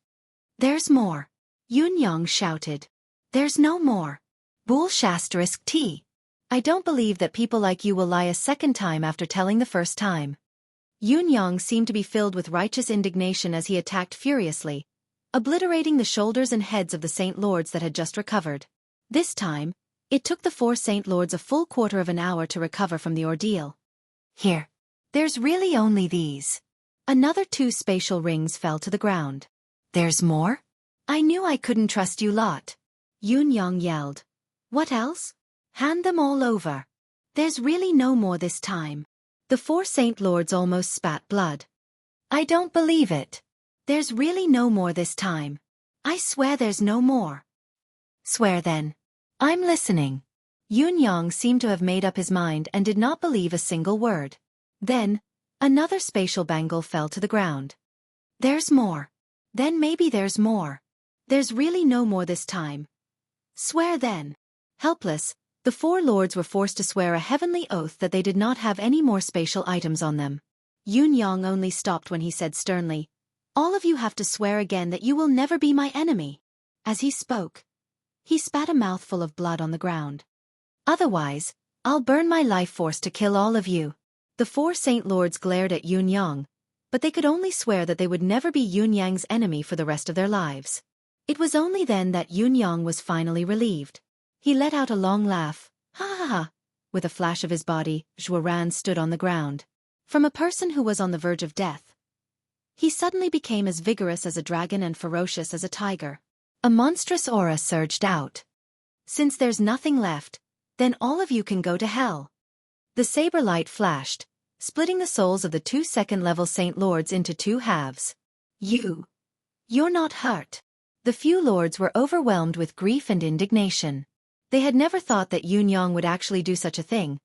"There's more." Yun Yang shouted. "There's no more. Bull**T. I don't believe that people like you will lie a second time after telling the first time." Yun Yang seemed to be filled with righteous indignation as he attacked furiously, obliterating the shoulders and heads of the Saint Lords that had just recovered. This time, it took the 4 Saint Lords a full quarter of an hour to recover from the ordeal. "Here. There's really only these." Another 2 spatial rings fell to the ground. "There's more? I knew I couldn't trust you lot." Yun Yang yelled. "What else? Hand them all over. There's really no more this time." The 4 Saint Lords almost spat blood. "I don't believe it. There's really no more this time. I swear there's no more." "Swear then. I'm listening." Yun Yang seemed to have made up his mind and did not believe a single word. Then, another spatial bangle fell to the ground. "There's more. Then maybe there's more. There's really no more this time. Swear then." Helpless, the 4 lords were forced to swear a heavenly oath that they did not have any more spatial items on them. Yun Yang only stopped when he said sternly, "All of you have to swear again that you will never be my enemy." As he spoke, he spat a mouthful of blood on the ground. "Otherwise, I'll burn my life force to kill all of you." The 4 Saint Lords glared at Yun Yang, but they could only swear that they would never be Yun Yang's enemy for the rest of their lives. It was only then that Yun Yang was finally relieved. He let out a long laugh. "Ha ha ha." With a flash of his body, Xueqi stood on the ground. From a person who was on the verge of death, he suddenly became as vigorous as a dragon and ferocious as a tiger. A monstrous aura surged out. "Since there's nothing left, then all of you can go to hell." The saber light flashed, splitting the souls of the 2 second-level Saint Lords into 2 halves. You're not hurt." The few lords were overwhelmed with grief and indignation. They had never thought that Yun Yang would actually do such a thing,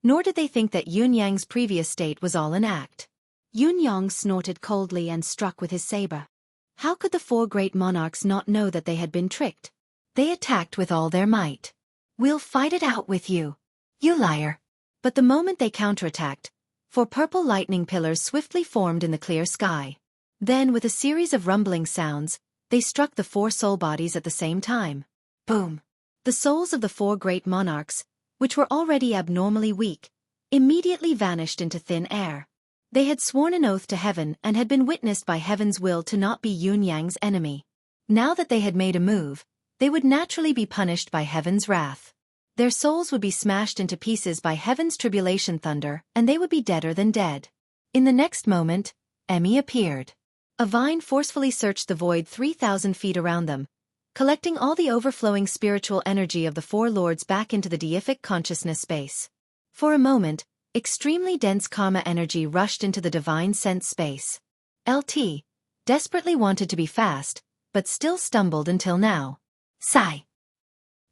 Nor did they think that Yun Yang's previous state was all an act. Yun Yang snorted coldly and struck with his saber. How could the four great monarchs not know that they had been tricked? They attacked with all their might. "We'll fight it out with you, you liar." But the moment they counterattacked, four purple lightning pillars swiftly formed in the clear sky. Then, with a series of rumbling sounds, they struck the four soul bodies at the same time. Boom! The souls of the four great monarchs, which were already abnormally weak, immediately vanished into thin air. They had sworn an oath to heaven and had been witnessed by heaven's will to not be Yun Yang's enemy. Now that they had made a move, they would naturally be punished by heaven's wrath. Their souls would be smashed into pieces by heaven's tribulation thunder, and they would be deader than dead. In the next moment, Emmy appeared. A vine forcefully searched the void 3,000 feet around them, collecting all the overflowing spiritual energy of the four lords back into the deific consciousness space. For a moment, extremely dense karma energy rushed into the divine sense space. LT desperately wanted to be fast, but still stumbled until now. Sigh.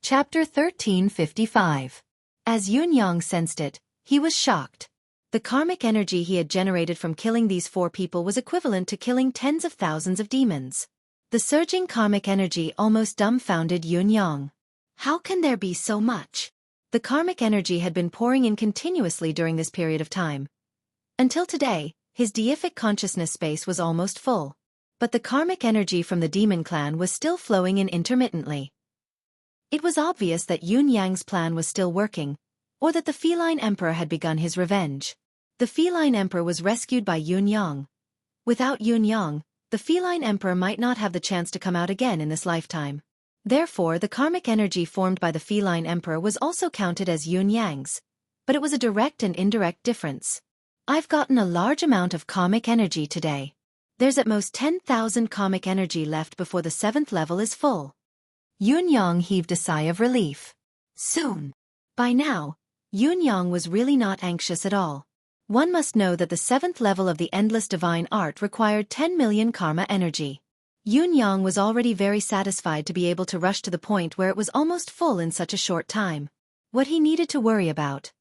Chapter 1355. As Yun Yang sensed it, he was shocked. The karmic energy he had generated from killing these four people was equivalent to killing tens of thousands of demons. The surging karmic energy almost dumbfounded Yun Yang. How can there be so much? The karmic energy had been pouring in continuously during this period of time. Until today, his deific consciousness space was almost full. But the karmic energy from the demon clan was still flowing in intermittently. It was obvious that Yun Yang's plan was still working, or that the feline emperor had begun his revenge. The feline emperor was rescued by Yun Yang. Without Yun Yang, the feline emperor might not have the chance to come out again in this lifetime. Therefore, the karmic energy formed by the feline emperor was also counted as Yun Yang's, but it was a direct and indirect difference. I've gotten a large amount of karmic energy today. There's at most 10,000 karmic energy left before the 7th level is full. Yun Yang heaved a sigh of relief. Soon. By now, Yun Yang was really not anxious at all. One must know that the 7th level of the Endless Divine Art required 10 million karma energy. Yun Yang was already very satisfied to be able to rush to the point where it was almost full in such a short time. What he needed to worry about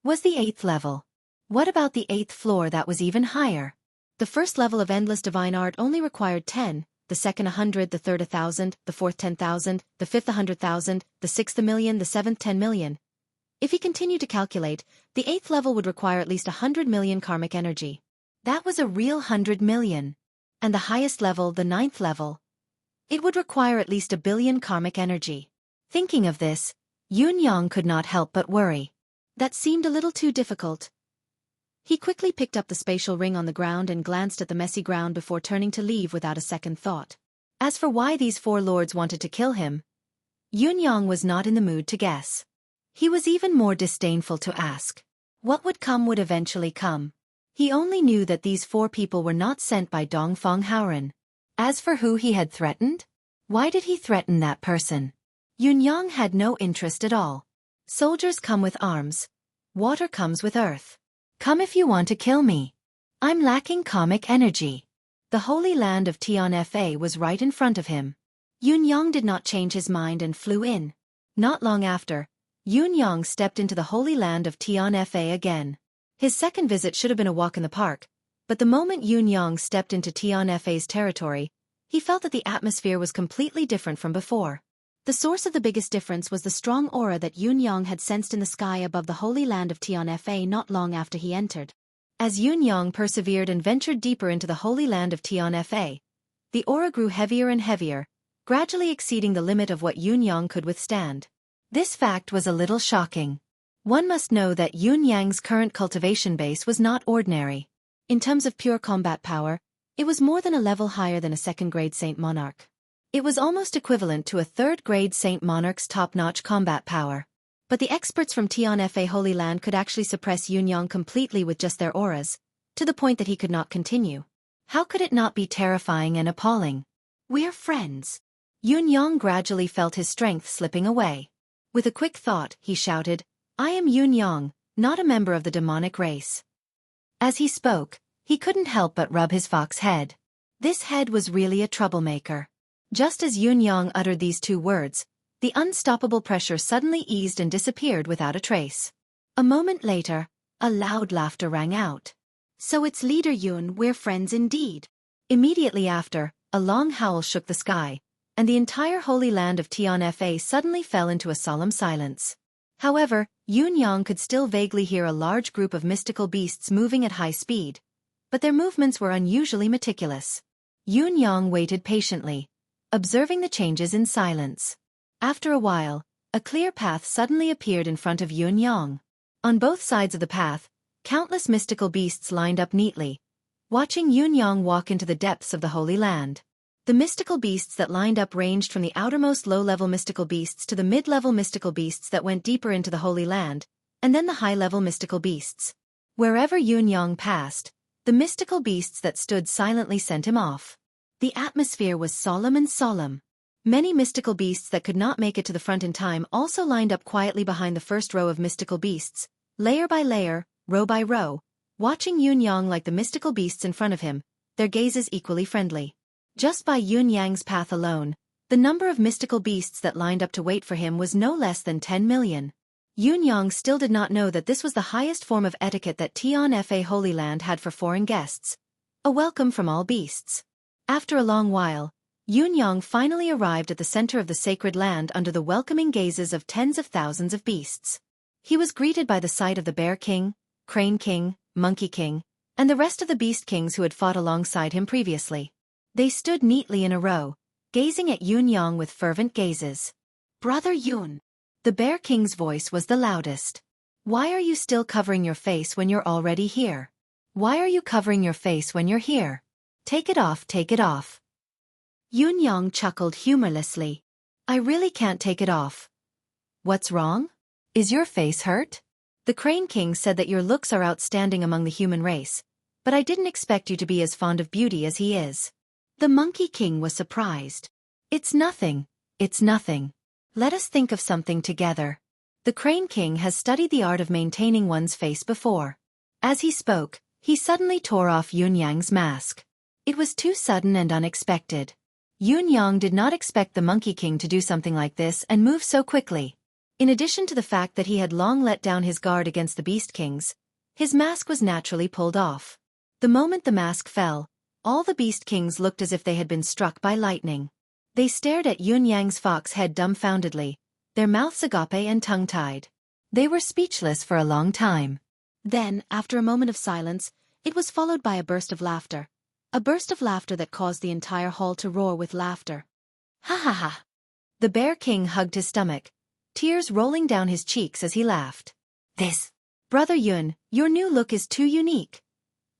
was the 8th level. What about the 8th floor that was even higher? The first level of Endless Divine Art only required 10, the second 100, the third 1,000, the fourth 10,000, the fifth 100,000, the sixth 1,000,000, the seventh 10 million. If he continued to calculate, the 8th level would require at least 100 million karmic energy. That was a real 100 million. And the highest level, the 9th level, it would require at least 1 billion karmic energy. Thinking of this, Yun Yang could not help but worry. That seemed a little too difficult. He quickly picked up the spatial ring on the ground and glanced at the messy ground before turning to leave without a second thought. As for why these four lords wanted to kill him, Yun Yang was not in the mood to guess. He was even more disdainful to ask. What would come would eventually come. He only knew that these four people were not sent by Dongfang Haoren. As for who he had threatened, why did he threaten that person? Yun Yang had no interest at all. Soldiers come with arms. Water comes with earth. Come if you want to kill me. I'm lacking karmic energy. The holy land of Tianfa was right in front of him. Yun Yang did not change his mind and flew in. Not long after, Yun Yang stepped into the holy land of Tianfa again. His second visit should have been a walk in the park, but the moment Yun Yang stepped into Tianfa's territory, he felt that the atmosphere was completely different from before. The source of the biggest difference was the strong aura that Yun Yang had sensed in the sky above the holy land of Tianfa not long after he entered. As Yun Yang persevered and ventured deeper into the holy land of Tianfa, the aura grew heavier and heavier, gradually exceeding the limit of what Yun Yang could withstand. This fact was a little shocking. One must know that Yun Yang's current cultivation base was not ordinary. In terms of pure combat power, it was more than a level higher than a second-grade Saint Monarch. It was almost equivalent to a third-grade Saint Monarch's top-notch combat power. But the experts from Tianfa Holy Land could actually suppress Yun Yang completely with just their auras, to the point that he could not continue. How could it not be terrifying and appalling? We're friends. Yun Yang gradually felt his strength slipping away. With a quick thought, he shouted, I am Yun Yang, not a member of the demonic race. As he spoke, he couldn't help but rub his fox head. This head was really a troublemaker. Just as Yun Yang uttered these two words, the unstoppable pressure suddenly eased and disappeared without a trace. A moment later, a loud laughter rang out. So it's Leader Yun, we're friends indeed. Immediately after, a long howl shook the sky, and the entire holy land of Tianfa suddenly fell into a solemn silence. However, Yun Yang could still vaguely hear a large group of mystical beasts moving at high speed, but their movements were unusually meticulous. Yun Yang waited patiently, observing the changes in silence. After a while, a clear path suddenly appeared in front of Yun Yang. On both sides of the path, countless mystical beasts lined up neatly, watching Yun Yang walk into the depths of the Holy Land. The mystical beasts that lined up ranged from the outermost low-level mystical beasts to the mid-level mystical beasts that went deeper into the Holy Land, and then the high-level mystical beasts. Wherever Yun Yang passed, the mystical beasts that stood silently sent him off. The atmosphere was solemn and solemn. Many mystical beasts that could not make it to the front in time also lined up quietly behind the first row of mystical beasts, layer by layer, row by row, watching Yun Yang like the mystical beasts in front of him, their gazes equally friendly. Just by Yun Yang's path alone, the number of mystical beasts that lined up to wait for him was no less than 10 million. Yun Yang still did not know that this was the highest form of etiquette that Tianfa Holy Land had for foreign guests. A welcome from all beasts. After a long while, Yun Yang finally arrived at the center of the sacred land under the welcoming gazes of tens of thousands of beasts. He was greeted by the sight of the Bear King, Crane King, Monkey King, and the rest of the Beast Kings who had fought alongside him previously. They stood neatly in a row, gazing at Yun Yang with fervent gazes. Brother Yun. The Bear King's voice was the loudest. Why are you still covering your face when you're already here? Why are you covering your face when you're here? Take it off, take it off. Yun Yang chuckled humorlessly. I really can't take it off. What's wrong? Is your face hurt? The Crane King said that your looks are outstanding among the human race, but I didn't expect you to be as fond of beauty as he is. The Monkey King was surprised. It's nothing, it's nothing. Let us think of something together. The Crane King has studied the art of maintaining one's face before. As he spoke, he suddenly tore off Yun Yang's mask. It was too sudden and unexpected. Yun Yang did not expect the Monkey King to do something like this and move so quickly. In addition to the fact that he had long let down his guard against the Beast Kings, his mask was naturally pulled off. The moment the mask fell, all the Beast Kings looked as if they had been struck by lightning. They stared at Yun Yang's fox head dumbfoundedly, their mouths agape and tongue-tied. They were speechless for a long time. Then, after a moment of silence, it was followed by a burst of laughter. A burst of laughter that caused the entire hall to roar with laughter. Ha ha ha! The Bear King hugged his stomach, tears rolling down his cheeks as he laughed. Brother Yun, your new look is too unique.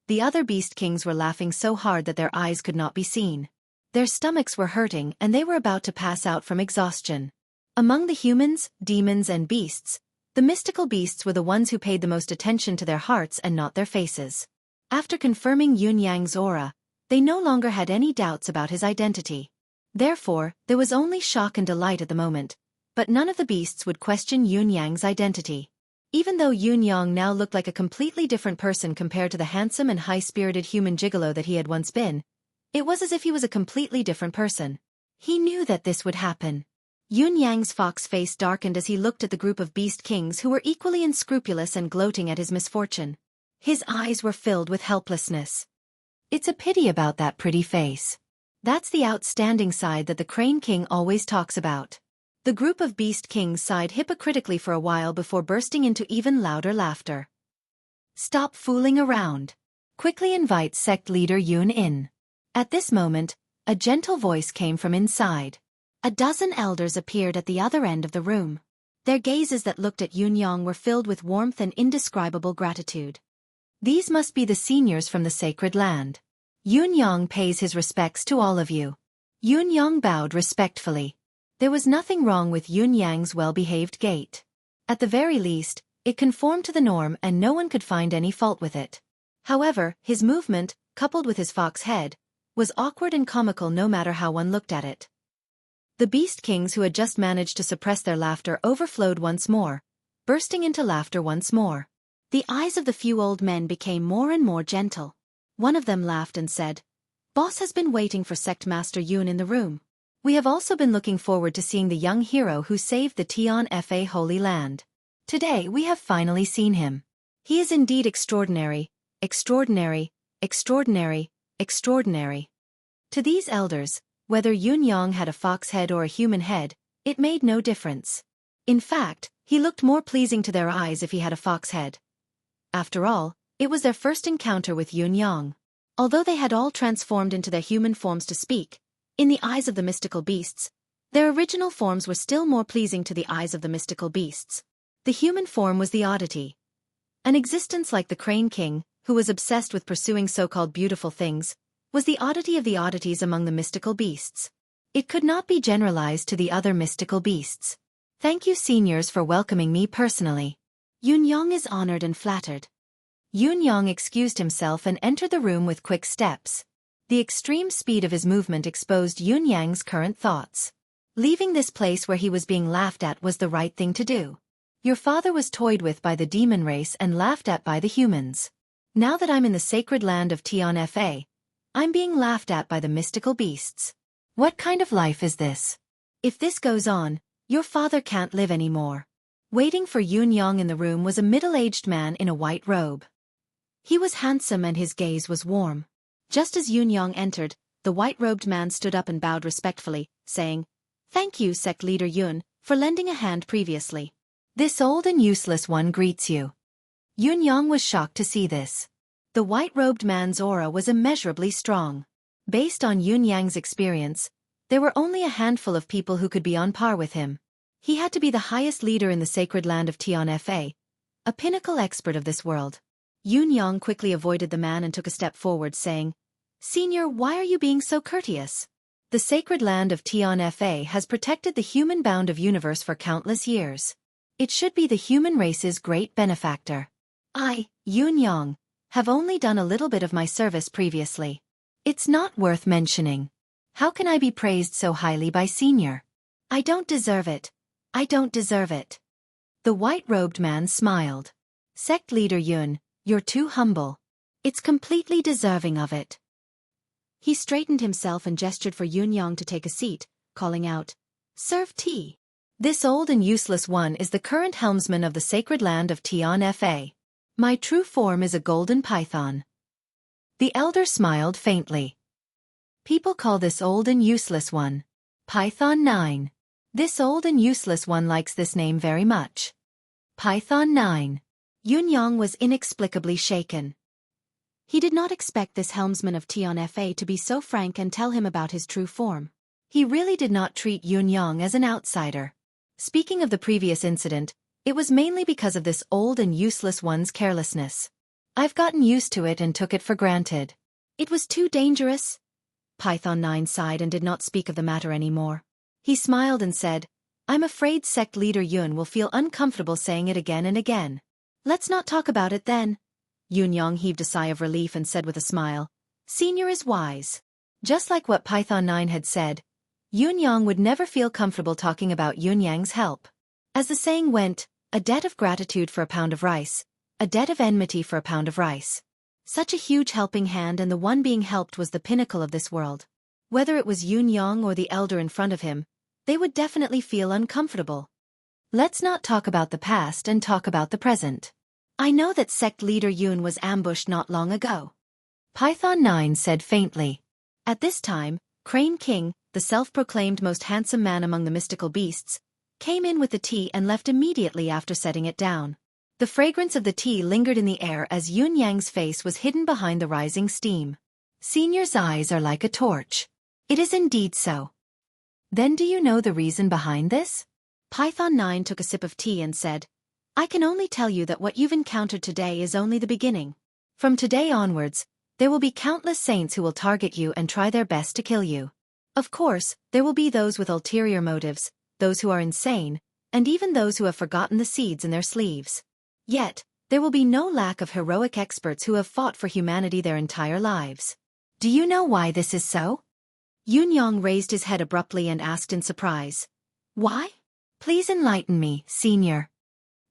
The other Beast Kings were laughing so hard that their eyes could not be seen. Their stomachs were hurting and they were about to pass out from exhaustion. Among the humans, demons and beasts, the mystical beasts were the ones who paid the most attention to their hearts and not their faces. After confirming Yun Yang's aura, they no longer had any doubts about his identity. Therefore, there was only shock and delight at the moment, but none of the beasts would question Yun Yang's identity. Even though Yun Yang now looked like a completely different person compared to the handsome and high-spirited human gigolo that he had once been, it was as if he was a completely different person. He knew that this would happen. Yun Yang's fox face darkened as he looked at the group of Beast Kings who were equally unscrupulous and gloating at his misfortune. His eyes were filled with helplessness. It's a pity about that pretty face. That's the outstanding side that the Crane King always talks about. The group of Beast Kings sighed hypocritically for a while before bursting into even louder laughter. Stop fooling around. Quickly invite sect leader Yun in. At this moment, a gentle voice came from inside. A dozen elders appeared at the other end of the room. Their gazes that looked at Yun Yang were filled with warmth and indescribable gratitude. These must be the seniors from the sacred land. Yun Yang pays his respects to all of you. Yun Yang bowed respectfully. There was nothing wrong with Yun Yang's well-behaved gait. At the very least, it conformed to the norm and no one could find any fault with it. However, his movement, coupled with his fox head, was awkward and comical no matter how one looked at it. The Beast Kings who had just managed to suppress their laughter overflowed once more, bursting into laughter once more. The eyes of the few old men became more and more gentle. One of them laughed and said, "Boss has been waiting for Sect Master Yun in the room. We have also been looking forward to seeing the young hero who saved the Tianfa Holy Land." Today we have finally seen him. He is indeed extraordinary, extraordinary, extraordinary, extraordinary. To these elders, whether Yun Yang had a fox head or a human head, it made no difference. In fact, he looked more pleasing to their eyes if he had a fox head. After all, it was their first encounter with Yun Yang. Although they had all transformed into their human forms to speak, in the eyes of the mystical beasts, their original forms were still more pleasing to the eyes of the mystical beasts. The human form was the oddity. An existence like the Crane King, who was obsessed with pursuing so-called beautiful things, was the oddity of the oddities among the mystical beasts. It could not be generalized to the other mystical beasts. Thank you, seniors, for welcoming me personally. Yun Yang is honored and flattered. Yun Yang excused himself and entered the room with quick steps. The extreme speed of his movement exposed Yun Yang's current thoughts. Leaving this place where he was being laughed at was the right thing to do. Your father was toyed with by the demon race and laughed at by the humans. Now that I'm in the sacred land of Tian Fa, I'm being laughed at by the mystical beasts. What kind of life is this? If this goes on, your father can't live anymore. Waiting for Yun Yang in the room was a middle-aged man in a white robe. He was handsome and his gaze was warm. Just as Yun Yang entered, the white-robed man stood up and bowed respectfully, saying, "Thank you, sect leader Yun, for lending a hand previously." This old and useless one greets you. Yun Yang was shocked to see this. The white-robed man's aura was immeasurably strong. Based on Yun Yang's experience, there were only a handful of people who could be on par with him. He had to be the highest leader in the sacred land of Tian Fa, a pinnacle expert of this world. Yun Yang quickly avoided the man and took a step forward, saying, "Senior, why are you being so courteous?" The sacred land of Tian Fa has protected the human bound of universe for countless years. It should be the human race's great benefactor. I, Yun Yang, have only done a little bit of my service previously. It's not worth mentioning. How can I be praised so highly by Senior? I don't deserve it. I don't deserve it. The white-robed man smiled. Sect leader Yun, you're too humble. It's completely deserving of it. He straightened himself and gestured for Yun Yang to take a seat, calling out, "Serve tea." This old and useless one is the current helmsman of the sacred land of Tian Fa. My true form is a golden python. The elder smiled faintly. People call this old and useless one Python 9. This old and useless one likes this name very much. Python 9. Yun Yang was inexplicably shaken. He did not expect this helmsman of Tian Fa to be so frank and tell him about his true form. He really did not treat Yun Yang as an outsider. Speaking of the previous incident, it was mainly because of this old and useless one's carelessness. I've gotten used to it and took it for granted. It was too dangerous. Python 9 sighed and did not speak of the matter anymore. He smiled and said, I'm afraid sect leader Yun will feel uncomfortable saying it again and again. Let's not talk about it then. Yun Yang heaved a sigh of relief and said with a smile, Senior is wise. Just like what Python 9 had said, Yun Yang would never feel comfortable talking about Yun Yang's help. As the saying went, a debt of gratitude for a pound of rice, a debt of enmity for a pound of rice. Such a huge helping hand, and the one being helped was the pinnacle of this world. Whether it was Yun Yang or the elder in front of him, they would definitely feel uncomfortable. Let's not talk about the past and talk about the present. I know that sect leader Yun was ambushed not long ago. Python 9 said faintly. At this time, Crane King, the self-proclaimed most handsome man among the mystical beasts, came in with the tea and left immediately after setting it down. The fragrance of the tea lingered in the air as Yun Yang's face was hidden behind the rising steam. Senior's eyes are like a torch. It is indeed so. Then do you know the reason behind this? Python 9 took a sip of tea and said, I can only tell you that what you've encountered today is only the beginning. From today onwards, there will be countless saints who will target you and try their best to kill you. Of course, there will be those with ulterior motives, those who are insane, and even those who have forgotten the seeds in their sleeves. Yet, there will be no lack of heroic experts who have fought for humanity their entire lives. Do you know why this is so? Yun Yang raised his head abruptly and asked in surprise. Why? Please enlighten me, Senior.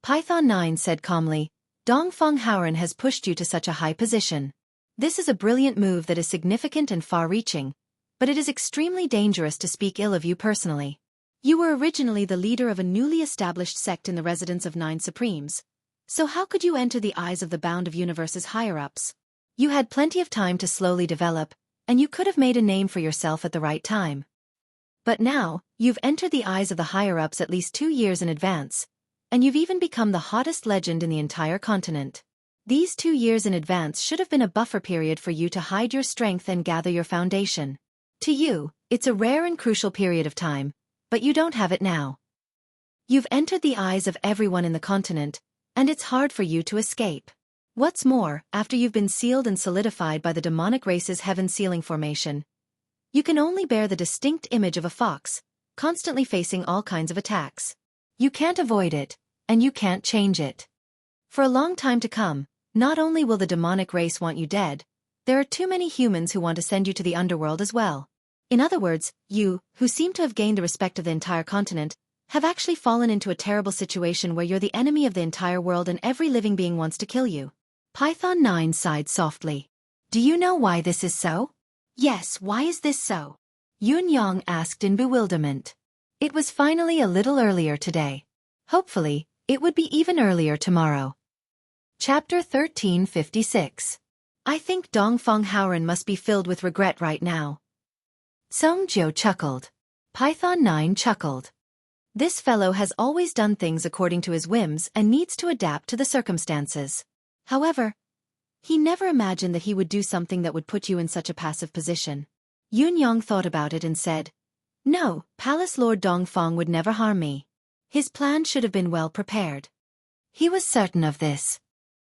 Python 9 said calmly, Dongfeng Haoran has pushed you to such a high position. This is a brilliant move that is significant and far-reaching, but it is extremely dangerous to speak ill of you personally. You were originally the leader of a newly established sect in the residence of 9 Supremes. So how could you enter the eyes of the Bound of Universe's higher-ups? You had plenty of time to slowly develop, and you could have made a name for yourself at the right time. But now, you've entered the eyes of the higher-ups at least 2 years in advance, and you've even become the hottest legend in the entire continent. These 2 years in advance should have been a buffer period for you to hide your strength and gather your foundation. To you, it's a rare and crucial period of time, but you don't have it now. You've entered the eyes of everyone in the continent, and it's hard for you to escape. What's more, after you've been sealed and solidified by the demonic race's heaven sealing formation, you can only bear the distinct image of a fox, constantly facing all kinds of attacks. You can't avoid it, and you can't change it. For a long time to come, not only will the demonic race want you dead, there are too many humans who want to send you to the underworld as well. In other words, you, who seem to have gained the respect of the entire continent, have actually fallen into a terrible situation where you're the enemy of the entire world and every living being wants to kill you. Python 9 sighed softly. Do you know why this is so? Yes, why is this so? Yun Yang asked in bewilderment. It was finally a little earlier today. Hopefully, it would be even earlier tomorrow. Chapter 1356. I think Dongfeng Haoren must be filled with regret right now. Song Jiu chuckled. Python 9 chuckled. This fellow has always done things according to his whims and needs to adapt to the circumstances. However, he never imagined that he would do something that would put you in such a passive position. Yun Yang thought about it and said, No, Palace Lord Dongfeng would never harm me. His plan should have been well prepared. He was certain of this.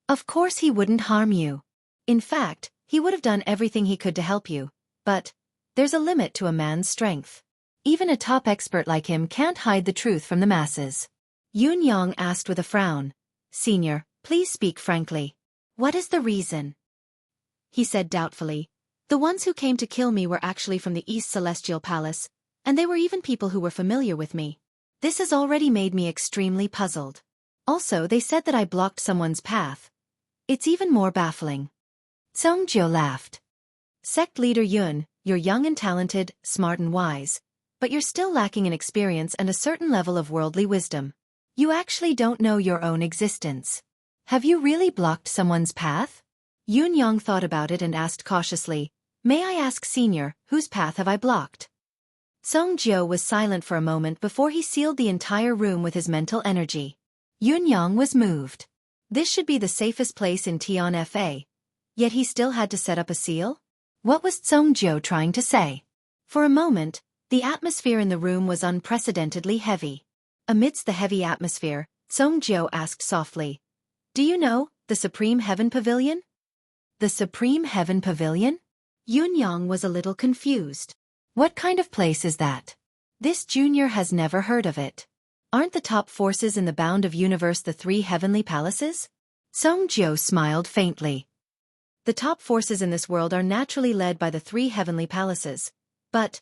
Of course he wouldn't harm you. In fact, he would have done everything he could to help you, but there's a limit to a man's strength. Even a top expert like him can't hide the truth from the masses. Yun Yang asked with a frown. Senior, please speak frankly. What is the reason? He said doubtfully. The ones who came to kill me were actually from the East Celestial Palace, and they were even people who were familiar with me. This has already made me extremely puzzled. Also, they said that I blocked someone's path. It's even more baffling. Song Jiu laughed. Sect leader Yun, you're young and talented, smart and wise, but you're still lacking in experience and a certain level of worldly wisdom. You actually don't know your own existence. Have you really blocked someone's path? Yun Yang thought about it and asked cautiously, May I ask Senior, whose path have I blocked? Song Jiu was silent for a moment before he sealed the entire room with his mental energy. Yun Yang was moved. This should be the safest place in Tian Fa. Yet he still had to set up a seal? What was Song Jiu trying to say? For a moment, the atmosphere in the room was unprecedentedly heavy. Amidst the heavy atmosphere, Song Jiu asked softly, Do you know, the Supreme Heaven Pavilion? The Supreme Heaven Pavilion? Yun Yang was a little confused. What kind of place is that? This junior has never heard of it. Aren't the top forces in the Bound of Universe the 3 heavenly palaces? Song Jiu smiled faintly. The top forces in this world are naturally led by the 3 heavenly palaces. But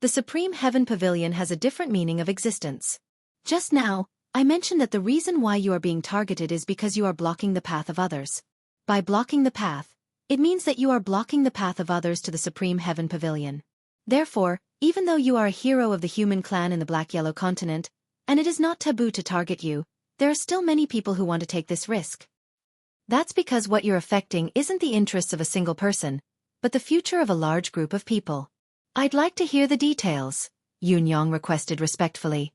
the Supreme Heaven Pavilion has a different meaning of existence. Just now, I mentioned that the reason why you are being targeted is because you are blocking the path of others. By blocking the path, it means that you are blocking the path of others to the Supreme Heaven Pavilion. Therefore, even though you are a hero of the human clan in the Black-Yellow continent, and it is not taboo to target you, there are still many people who want to take this risk. That's because what you're affecting isn't the interests of a single person, but the future of a large group of people. I'd like to hear the details, Yun Yang requested respectfully.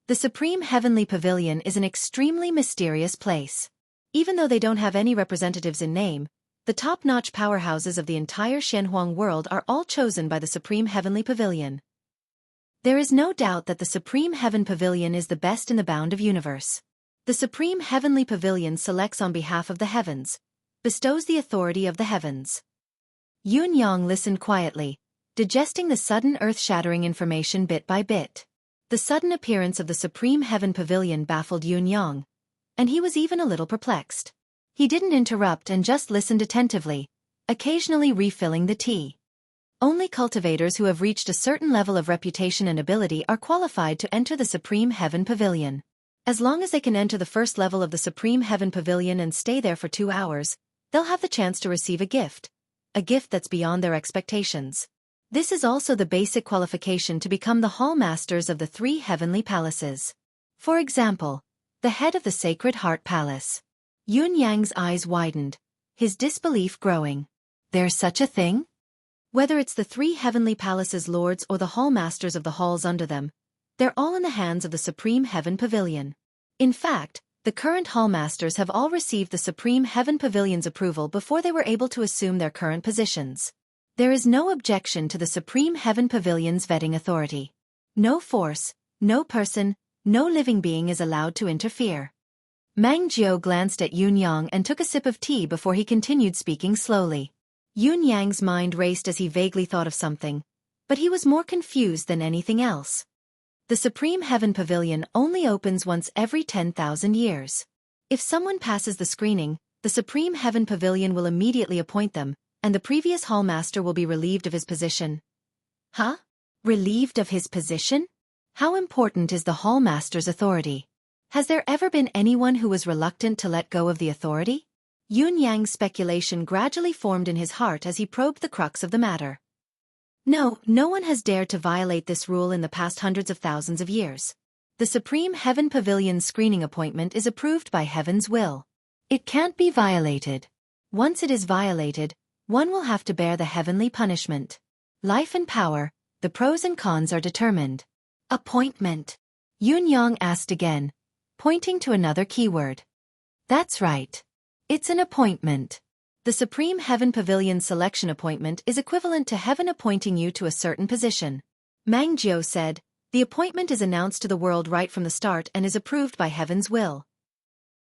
The Supreme Heavenly Pavilion is an extremely mysterious place. Even though they don't have any representatives in name, the top-notch powerhouses of the entire Shenhuang world are all chosen by the Supreme Heavenly Pavilion. There is no doubt that the Supreme Heaven Pavilion is the best in the Bound of Universe. The Supreme Heavenly Pavilion selects on behalf of the heavens, bestows the authority of the heavens. Yun Yang listened quietly, digesting the sudden earth-shattering information bit by bit. The sudden appearance of the Supreme Heaven Pavilion baffled Yun Yang, and he was even a little perplexed. He didn't interrupt and just listened attentively, occasionally refilling the tea. Only cultivators who have reached a certain level of reputation and ability are qualified to enter the Supreme Heaven Pavilion. As long as they can enter the first level of the Supreme Heaven Pavilion and stay there for 2 hours, they'll have the chance to receive a gift that's beyond their expectations. This is also the basic qualification to become the hall masters of the 3 heavenly palaces. For example, the head of the Sacred Heart Palace. Yun Yang's eyes widened, his disbelief growing. There's such a thing? Whether it's the 3 heavenly palaces' lords or the hall masters of the halls under them, they're all in the hands of the Supreme Heaven Pavilion. In fact, the current hall masters have all received the Supreme Heaven Pavilion's approval before they were able to assume their current positions. There is no objection to the Supreme Heaven Pavilion's vetting authority. No force, no person, no living being is allowed to interfere. Mang Jiao glanced at Yun Yang and took a sip of tea before he continued speaking slowly. Yun Yang's mind raced as he vaguely thought of something, but he was more confused than anything else. The Supreme Heaven Pavilion only opens once every 10,000 years. If someone passes the screening, the Supreme Heaven Pavilion will immediately appoint them, and the previous hall master will be relieved of his position. Huh? Relieved of his position? How important is the hall master's authority? Has there ever been anyone who was reluctant to let go of the authority? Yun Yang's speculation gradually formed in his heart as he probed the crux of the matter. No one has dared to violate this rule in the past hundreds of thousands of years. The Supreme Heaven Pavilion's screening appointment is approved by Heaven's will. It can't be violated. Once it is violated, one will have to bear the heavenly punishment. Life and power, the pros and cons are determined. Appointment. Yun Yang asked again, pointing to another keyword. That's right. It's an appointment. The Supreme Heaven Pavilion's selection appointment is equivalent to Heaven appointing you to a certain position. Mang Jiao said, the appointment is announced to the world right from the start and is approved by Heaven's will.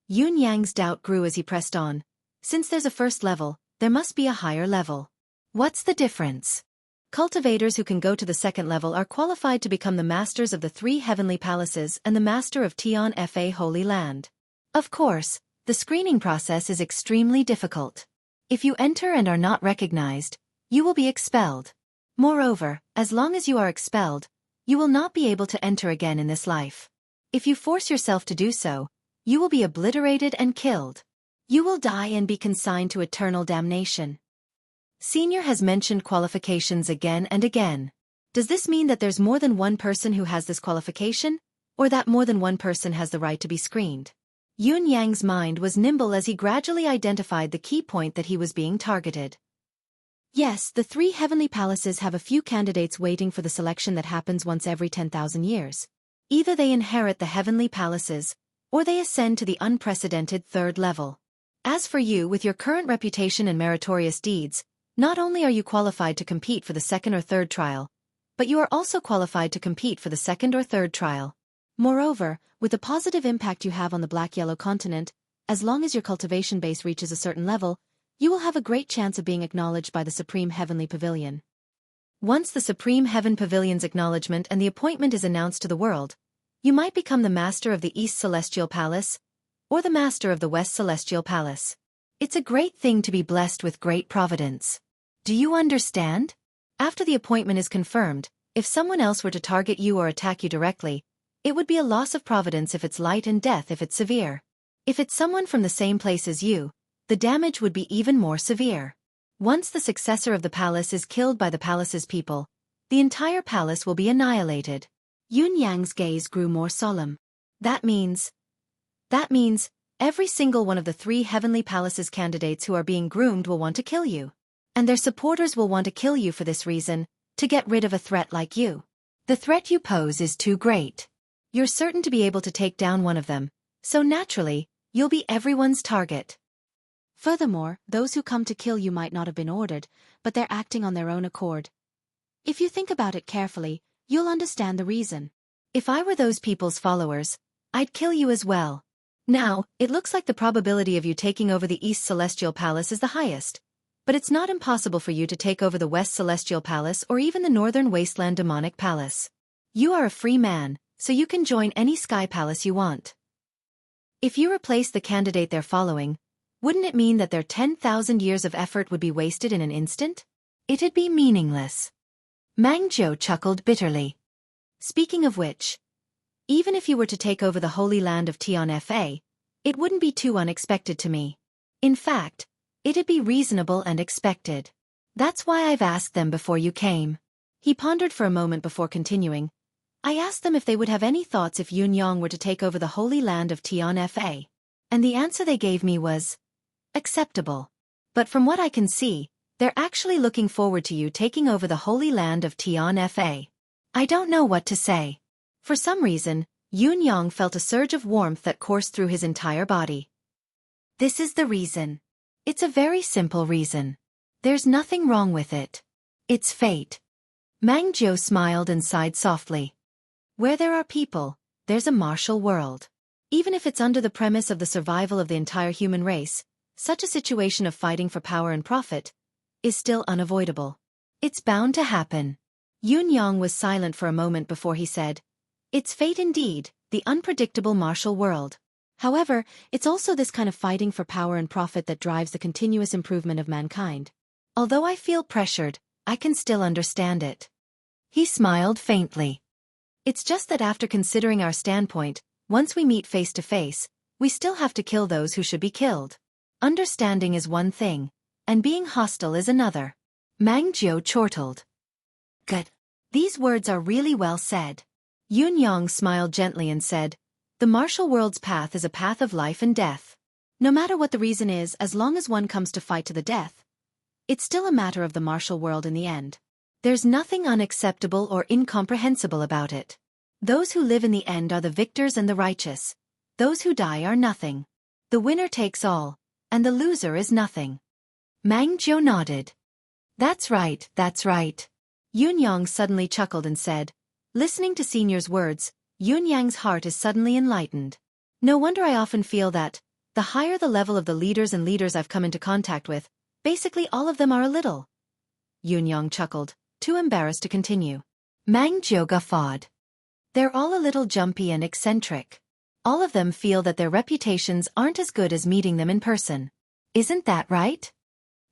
Yun Yang's doubt grew as he pressed on. Since there's a first level, there must be a higher level. What's the difference? Cultivators who can go to the second level are qualified to become the masters of the 3 heavenly palaces and the master of Tian Fa Holy Land. Of course, the screening process is extremely difficult. If you enter and are not recognized, you will be expelled. Moreover, as long as you are expelled, you will not be able to enter again in this life. If you force yourself to do so, you will be obliterated and killed. You will die and be consigned to eternal damnation. Senior has mentioned qualifications again and again. Does this mean that there's more than one person who has this qualification, or that more than one person has the right to be screened? Yun Yang's mind was nimble as he gradually identified the key point that he was being targeted. Yes, the 3 heavenly palaces have a few candidates waiting for the selection that happens once every 10,000 years. Either they inherit the heavenly palaces, or they ascend to the unprecedented 3rd level. As for you, with your current reputation and meritorious deeds, not only are you qualified to compete for the 2nd or 3rd trial, but you are also qualified to compete for the 2nd or 3rd trial. Moreover, with the positive impact you have on the Black-Yellow continent, as long as your cultivation base reaches a certain level, you will have a great chance of being acknowledged by the Supreme Heavenly Pavilion. Once the Supreme Heaven Pavilion's acknowledgement and the appointment is announced to the world, you might become the master of the East Celestial Palace, or the master of the West Celestial Palace. It's a great thing to be blessed with great providence. Do you understand? After the appointment is confirmed, if someone else were to target you or attack you directly, it would be a loss of providence if it's light and death if it's severe. If it's someone from the same place as you, the damage would be even more severe. Once the successor of the palace is killed by the palace's people, the entire palace will be annihilated. Yun Yang's gaze grew more solemn. That means every single one of the 3 heavenly palaces candidates who are being groomed will want to kill you. And their supporters will want to kill you for this reason, to get rid of a threat like you. The threat you pose is too great. You're certain to be able to take down one of them, so naturally, you'll be everyone's target. Furthermore, those who come to kill you might not have been ordered, but they're acting on their own accord. If you think about it carefully, you'll understand the reason. If I were those people's followers, I'd kill you as well. Now, it looks like the probability of you taking over the East Celestial Palace is the highest, but it's not impossible for you to take over the West Celestial Palace or even the Northern Wasteland Demonic Palace. You are a free man, so you can join any sky palace you want. If you replace the candidate they're following, wouldn't it mean that their 10,000 years of effort would be wasted in an instant? It'd be meaningless. Mang Jiao chuckled bitterly. Speaking of which, even if you were to take over the Holy Land of Tian Fa, it wouldn't be too unexpected to me. In fact, it'd be reasonable and expected. That's why I've asked them before you came. He pondered for a moment before continuing. I asked them if they would have any thoughts if Yunyang were to take over the holy land of Tianfa. And the answer they gave me was acceptable. But from what I can see, they're actually looking forward to you taking over the holy land of Tianfa. I don't know what to say. For some reason, Yunyang felt a surge of warmth that coursed through his entire body. This is the reason. It's a very simple reason. There's nothing wrong with it. It's fate. Mang Jiu smiled and sighed softly. Where there are people, there's a martial world. Even if it's under the premise of the survival of the entire human race, such a situation of fighting for power and profit is still unavoidable. It's bound to happen. Yunyang was silent for a moment before he said, It's fate indeed, the unpredictable martial world. However, it's also this kind of fighting for power and profit that drives the continuous improvement of mankind. Although I feel pressured, I can still understand it. He smiled faintly. It's just that after considering our standpoint, once we meet face to face, we still have to kill those who should be killed. Understanding is one thing, and being hostile is another. Mang Jiu chortled. Good. These words are really well said. Yunyang smiled gently and said, The martial world's path is a path of life and death. No matter what the reason is, as long as one comes to fight to the death, it's still a matter of the martial world in the end. There's nothing unacceptable or incomprehensible about it. Those who live in the end are the victors and the righteous. Those who die are nothing. The winner takes all, and the loser is nothing. Mang Jiu nodded. That's right, that's right. Yunyang suddenly chuckled and said, Listening to Senior's words, Yunyang's heart is suddenly enlightened. No wonder I often feel that, the higher the level of the leaders and leaders I've come into contact with, basically all of them are a little. Yunyang chuckled, too embarrassed to continue. Mang Jiu guffawed. They're all a little jumpy and eccentric. All of them feel that their reputations aren't as good as meeting them in person. Isn't that right?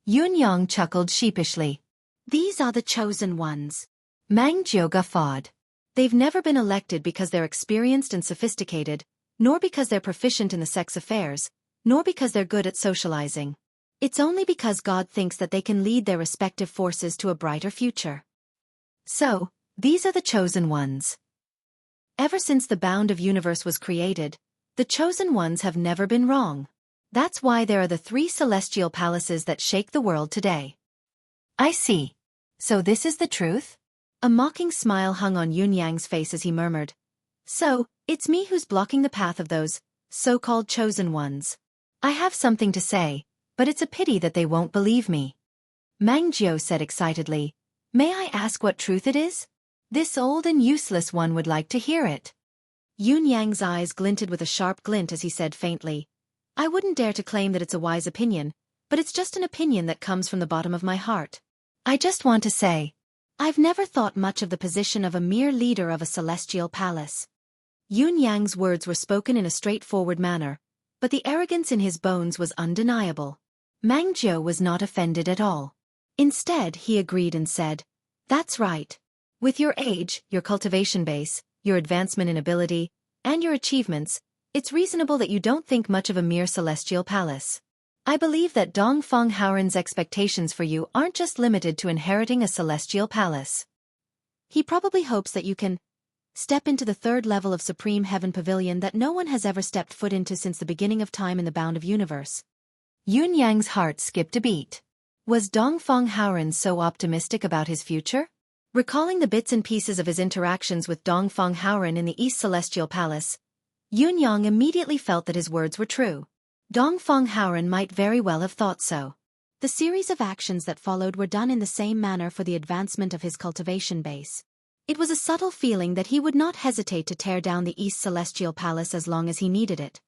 Yunyang chuckled sheepishly. These are the chosen ones. Mang Jiu guffawed. They've never been elected because they're experienced and sophisticated, nor because they're proficient in the sex affairs, nor because they're good at socializing. It's only because God thinks that they can lead their respective forces to a brighter future. So, these are the chosen ones. Ever since the bound of universe was created, the chosen ones have never been wrong. That's why there are the 3 celestial palaces that shake the world today. I see. So this is the truth? A mocking smile hung on Yunyang's face as he murmured. So, it's me who's blocking the path of those so-called chosen ones. I have something to say, but it's a pity that they won't believe me. Mang Jiu said excitedly, May I ask what truth it is? This old and useless one would like to hear it. Yunyang's eyes glinted with a sharp glint as he said faintly, I wouldn't dare to claim that it's a wise opinion, but it's just an opinion that comes from the bottom of my heart. I just want to say, I've never thought much of the position of a mere leader of a celestial palace. Yunyang's words were spoken in a straightforward manner, but the arrogance in his bones was undeniable. Mang Jiu was not offended at all. Instead, he agreed and said, That's right. With your age, your cultivation base, your advancement in ability, and your achievements, it's reasonable that you don't think much of a mere celestial palace. I believe that Dongfang Haoren's expectations for you aren't just limited to inheriting a celestial palace. He probably hopes that you can step into the 3rd level of Supreme Heaven Pavilion that no one has ever stepped foot into since the beginning of time in the bound of universe. Yunyang's heart skipped a beat. Was Dongfang Haoren so optimistic about his future? Recalling the bits and pieces of his interactions with Dongfang Haoren in the East Celestial Palace, Yunyang immediately felt that his words were true. Dongfang Haoren might very well have thought so. The series of actions that followed were done in the same manner for the advancement of his cultivation base. It was a subtle feeling that he would not hesitate to tear down the East Celestial Palace as long as he needed it.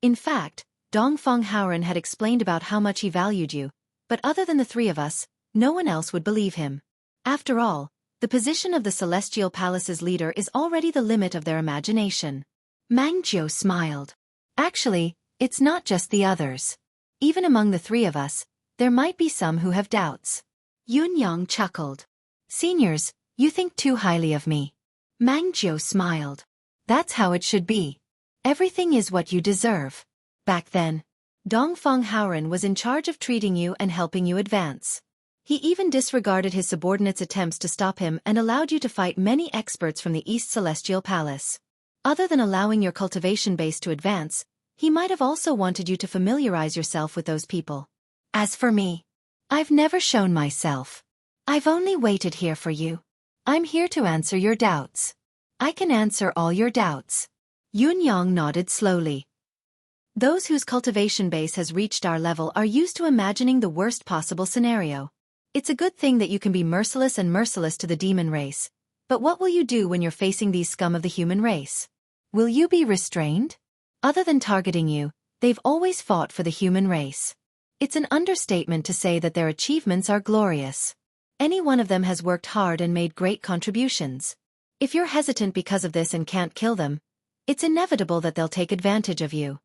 In fact, Dongfang Haoren had explained about how much he valued you, but other than the 3 of us, no one else would believe him. After all, the position of the Celestial Palace's leader is already the limit of their imagination. Mang Jiu smiled. Actually, it's not just the others. Even among the 3 of us, there might be some who have doubts. Yunyang chuckled. Seniors, you think too highly of me. Mang Jiu smiled. That's how it should be. Everything is what you deserve. Back then, Dongfang Haoren was in charge of treating you and helping you advance. He even disregarded his subordinates' attempts to stop him and allowed you to fight many experts from the East Celestial Palace. Other than allowing your cultivation base to advance, he might have also wanted you to familiarize yourself with those people. As for me, I've never shown myself. I've only waited here for you. I'm here to answer your doubts. I can answer all your doubts. Yunyang nodded slowly. Those whose cultivation base has reached our level are used to imagining the worst possible scenario. It's a good thing that you can be merciless and merciless to the demon race. But what will you do when you're facing these scum of the human race? Will you be restrained? Other than targeting you, they've always fought for the human race. It's an understatement to say that their achievements are glorious. Any one of them has worked hard and made great contributions. If you're hesitant because of this and can't kill them, it's inevitable that they'll take advantage of you.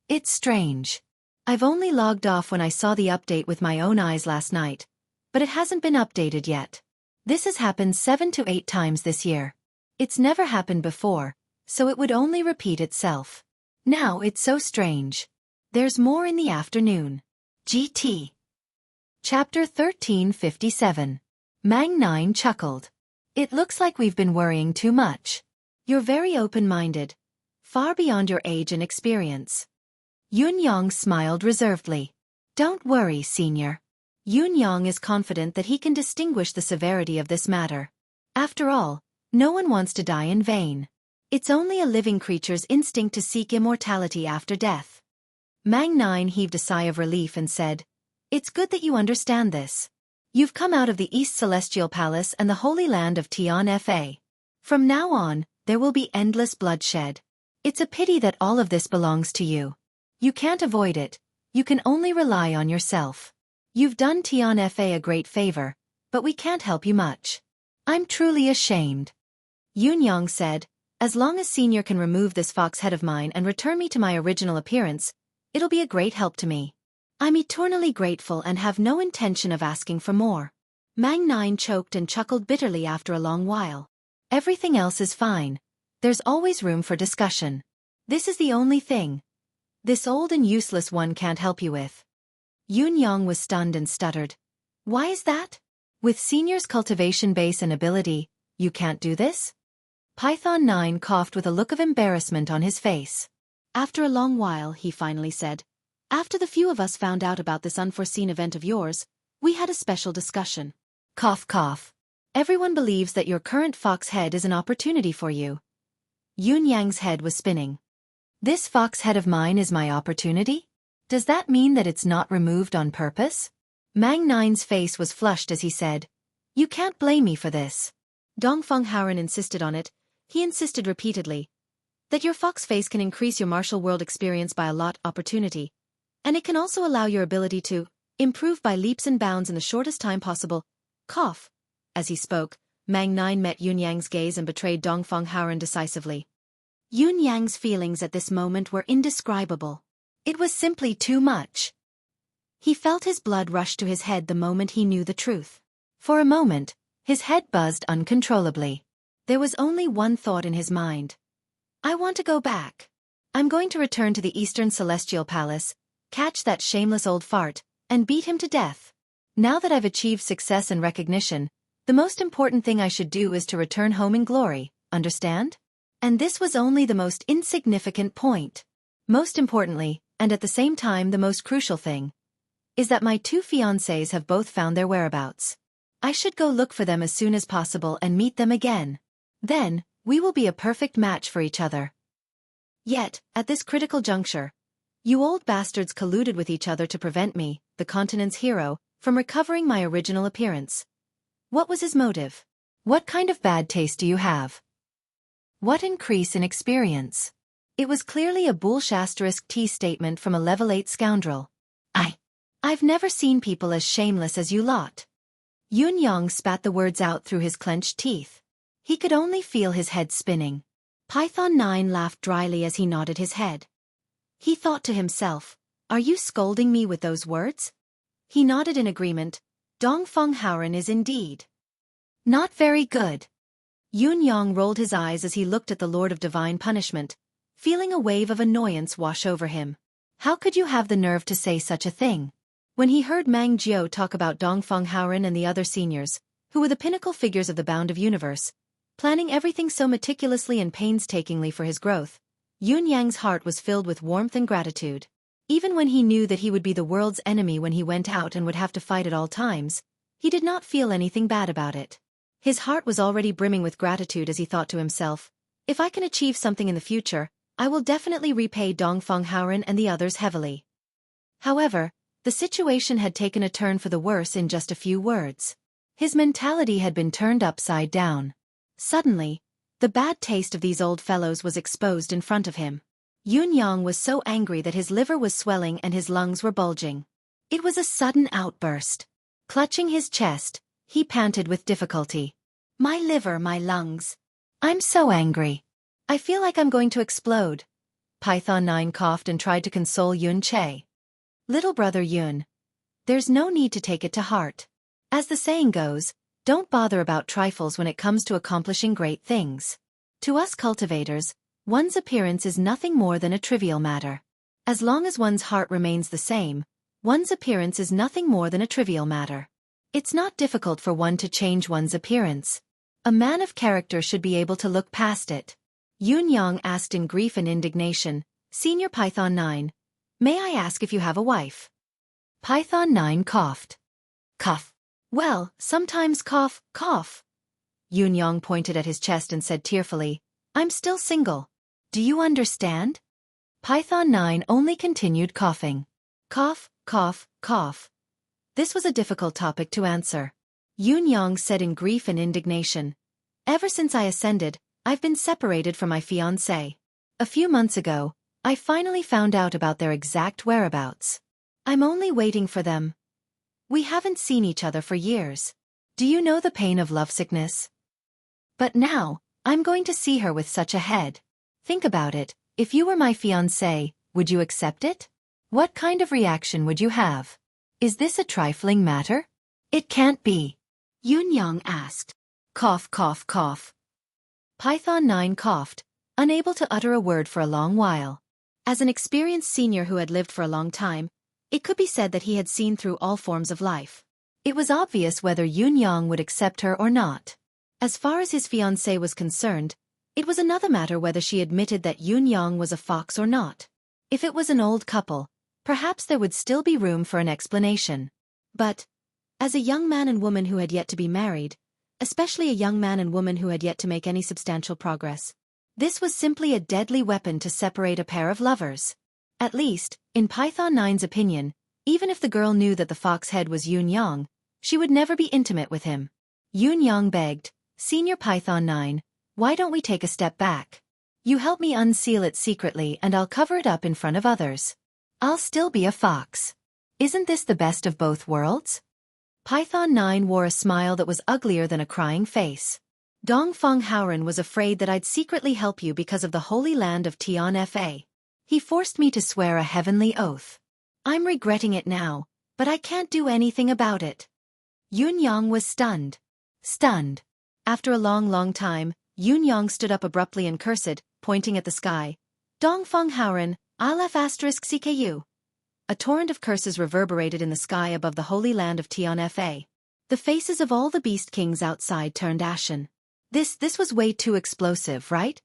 It's strange. I've only logged off when I saw the update with my own eyes last night, but it hasn't been updated yet. This has happened 7 to 8 times this year. It's never happened before, so it would only repeat itself. Now it's so strange. There's more in the afternoon. GT. Chapter 1357. Mang 9 chuckled. It looks like we've been worrying too much. You're very open-minded, far beyond your age and experience. Yunyang smiled reservedly. Don't worry, senior. Yunyang is confident that he can distinguish the severity of this matter. After all, no one wants to die in vain. It's only a living creature's instinct to seek immortality after death. Mang 9 heaved a sigh of relief and said, It's good that you understand this. You've come out of the East Celestial Palace and the Holy Land of Tian Fa. From now on, there will be endless bloodshed. It's a pity that all of this belongs to you. You can't avoid it, you can only rely on yourself. You've done Tian Fa a great favor, but we can't help you much. I'm truly ashamed. Yunyang said, As long as Senior can remove this fox head of mine and return me to my original appearance, it'll be a great help to me. I'm eternally grateful and have no intention of asking for more. Mang 9 choked and chuckled bitterly after a long while. Everything else is fine. There's always room for discussion. This is the only thing this old and useless one can't help you with. Yunyang was stunned and stuttered. Why is that? With Senior's cultivation base and ability, you can't do this? Python 9 coughed with a look of embarrassment on his face. After a long while, he finally said, After the few of us found out about this unforeseen event of yours, we had a special discussion. Cough cough. Everyone believes that your current fox head is an opportunity for you. Yunyang's head was spinning. This fox head of mine is my opportunity? Does that mean that it's not removed on purpose? Mang 9's face was flushed as he said, You can't blame me for this. Dongfeng Haoren insisted on it. He insisted repeatedly that your fox face can increase your martial world experience by a lot opportunity, and it can also allow your ability to improve by leaps and bounds in the shortest time possible. Cough. As he spoke, Mang 9 met Yunyang's gaze and betrayed Dongfeng Haoren decisively. Yunyang's feelings at this moment were indescribable. It was simply too much. He felt his blood rush to his head the moment he knew the truth. For a moment, his head buzzed uncontrollably. There was only one thought in his mind. I want to go back. I'm going to return to the Eastern Celestial Palace, catch that shameless old fart, and beat him to death. Now that I've achieved success and recognition, the most important thing I should do is to return home in glory, understand? And this was only the most insignificant point. Most importantly, and at the same time the most crucial thing, is that my 2 fiancés have both found their whereabouts. I should go look for them as soon as possible and meet them again. Then, we will be a perfect match for each other. Yet, at this critical juncture, you old bastards colluded with each other to prevent me, the continent's hero, from recovering my original appearance. What was his motive? What kind of bad taste do you have? What increase in experience? It was clearly a bullsh*T statement from a level 8 scoundrel. I've never seen people as shameless as you lot. Yunyang spat the words out through his clenched teeth. He could only feel his head spinning. Python 9 laughed dryly as he nodded his head. He thought to himself, Are you scolding me with those words? He nodded in agreement. Dongfeng Haoren is indeed not very good. Yunyang rolled his eyes as he looked at the Lord of Divine Punishment, feeling a wave of annoyance wash over him. How could you have the nerve to say such a thing? When he heard Mang Jiao talk about Dongfeng Haoren and the other seniors, who were the pinnacle figures of the bound of universe, planning everything so meticulously and painstakingly for his growth, Yun Yang's heart was filled with warmth and gratitude. Even when he knew that he would be the world's enemy when he went out and would have to fight at all times, he did not feel anything bad about it. His heart was already brimming with gratitude as he thought to himself, if I can achieve something in the future, I will definitely repay Dongfeng Haoren and the others heavily. However, the situation had taken a turn for the worse in just a few words. His mentality had been turned upside down. Suddenly, the bad taste of these old fellows was exposed in front of him. Yun Yang was so angry that his liver was swelling and his lungs were bulging. It was a sudden outburst. Clutching his chest, he panted with difficulty. My liver, my lungs. I'm so angry. I feel like I'm going to explode. Python 9 coughed and tried to console Yun Che. Little brother Yun. There's no need to take it to heart. As the saying goes, don't bother about trifles when it comes to accomplishing great things. To us cultivators, one's appearance is nothing more than a trivial matter. As long as one's heart remains the same, one's appearance is nothing more than a trivial matter. It's not difficult for one to change one's appearance. A man of character should be able to look past it. Yun Yang asked in grief and indignation, Senior Python 9, may I ask if you have a wife? Python 9 coughed. Cough. Well, sometimes cough, cough. Yun Yang pointed at his chest and said tearfully, I'm still single. Do you understand? Python 9 only continued coughing. Cough, cough, cough. This was a difficult topic to answer. Yun Yang said in grief and indignation, ever since I ascended, I've been separated from my fiancé. A few months ago, I finally found out about their exact whereabouts. I'm only waiting for them. We haven't seen each other for years. Do you know the pain of lovesickness? But now, I'm going to see her with such a head. Think about it, if you were my fiancé, would you accept it? What kind of reaction would you have? Is this a trifling matter? It can't be. Yun Yang asked. Cough, cough, cough. Python 9 coughed, unable to utter a word for a long while. As an experienced senior who had lived for a long time, it could be said that he had seen through all forms of life. It was obvious whether Yun Yang would accept her or not. As far as his fiancée was concerned, it was another matter whether she admitted that Yun Yang was a fox or not. If it was an old couple, perhaps there would still be room for an explanation. But, as a young man and woman who had yet to be married, especially a young man and woman who had yet to make any substantial progress, this was simply a deadly weapon to separate a pair of lovers. At least, in Python 9's opinion, even if the girl knew that the fox head was Yun Yang, she would never be intimate with him. Yun Yang begged, Senior Python 9, why don't we take a step back? You help me unseal it secretly and I'll cover it up in front of others. I'll still be a fox. Isn't this the best of both worlds? Python 9 wore a smile that was uglier than a crying face. Dongfeng Haoren was afraid that I'd secretly help you because of the holy land of Tian Fa. He forced me to swear a heavenly oath. I'm regretting it now, but I can't do anything about it. Yun Yang was stunned. Stunned. After a long time, Yun Yang stood up abruptly and cursed, pointing at the sky. Dongfeng Haoren, Aleph asterisk CKU. A torrent of curses reverberated in the sky above the holy land of Tian Fa. The faces of all the beast kings outside turned ashen. This was way too explosive, right?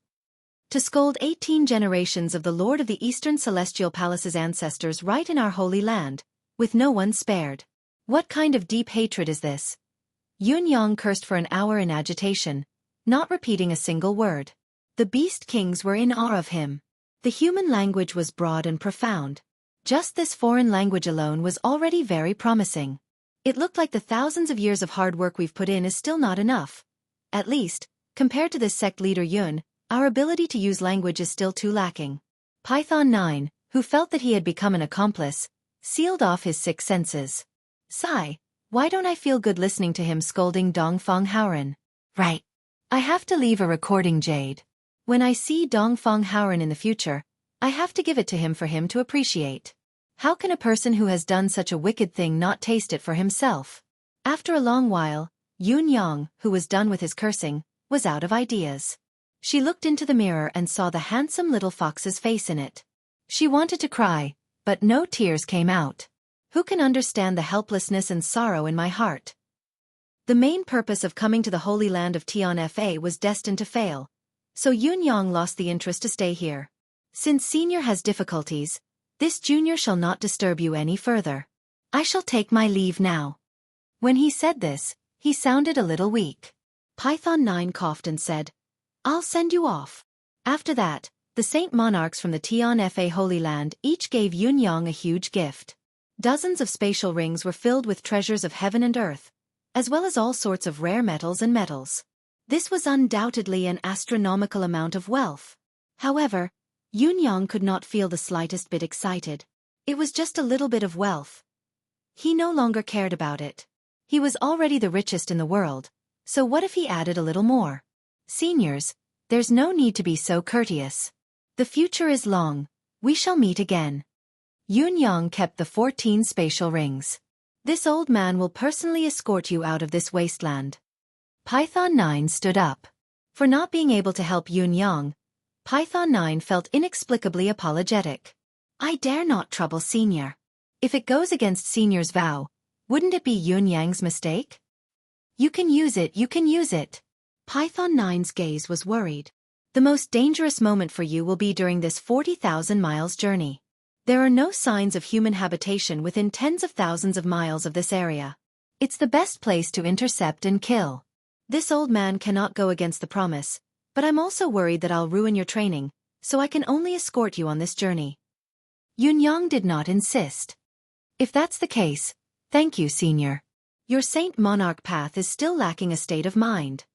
To scold 18 generations of the Lord of the Eastern Celestial Palace's ancestors right in our holy land, with no one spared. What kind of deep hatred is this? Yun Yang cursed for an hour in agitation, not repeating a single word. The beast kings were in awe of him. The human language was broad and profound. Just this foreign language alone was already very promising. It looked like the thousands of years of hard work we've put in is still not enough. At least, compared to this sect leader Yun, our ability to use language is still too lacking. Python 9, who felt that he had become an accomplice, sealed off his 6 senses. Sigh, why don't I feel good listening to him scolding Dongfeng Haoren? Right. I have to leave a recording, Jade. When I see Dongfeng Haoren in the future, I have to give it to him for him to appreciate. How can a person who has done such a wicked thing not taste it for himself? After a long while, Yun Yang, who was done with his cursing, was out of ideas. She looked into the mirror and saw the handsome little fox's face in it. She wanted to cry, but no tears came out. Who can understand the helplessness and sorrow in my heart? The main purpose of coming to the Holy Land of Tianfa was destined to fail, so Yunyang lost the interest to stay here. Since senior has difficulties, this junior shall not disturb you any further. I shall take my leave now. When he said this, he sounded a little weak. Python 9 coughed and said, I'll send you off. After that, the Saint Monarchs from the Tianfa Holy Land each gave Yunyang a huge gift. Dozens of spatial rings were filled with treasures of heaven and earth, as well as all sorts of rare metals and metals. This was undoubtedly an astronomical amount of wealth. However, Yunyang could not feel the slightest bit excited. It was just a little bit of wealth. He no longer cared about it. He was already the richest in the world, so what if he added a little more? Seniors, there's no need to be so courteous. The future is long. We shall meet again. Yunyang kept the 14 spatial rings. This old man will personally escort you out of this wasteland. Python 9 stood up. For not being able to help Yunyang, Python 9 felt inexplicably apologetic. I dare not trouble Senior. If it goes against Senior's vow, wouldn't it be Yunyang's mistake? You can use it, you can use it. Python 9's gaze was worried. The most dangerous moment for you will be during this 40,000 miles journey. There are no signs of human habitation within tens of thousands of miles of this area. It's the best place to intercept and kill. This old man cannot go against the promise, but I'm also worried that I'll ruin your training, so I can only escort you on this journey. Yunyang did not insist. If that's the case, thank you, Senior. Your Saint Monarch path is still lacking a state of mind.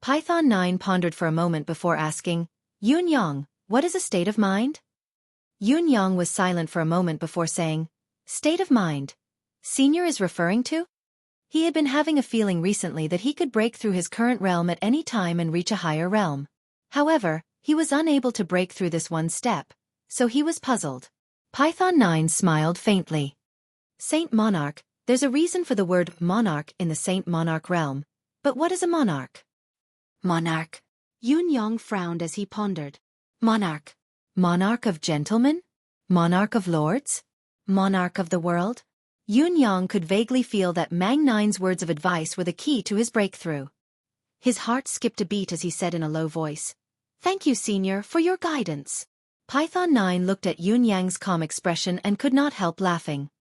Python 9 pondered for a moment before asking, Yunyang, what is a state of mind? Yunyang was silent for a moment before saying, State of mind. Senior is referring to? He had been having a feeling recently that he could break through his current realm at any time and reach a higher realm. However, he was unable to break through this one step, so he was puzzled. Python 9 smiled faintly. Saint Monarch, there's a reason for the word monarch in the Saint Monarch realm. But what is a monarch? Monarch. Yunyang frowned as he pondered. Monarch. Monarch of gentlemen? Monarch of lords? Monarch of the world? Yunyang could vaguely feel that Mang 9's words of advice were the key to his breakthrough. His heart skipped a beat as he said in a low voice, Thank you, Senior, for your guidance. Python 9 looked at Yunyang's calm expression and could not help laughing.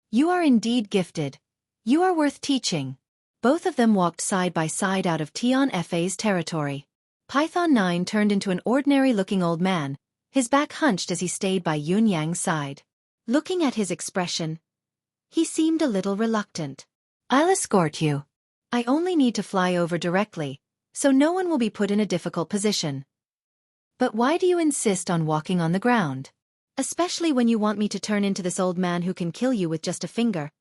You are indeed gifted. You are worth teaching. Both of them walked side by side out of Tianfa's territory. Python 9 turned into an ordinary-looking old man, his back hunched as he stayed by Yunyang's side. Looking at his expression, he seemed a little reluctant. I'll escort you. I only need to fly over directly, so no one will be put in a difficult position. But why do you insist on walking on the ground? Especially when you want me to turn into this old man who can kill you with just a finger,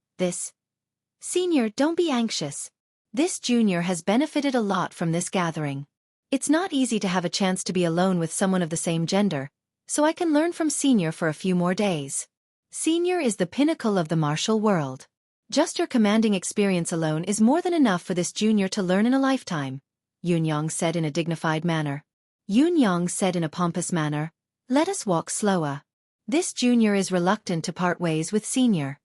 Senior, don't be anxious. This junior has benefited a lot from this gathering. It's not easy to have a chance to be alone with someone of the same gender, so I can learn from Senior for a few more days. Senior is the pinnacle of the martial world. Just your commanding experience alone is more than enough for this junior to learn in a lifetime, Yunyang said in a dignified manner. Yunyang said in a pompous manner, Let us walk slower. This junior is reluctant to part ways with Senior.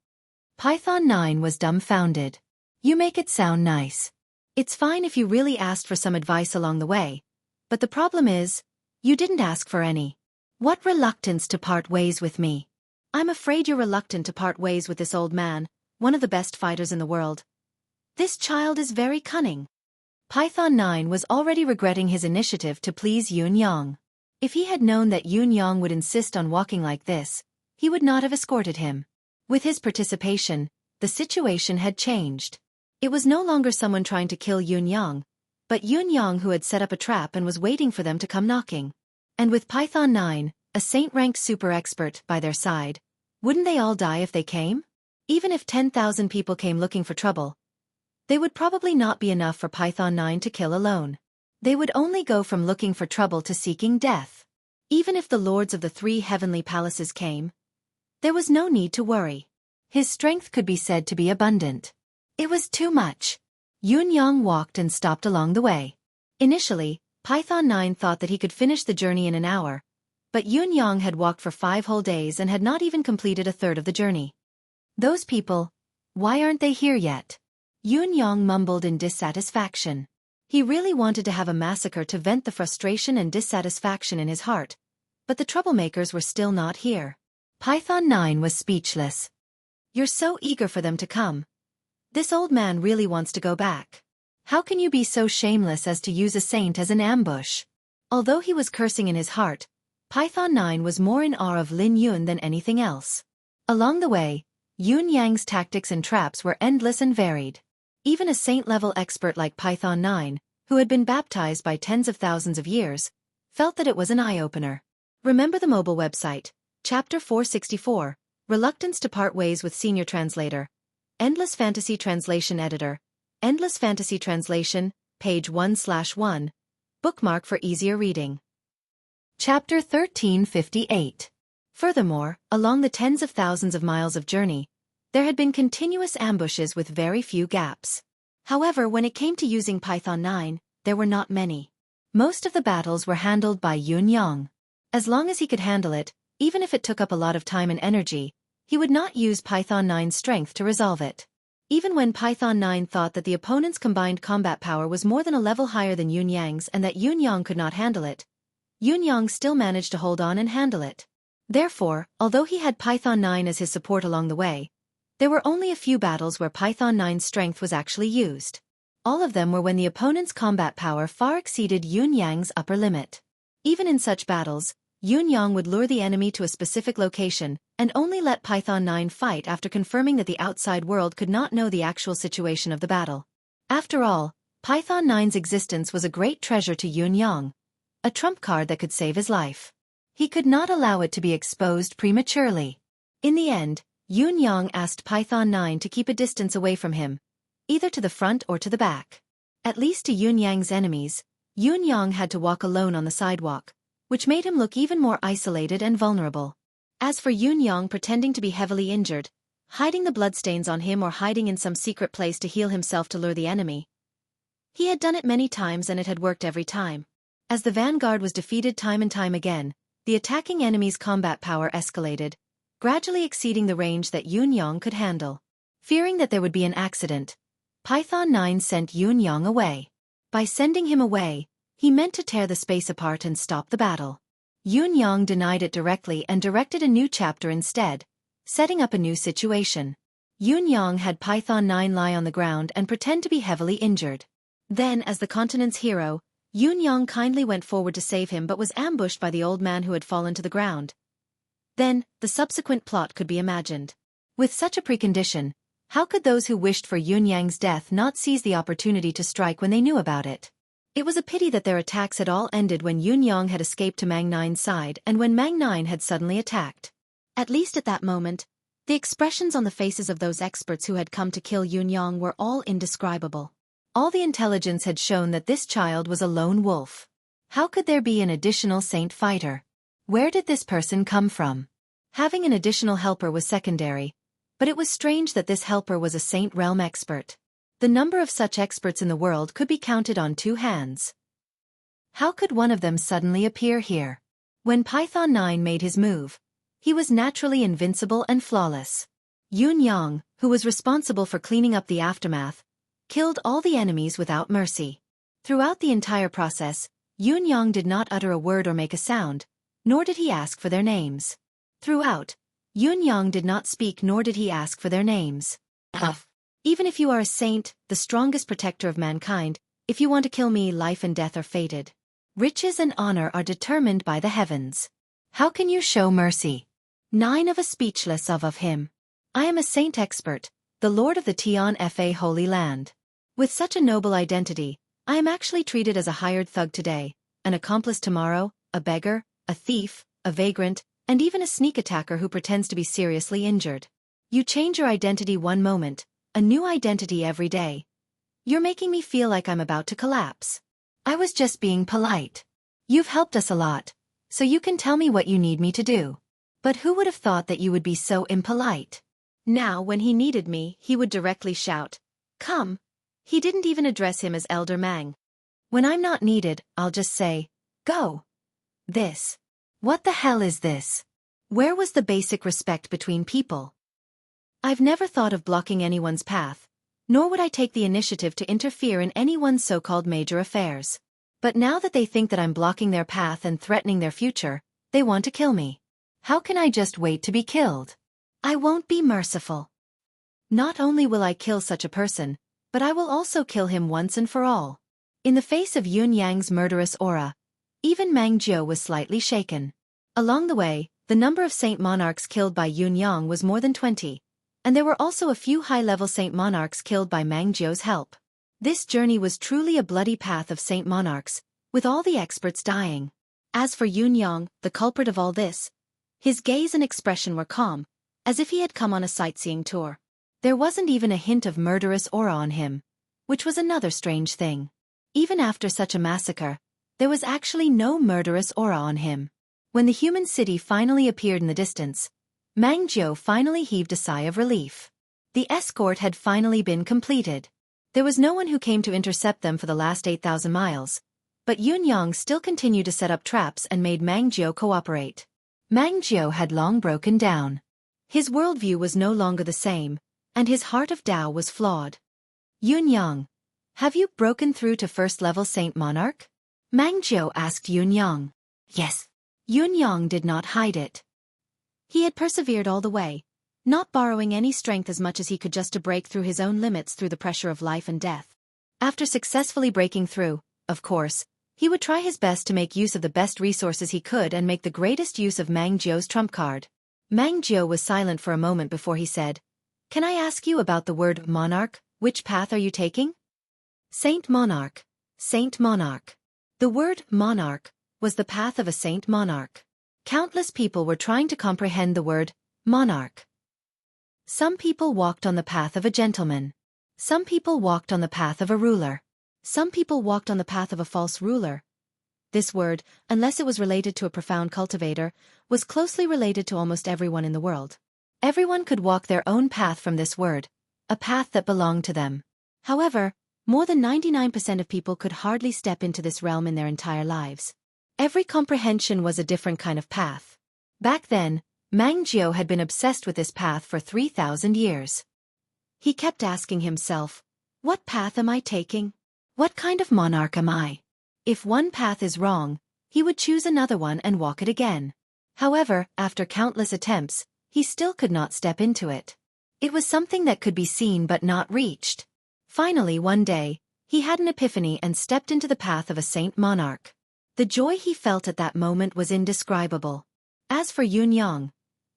Python 9 was dumbfounded. You make it sound nice. It's fine if you really asked for some advice along the way, but the problem is, you didn't ask for any. What reluctance to part ways with me? I'm afraid you're reluctant to part ways with this old man, one of the best fighters in the world. This child is very cunning. Python 9 was already regretting his initiative to please Yunyang. If he had known that Yunyang would insist on walking like this, he would not have escorted him. With his participation, the situation had changed. It was no longer someone trying to kill Yunyang, but Yunyang who had set up a trap and was waiting for them to come knocking. And with Python 9, a saint-ranked super expert, by their side, wouldn't they all die if they came? Even if 10,000 people came looking for trouble, they would probably not be enough for Python 9 to kill alone. They would only go from looking for trouble to seeking death. Even if the lords of the 3 heavenly palaces came, there was no need to worry. His strength could be said to be abundant. It was too much. Yunyang walked and stopped along the way. Initially, Python 9 thought that he could finish the journey in an hour, but Yunyang had walked for 5 whole days and had not even completed a third of the journey. Those people, why aren't they here yet? Yun Yang mumbled in dissatisfaction. He really wanted to have a massacre to vent the frustration and dissatisfaction in his heart, but the troublemakers were still not here. Python 9 was speechless. You're so eager for them to come. This old man really wants to go back. How can you be so shameless as to use a saint as an ambush? Although he was cursing in his heart, Python 9 was more in awe of Lin Yun than anything else. Along the way, Yun Yang's tactics and traps were endless and varied. Even a saint-level expert like Python 9, who had been baptized by tens of thousands of years, felt that it was an eye-opener. Remember the mobile website, Chapter 464, Reluctance to Part Ways with Senior Translator, Endless Fantasy Translation Editor, Endless Fantasy Translation, page 1/1, bookmark for easier reading. Chapter 1358. Furthermore, along the tens of thousands of miles of journey, there had been continuous ambushes with very few gaps. However, when it came to using Python 9, there were not many. Most of the battles were handled by Yun Yang. As long as he could handle it, even if it took up a lot of time and energy, he would not use Python 9's strength to resolve it. Even when Python 9 thought that the opponent's combined combat power was more than a level higher than Yun Yang's and that Yun Yang could not handle it, Yun Yang still managed to hold on and handle it. Therefore, although he had Python 9 as his support along the way, there were only a few battles where Python 9's strength was actually used. All of them were when the opponent's combat power far exceeded Yun Yang's upper limit. Even in such battles, Yun Yang would lure the enemy to a specific location and only let Python 9 fight after confirming that the outside world could not know the actual situation of the battle. After all, Python 9's existence was a great treasure to Yun Yang, a trump card that could save his life. He could not allow it to be exposed prematurely. In the end, Yun Yang asked Python 9 to keep a distance away from him, either to the front or to the back. At least to Yun Yang's enemies, Yun Yang had to walk alone on the sidewalk, which made him look even more isolated and vulnerable. As for Yun Yang pretending to be heavily injured, hiding the bloodstains on him or hiding in some secret place to heal himself to lure the enemy, he had done it many times and it had worked every time. As the vanguard was defeated time and time again, the attacking enemy's combat power escalated, gradually exceeding the range that Yun Yang could handle. Fearing that there would be an accident, Python 9 sent Yun Yang away. By sending him away, he meant to tear the space apart and stop the battle. Yun Yang denied it directly and directed a new chapter instead, setting up a new situation. Yun Yang had Python 9 lie on the ground and pretend to be heavily injured. Then, as the continent's hero, Yun Yang kindly went forward to save him but was ambushed by the old man who had fallen to the ground. Then, the subsequent plot could be imagined. With such a precondition, how could those who wished for Yun Yang's death not seize the opportunity to strike when they knew about it? It was a pity that their attacks had all ended when Yun Yang had escaped to Mang 9's side and when Mang 9 had suddenly attacked. At least at that moment, the expressions on the faces of those experts who had come to kill Yun Yang were all indescribable. All the intelligence had shown that this child was a lone wolf. How could there be an additional saint fighter? Where did this person come from? Having an additional helper was secondary, but it was strange that this helper was a saint realm expert. The number of such experts in the world could be counted on 2 hands. How could one of them suddenly appear here? When Python 9 made his move, he was naturally invincible and flawless. Yun Yang, who was responsible for cleaning up the aftermath, killed all the enemies without mercy. Throughout the entire process, Yun Yang did not utter a word or make a sound, nor did he ask for their names. Throughout, Yun Yang did not speak nor did he ask for their names. Even if you are a saint, the strongest protector of mankind, if you want to kill me, life and death are fated. Riches and honor are determined by the heavens. How can you show mercy? 9 of a speechless of him. I am a saint expert, the lord of the Tian Fa Holy Land. With such a noble identity, I am actually treated as a hired thug today, an accomplice tomorrow, a beggar, a thief, a vagrant, and even a sneak attacker who pretends to be seriously injured. You change your identity one moment, a new identity every day. You're making me feel like I'm about to collapse. I was just being polite. You've helped us a lot, so you can tell me what you need me to do. But who would have thought that you would be so impolite? Now, when he needed me, he would directly shout, "Come." He didn't even address him as Elder Mang. When I'm not needed, I'll just say, "Go." This. What the hell is this? Where was the basic respect between people? I've never thought of blocking anyone's path, nor would I take the initiative to interfere in anyone's so-called major affairs. But now that they think that I'm blocking their path and threatening their future, they want to kill me. How can I just wait to be killed? I won't be merciful. Not only will I kill such a person, but I will also kill him once and for all. In the face of Yun Yang's murderous aura, even Mang Jiu was slightly shaken. Along the way, the number of Saint Monarchs killed by Yun Yang was more than 20, and there were also a few high-level Saint Monarchs killed by Mang Jiu's help. This journey was truly a bloody path of Saint Monarchs, with all the experts dying. As for Yun Yang, the culprit of all this, his gaze and expression were calm, as if he had come on a sightseeing tour. There wasn't even a hint of murderous aura on him, which was another strange thing. Even after such a massacre, there was actually no murderous aura on him. When the human city finally appeared in the distance, Mang Jiu finally heaved a sigh of relief. The escort had finally been completed. There was no one who came to intercept them for the last 8,000 miles, but Yun Yang still continued to set up traps and made Mang Jiu cooperate. Mang Jiu had long broken down. His worldview was no longer the same, and his heart of Tao was flawed. Yun Yang, have you broken through to first-level Saint Monarch? Mang Jiu asked Yun Yang. Yes. Yun Yang did not hide it. He had persevered all the way, not borrowing any strength as much as he could just to break through his own limits through the pressure of life and death. After successfully breaking through, of course, he would try his best to make use of the best resources he could and make the greatest use of Mang Jiu's trump card. Mang Jiu was silent for a moment before he said, "Can I ask you about the word monarch? Which path are you taking?" Saint Monarch. Saint Monarch. The word monarch was the path of a Saint Monarch. Countless people were trying to comprehend the word monarch. Some people walked on the path of a gentleman. Some people walked on the path of a ruler. Some people walked on the path of a false ruler. This word, unless it was related to a profound cultivator, was closely related to almost everyone in the world. Everyone could walk their own path from this word, a path that belonged to them. However, more than 99% of people could hardly step into this realm in their entire lives. Every comprehension was a different kind of path. Back then, Mang Jiu had been obsessed with this path for 3,000 years. He kept asking himself, what path am I taking? What kind of monarch am I? If one path is wrong, he would choose another one and walk it again. However, after countless attempts, he still could not step into it. It was something that could be seen but not reached. Finally, one day, he had an epiphany and stepped into the path of a Saint Monarch. The joy he felt at that moment was indescribable. As for Yun Yang,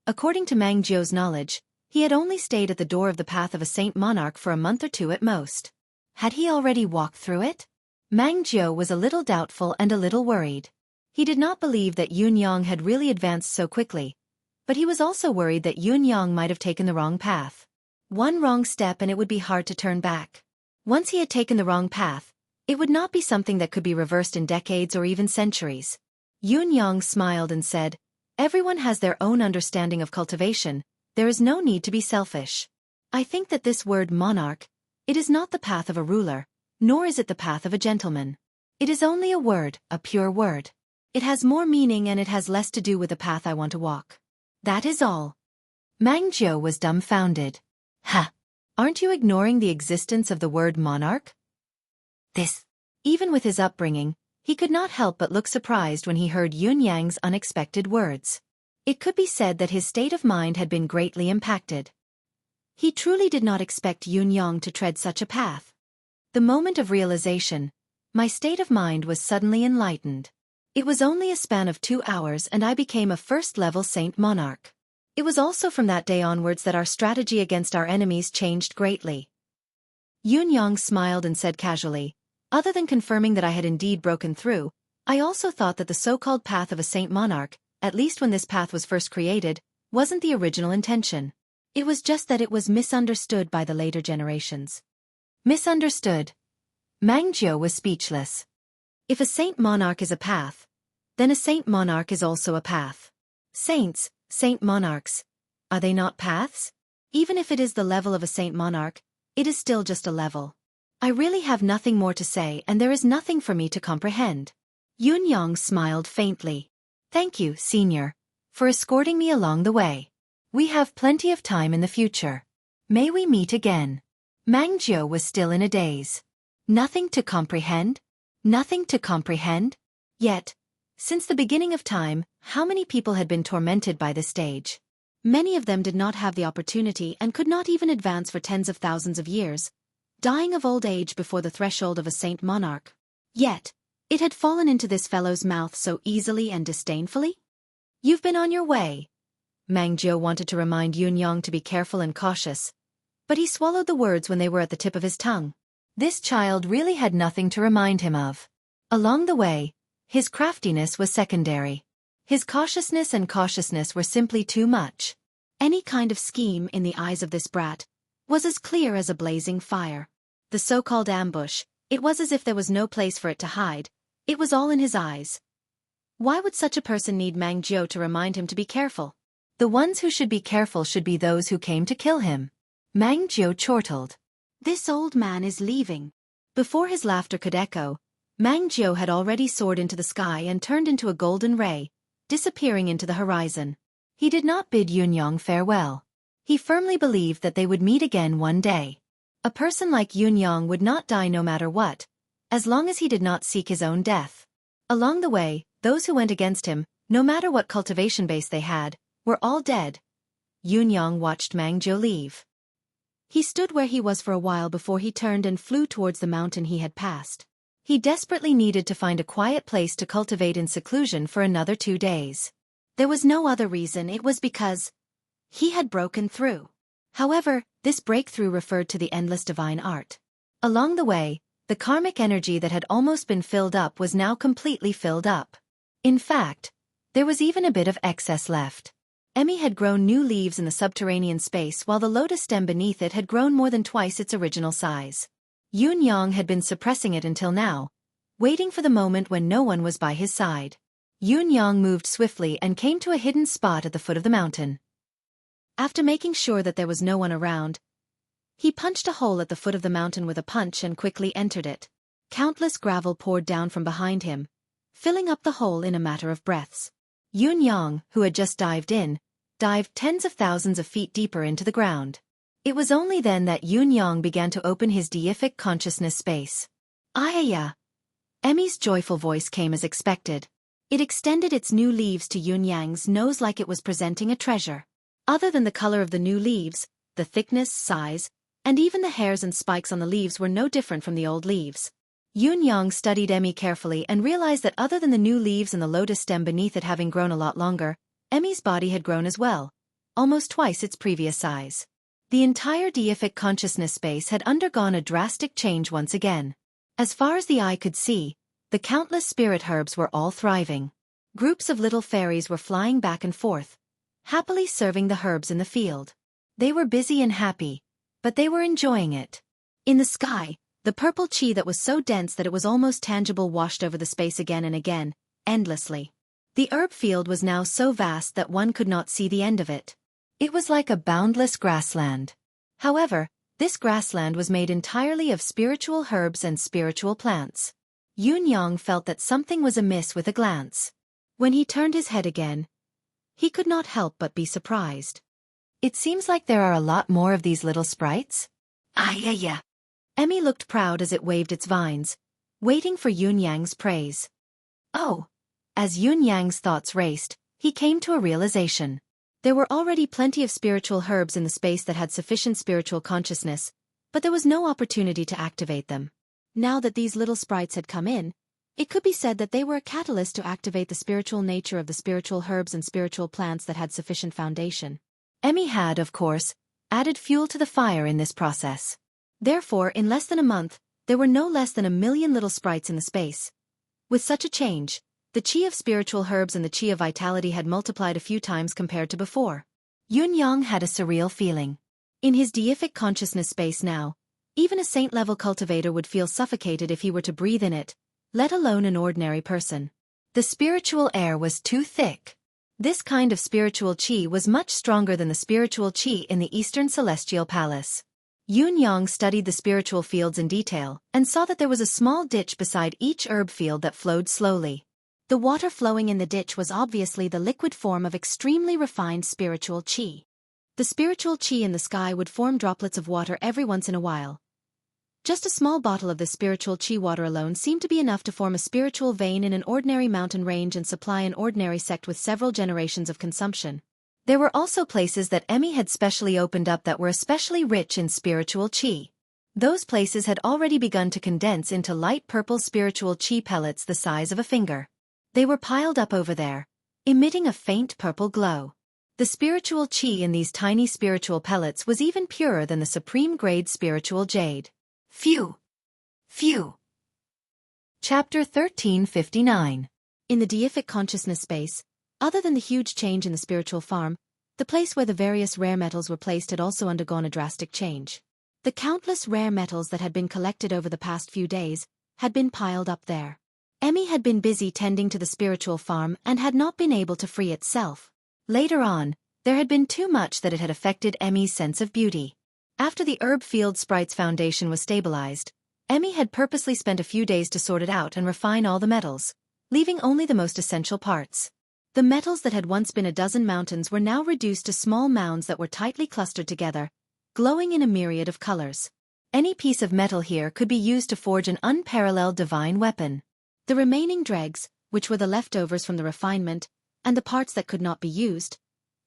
according to Mang Jiu's knowledge, he had only stayed at the door of the path of a Saint Monarch for a month or two at most. Had he already walked through it? Mang Jiu was a little doubtful and a little worried. He did not believe that Yun Yang had really advanced so quickly, but he was also worried that Yun Yang might have taken the wrong path. One wrong step and it would be hard to turn back. Once he had taken the wrong path, it would not be something that could be reversed in decades or even centuries. Yun Yang smiled and said, "Everyone has their own understanding of cultivation, there is no need to be selfish. I think that this word monarch, it is not the path of a ruler, nor is it the path of a gentleman. It is only a word, a pure word. It has more meaning and it has less to do with the path I want to walk. That is all." Mang Jiu was dumbfounded. "Ha! Aren't you ignoring the existence of the word monarch?" Even with his upbringing, he could not help but look surprised when he heard Yun Yang's unexpected words. It could be said that his state of mind had been greatly impacted. He truly did not expect Yun Yang to tread such a path. The moment of realization, my state of mind was suddenly enlightened. It was only a span of 2 hours and I became a first-level Saint Monarch. It was also from that day onwards that our strategy against our enemies changed greatly. Yun Yang smiled and said casually, "Other than confirming that I had indeed broken through, I also thought that the so-called path of a Saint Monarch, at least when this path was first created, wasn't the original intention. It was just that it was misunderstood by the later generations." Misunderstood. Mang Jiu was speechless. If a Saint Monarch is a path, then a Saint Monarch is also a path. Saints, Saint Monarchs, are they not paths? Even if it is the level of a Saint Monarch, it is still just a level. I really have nothing more to say and there is nothing for me to comprehend. Yun Yang smiled faintly. "Thank you, Senior, for escorting me along the way. We have plenty of time in the future." May we meet again. Mang Jiu was still in a daze. Nothing to comprehend? Nothing to comprehend? Yet, since the beginning of time, how many people had been tormented by this stage? Many of them did not have the opportunity and could not even advance for tens of thousands of years, dying of old age before the threshold of a saint monarch. Yet, it had fallen into this fellow's mouth so easily and disdainfully? You've been on your way. Mang Jiu wanted to remind Yunyang to be careful and cautious, but he swallowed the words when they were at the tip of his tongue. This child really had nothing to remind him of. Along the way, his craftiness was secondary. His cautiousness were simply too much. Any kind of scheme in the eyes of this brat was as clear as a blazing fire. The so-called ambush, it was as if there was no place for it to hide. It was all in his eyes. Why would such a person need Mang Jiu to remind him to be careful? The ones who should be careful should be those who came to kill him. Mang Jiu chortled. This old man is leaving. Before his laughter could echo, Mang Jiu had already soared into the sky and turned into a golden ray, disappearing into the horizon. He did not bid Yunyang farewell. He firmly believed that they would meet again one day. A person like Yunyang would not die no matter what, as long as he did not seek his own death. Along the way, those who went against him, no matter what cultivation base they had, were all dead. Yunyang watched Mang Jiu leave. He stood where he was for a while before he turned and flew towards the mountain he had passed. He desperately needed to find a quiet place to cultivate in seclusion for another 2 days. There was no other reason, it was because he had broken through. However, this breakthrough referred to the endless divine art. Along the way, the karmic energy that had almost been filled up was now completely filled up. In fact, there was even a bit of excess left. Emmy had grown new leaves in the subterranean space while the lotus stem beneath it had grown more than twice its original size. Yunyang had been suppressing it until now, waiting for the moment when no one was by his side. Yunyang moved swiftly and came to a hidden spot at the foot of the mountain. After making sure that there was no one around, he punched a hole at the foot of the mountain with a punch and quickly entered it. Countless gravel poured down from behind him, filling up the hole in a matter of breaths. Yunyang, who had just dived in, dived tens of thousands of feet deeper into the ground. It was only then that Yunyang began to open his deific consciousness space. Ayaya! Emmy's joyful voice came as expected. It extended its new leaves to Yunyang's nose like it was presenting a treasure. Other than the color of the new leaves, the thickness, size, and even the hairs and spikes on the leaves were no different from the old leaves. Yunyang studied Emmy carefully and realized that other than the new leaves and the lotus stem beneath it having grown a lot longer, Emmy's body had grown as well, almost twice its previous size. The entire deific consciousness space had undergone a drastic change once again. As far as the eye could see, the countless spirit herbs were all thriving. Groups of little fairies were flying back and forth, happily serving the herbs in the field. They were busy and happy, but they were enjoying it. In the sky, the purple chi that was so dense that it was almost tangible washed over the space again and again, endlessly. The herb field was now so vast that one could not see the end of it. It was like a boundless grassland. However, this grassland was made entirely of spiritual herbs and spiritual plants. Yunyang felt that something was amiss with a glance. When he turned his head again, he could not help but be surprised. It seems like there are a lot more of these little sprites. Yeah. Emmy looked proud as it waved its vines, waiting for Yunyang's praise. Oh! As Yunyang's thoughts raced, he came to a realization. There were already plenty of spiritual herbs in the space that had sufficient spiritual consciousness, but there was no opportunity to activate them. Now that these little sprites had come in, it could be said that they were a catalyst to activate the spiritual nature of the spiritual herbs and spiritual plants that had sufficient foundation. Emmy had, of course, added fuel to the fire in this process. Therefore, in less than a month, there were no less than 1 million little sprites in the space. With such a change, the chi of spiritual herbs and the chi of vitality had multiplied a few times compared to before. Yunyang had a surreal feeling. In his deific consciousness space now, even a saint-level cultivator would feel suffocated if he were to breathe in it, let alone an ordinary person. The spiritual air was too thick. This kind of spiritual chi was much stronger than the spiritual chi in the Eastern Celestial Palace. Yunyang studied the spiritual fields in detail and saw that there was a small ditch beside each herb field that flowed slowly. The water flowing in the ditch was obviously the liquid form of extremely refined spiritual chi. The spiritual qi in the sky would form droplets of water every once in a while. Just a small bottle of this spiritual qi water alone seemed to be enough to form a spiritual vein in an ordinary mountain range and supply an ordinary sect with several generations of consumption. There were also places that Emmy had specially opened up that were especially rich in spiritual qi. Those places had already begun to condense into light purple spiritual qi pellets the size of a finger. They were piled up over there, emitting a faint purple glow. The spiritual qi in these tiny spiritual pellets was even purer than the supreme-grade spiritual jade. Phew! Phew! Chapter 1359. In the deific consciousness space, other than the huge change in the spiritual farm, the place where the various rare metals were placed had also undergone a drastic change. The countless rare metals that had been collected over the past few days had been piled up there. Emmy had been busy tending to the spiritual farm and had not been able to free itself. Later on, there had been too much that it had affected Emmy's sense of beauty. After the Herb Field Sprite's foundation was stabilized, Emmy had purposely spent a few days to sort it out and refine all the metals, leaving only the most essential parts. The metals that had once been a dozen mountains were now reduced to small mounds that were tightly clustered together, glowing in a myriad of colors. Any piece of metal here could be used to forge an unparalleled divine weapon. The remaining dregs, which were the leftovers from the refinement, and the parts that could not be used,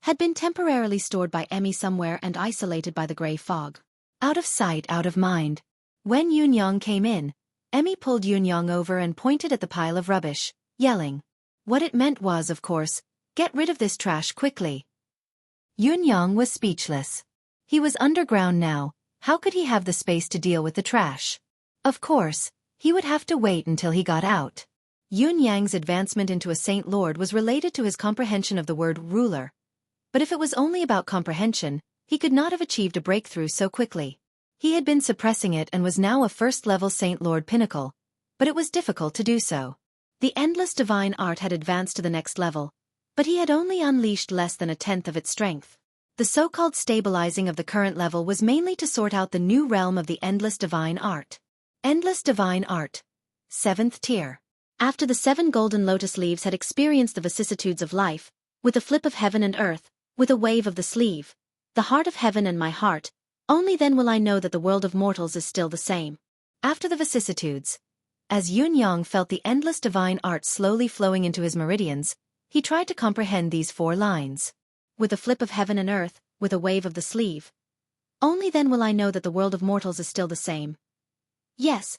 had been temporarily stored by Emmy somewhere and isolated by the gray fog. Out of sight, out of mind. When Yunyang came in, Emmy pulled Yunyang over and pointed at the pile of rubbish, yelling. What it meant was, of course, get rid of this trash quickly. Yunyang was speechless. He was underground now, how could he have the space to deal with the trash? Of course, he would have to wait until he got out. Yunyang's advancement into a Saint Lord was related to his comprehension of the word ruler. But if it was only about comprehension, he could not have achieved a breakthrough so quickly. He had been suppressing it and was now a first-level Saint Lord pinnacle, but it was difficult to do so. The endless divine art had advanced to the next level, but he had only unleashed less than a tenth of its strength. The so-called stabilizing of the current level was mainly to sort out the new realm of the endless divine art. Endless divine art. 7th tier. After the 7 golden lotus leaves had experienced the vicissitudes of life, with a flip of heaven and earth, with a wave of the sleeve, the heart of heaven and my heart, only then will I know that the world of mortals is still the same. After the vicissitudes, as Yunyang felt the endless divine art slowly flowing into his meridians, he tried to comprehend these 4 lines. With a flip of heaven and earth, with a wave of the sleeve. Only then will I know that the world of mortals is still the same. Yes.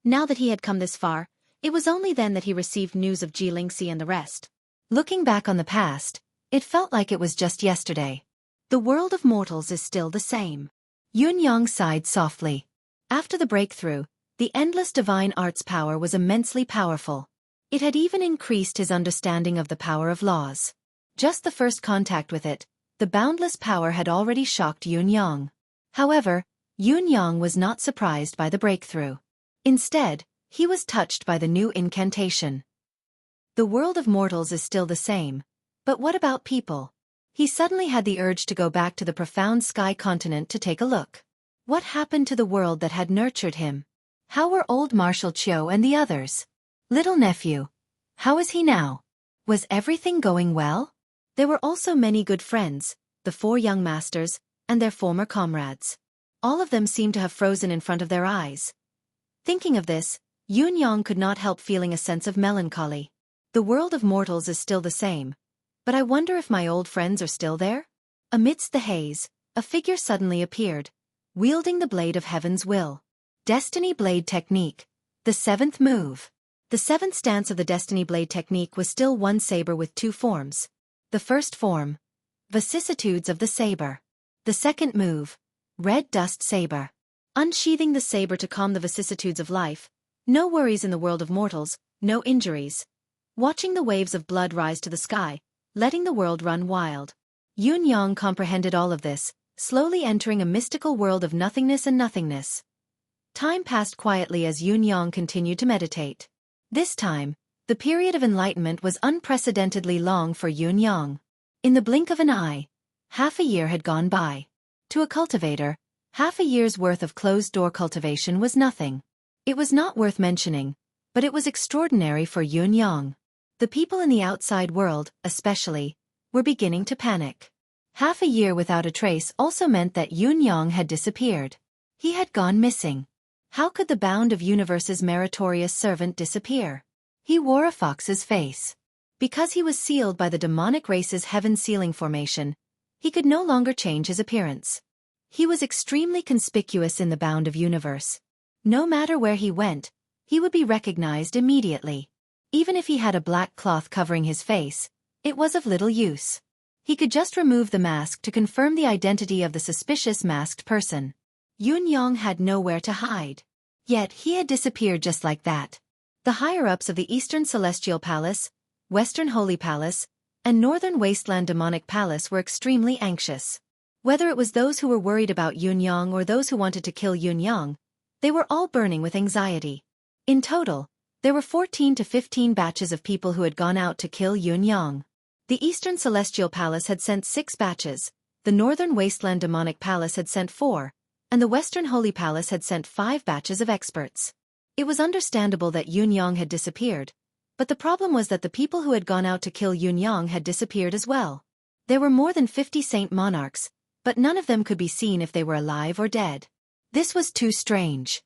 Now that he had come this far, it was only then that he received news of Jilingxi and the rest. Looking back on the past, it felt like it was just yesterday. The world of mortals is still the same. Yunyang sighed softly. After the breakthrough, the endless divine art's power was immensely powerful. It had even increased his understanding of the power of laws. Just the first contact with it, the boundless power had already shocked Yunyang. However, Yunyang was not surprised by the breakthrough. Instead, he was touched by the new incantation. The world of mortals is still the same, but what about people? He suddenly had the urge to go back to the profound sky continent to take a look. What happened to the world that had nurtured him? How were old Marshal Chiu and the others? Little nephew, how is he now? Was everything going well? There were also many good friends, the 4 young masters, and their former comrades. All of them seemed to have frozen in front of their eyes. Thinking of this, Yunyang could not help feeling a sense of melancholy. The world of mortals is still the same, but I wonder if my old friends are still there? Amidst the haze, a figure suddenly appeared, wielding the blade of heaven's will. Destiny Blade Technique. The 7th move. The 7th stance of the Destiny Blade Technique was still one saber with 2 forms. The first form, Vicissitudes of the Saber. The second move, Red Dust Saber. Unsheathing the saber to calm the vicissitudes of life. No worries in the world of mortals, no injuries. Watching the waves of blood rise to the sky, letting the world run wild. Yunyang comprehended all of this, slowly entering a mystical world of nothingness and nothingness. Time passed quietly as Yunyang continued to meditate. This time, the period of enlightenment was unprecedentedly long for Yunyang. In the blink of an eye, half a year had gone by. To a cultivator, half a year's worth of closed-door cultivation was nothing. It was not worth mentioning, but it was extraordinary for Yunyang. The people in the outside world, especially, were beginning to panic. Half a year without a trace also meant that Yunyang had disappeared. He had gone missing. How could the bound of universe's meritorious servant disappear? He wore a fox's face. Because he was sealed by the demonic race's heaven sealing formation, he could no longer change his appearance. He was extremely conspicuous in the bound of universe. No matter where he went, he would be recognized immediately. Even if he had a black cloth covering his face, it was of little use. He could just remove the mask to confirm the identity of the suspicious masked person. Yunyang had nowhere to hide. Yet he had disappeared just like that. The higher-ups of the Eastern Celestial Palace, Western Holy Palace, and Northern Wasteland Demonic Palace were extremely anxious. Whether it was those who were worried about Yunyang or those who wanted to kill Yunyang, they were all burning with anxiety. In total, there were 14 to 15 batches of people who had gone out to kill Yunyang. The Eastern Celestial Palace had sent 6 batches, the Northern Wasteland Demonic Palace had sent 4, and the Western Holy Palace had sent 5 batches of experts. It was understandable that Yunyang had disappeared, but the problem was that the people who had gone out to kill Yunyang had disappeared as well. There were more than 50 Saint Monarchs, but none of them could be seen if they were alive or dead. This was too strange.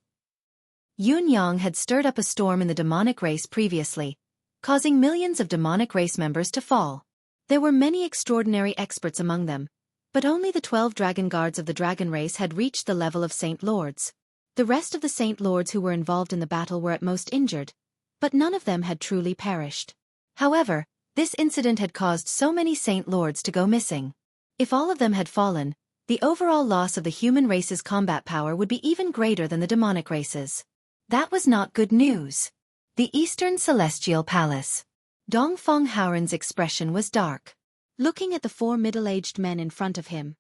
Yunyang had stirred up a storm in the demonic race previously, causing millions of demonic race members to fall. There were many extraordinary experts among them, but only the 12 dragon guards of the dragon race had reached the level of Saint Lords. The rest of the Saint Lords who were involved in the battle were at most injured, but none of them had truly perished. However, this incident had caused so many Saint Lords to go missing. If all of them had fallen, the overall loss of the human race's combat power would be even greater than the demonic race's. That was not good news. The Eastern Celestial Palace. Dongfeng Haoren's expression was dark. Looking at the 4 middle-aged men in front of him,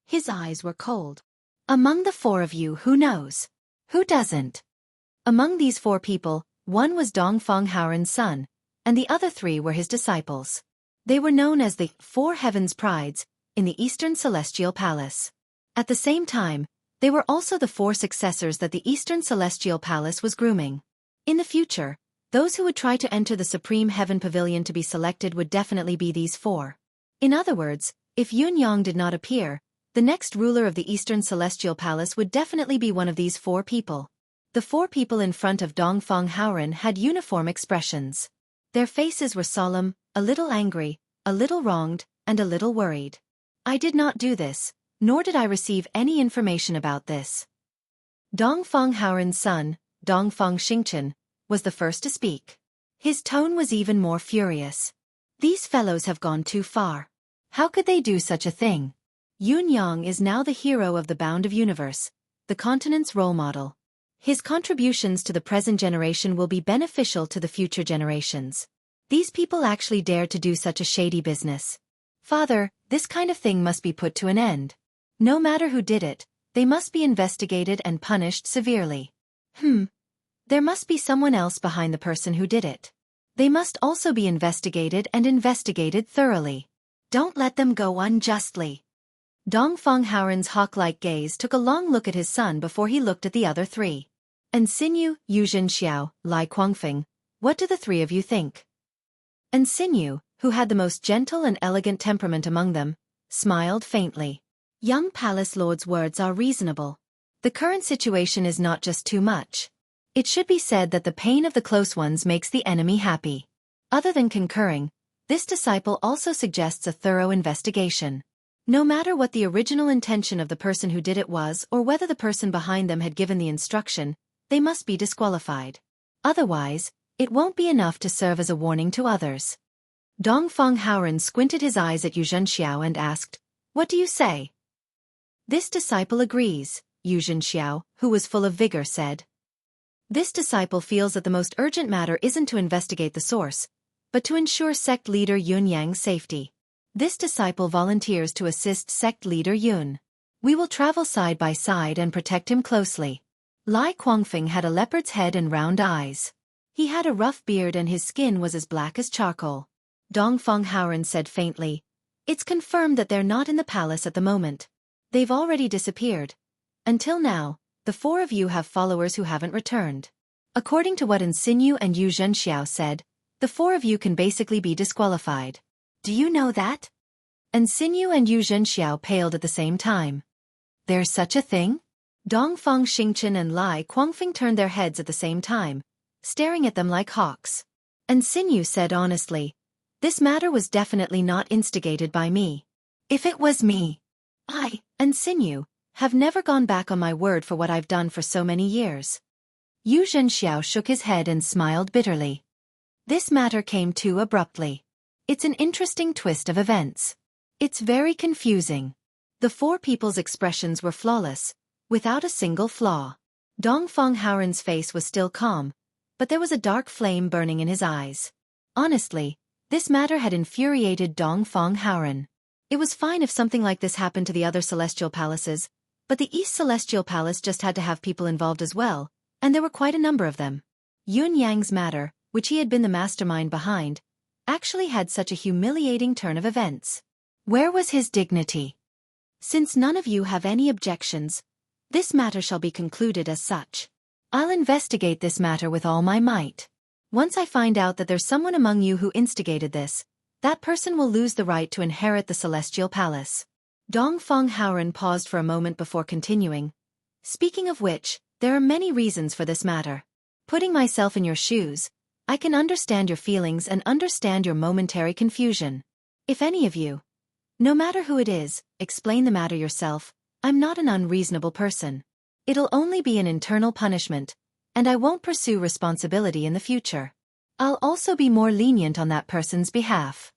his eyes were cold. Among the 4 of you, who knows? Who doesn't? Among these 4 people, one was Dongfeng Haoren's son, and the other 3 were his disciples. They were known as the 4 Heavens Prides in the Eastern Celestial Palace. At the same time, they were also the 4 successors that the Eastern Celestial Palace was grooming. In the future, those who would try to enter the Supreme Heaven Pavilion to be selected would definitely be these 4. In other words, if Yunyang did not appear, the next ruler of the Eastern Celestial Palace would definitely be one of these 4 people. The 4 people in front of Dongfeng Haoren had uniform expressions. Their faces were solemn, a little angry, a little wronged, and a little worried. I did not do this, nor did I receive any information about this. Dongfeng Haoren's son, Dongfeng Xingchen, was the first to speak. His tone was even more furious. These fellows have gone too far. How could they do such a thing? Yunyang is now the hero of the Bound of Universe, the continent's role model. His contributions to the present generation will be beneficial to the future generations. These people actually dared to do such a shady business. Father, this kind of thing must be put to an end. No matter who did it, they must be investigated and punished severely. There must be someone else behind the person who did it. They must also be investigated and investigated thoroughly. Don't let them go unjustly. Dongfeng Haoren's hawk-like gaze took a long look at his son before he looked at the other 3. And Xinyu, Yu Zhenxiao, Lai Guangfeng, what do the 3 of you think? And Xinyu, who had the most gentle and elegant temperament among them, smiled faintly. Young Palace Lord's words are reasonable. The current situation is not just too much. It should be said that the pain of the close ones makes the enemy happy. Other than concurring, this disciple also suggests a thorough investigation. No matter what the original intention of the person who did it was or whether the person behind them had given the instruction, they must be disqualified. Otherwise, it won't be enough to serve as a warning to others. Dongfeng Haoren squinted his eyes at Yu Zhenxiao and asked, "What do you say?" This disciple agrees, Yu Zhenxiao, who was full of vigor, said. This disciple feels that the most urgent matter isn't to investigate the source, but to ensure sect leader Yun Yang's safety. This disciple volunteers to assist sect leader Yun. We will travel side by side and protect him closely. Lai Guangfeng had a leopard's head and round eyes. He had a rough beard and his skin was as black as charcoal. Dongfeng Haoren said faintly, "It's confirmed that they're not in the palace at the moment. They've already disappeared. Until now, the 4 of you have followers who haven't returned. According to what Xinyu and Yu Zhenxiao said, the 4 of you can basically be disqualified. Do you know that?" and Xinyu and Yu Zhenxiao paled at the same time. There's such a thing? Dongfang Xingchen and Lai Guangfeng turned their heads at the same time, staring at them like hawks. And Xinyu said honestly, this matter was definitely not instigated by me. If it was me, I, and Xinyu, have never gone back on my word for what I've done for so many years. Yu Zhenxiao shook his head and smiled bitterly. This matter came too abruptly. It's an interesting twist of events. It's very confusing. The four people's expressions were flawless, without a single flaw. Dongfang Haoren's face was still calm, but there was a dark flame burning in his eyes. Honestly, this matter had infuriated Dongfang Haoren. It was fine if something like this happened to the other celestial palaces, but the East Celestial Palace just had to have people involved as well, and there were quite a number of them. Yun Yang's matter, which he had been the mastermind behind, actually had such a humiliating turn of events. Where was his dignity? Since none of you have any objections, this matter shall be concluded as such. I'll investigate this matter with all my might. Once I find out that there's someone among you who instigated this, that person will lose the right to inherit the Celestial Palace. Dongfang Haoren paused for a moment before continuing. Speaking of which, there are many reasons for this matter. Putting myself in your shoes, I can understand your feelings and understand your momentary confusion. If any of you, no matter who it is, explain the matter yourself, I'm not an unreasonable person. It'll only be an internal punishment, and I won't pursue responsibility in the future. I'll also be more lenient on that person's behalf.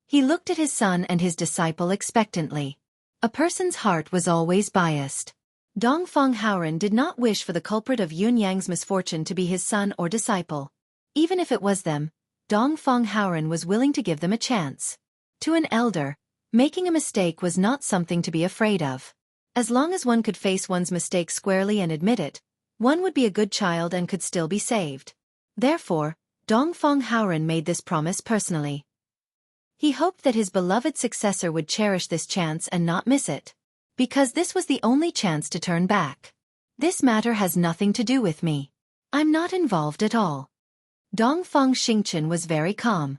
He looked at his son and his disciple expectantly. A person's heart was always biased. Dongfang Haoren did not wish for the culprit of Yun Yang's misfortune to be his son or disciple. Even if it was them, Dongfang Haoren was willing to give them a chance. To an elder, making a mistake was not something to be afraid of. As long as one could face one's mistake squarely and admit it, one would be a good child and could still be saved. Therefore, Dongfang Haoren made this promise personally. He hoped that his beloved successor would cherish this chance and not miss it. Because this was the only chance to turn back. This matter has nothing to do with me. I'm not involved at all. Dongfang Xingchen was very calm.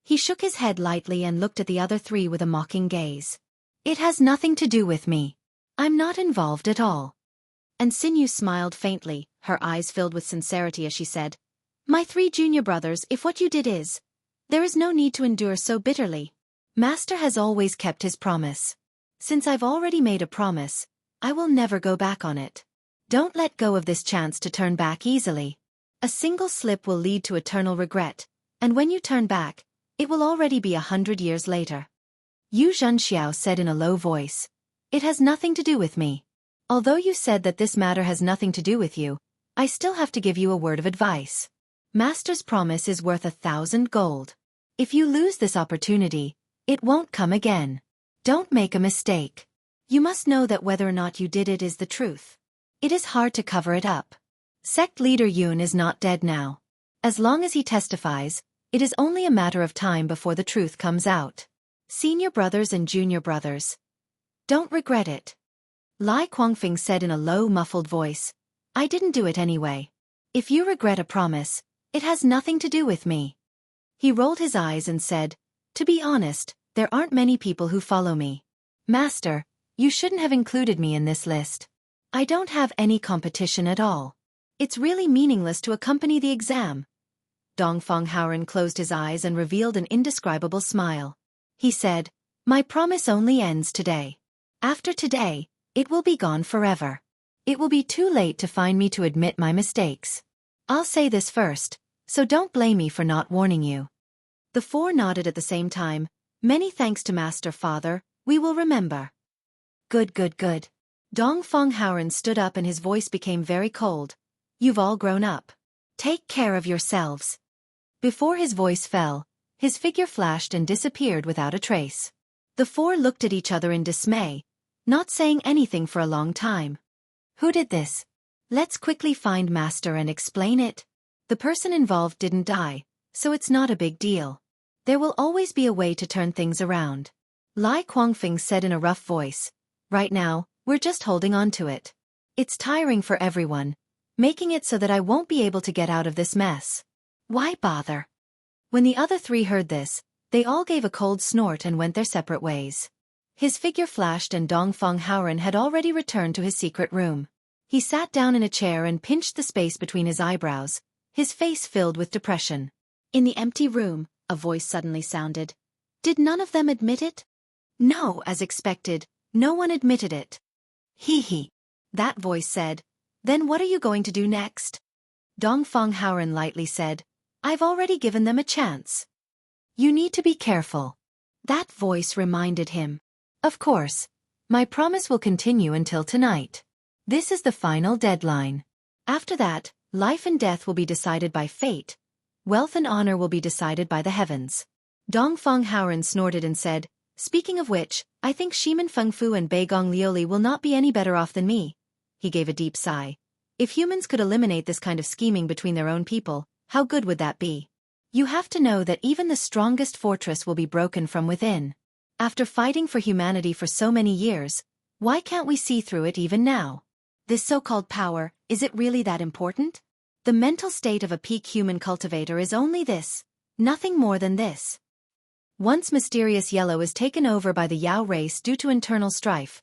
He shook his head lightly and looked at the other three with a mocking gaze. It has nothing to do with me. I'm not involved at all. And Xinyu smiled faintly, her eyes filled with sincerity as she said, My 3 junior brothers, if what you did is, there is no need to endure so bitterly. Master has always kept his promise. Since I've already made a promise, I will never go back on it. Don't let go of this chance to turn back easily. A single slip will lead to eternal regret, and when you turn back, it will already be 100 years later. Yu Zhenxiao said in a low voice, It has nothing to do with me. Although you said that this matter has nothing to do with you, I still have to give you a word of advice. Master's promise is worth 1,000 gold. If you lose this opportunity, it won't come again. Don't make a mistake. You must know that whether or not you did it is the truth. It is hard to cover it up. Sect leader Yun is not dead now. As long as he testifies, it is only a matter of time before the truth comes out. Senior brothers and junior brothers, don't regret it. Lai Guangfeng said in a low, muffled voice, I didn't do it anyway. If you regret a promise, it has nothing to do with me. He rolled his eyes and said, To be honest, there aren't many people who follow me. Master, you shouldn't have included me in this list. I don't have any competition at all. It's really meaningless to accompany the exam. Dongfang Haoren closed his eyes and revealed an indescribable smile. He said, My promise only ends today. After today, it will be gone forever. It will be too late to find me to admit my mistakes. I'll say this first, so don't blame me for not warning you. The four nodded at the same time. Many thanks to Master Father, we will remember. Good. Dongfang Haoren stood up and his voice became very cold. You've all grown up. Take care of yourselves. Before his voice fell, his figure flashed and disappeared without a trace. The four looked at each other in dismay, not saying anything for a long time. Who did this? Let's quickly find Master and explain it. The person involved didn't die, so it's not a big deal. There will always be a way to turn things around. Lai Guangfeng said in a rough voice. Right now, we're just holding on to it. It's tiring for everyone, making it so that I won't be able to get out of this mess. Why bother? When the other three heard this, They all gave a cold snort and went their separate ways. His figure flashed and Dongfeng Haoren had already returned to his secret room. He sat down in a chair and pinched the space between his eyebrows, his face filled with depression. In the empty room, a voice suddenly sounded. Did none of them admit it? No, as expected, no one admitted it. Hee. That voice said. Then what are you going to do next? Dongfeng Haoren lightly said. I've already given them a chance. You need to be careful. That voice reminded him. Of course. My promise will continue until tonight. This is the final deadline. After that, life and death will be decided by fate. Wealth and honor will be decided by the heavens. Dongfeng Haoren snorted and said, Speaking of which, I think Shimin Fengfu and Beigong Liuli will not be any better off than me. He gave a deep sigh. If humans could eliminate this kind of scheming between their own people, how good would that be? You have to know that even the strongest fortress will be broken from within. After fighting for humanity for so many years, why can't we see through it even now? This so-called power, is it really that important? The mental state of a peak human cultivator is only this, nothing more than this. Once mysterious yellow is taken over by the Yao race due to internal strife,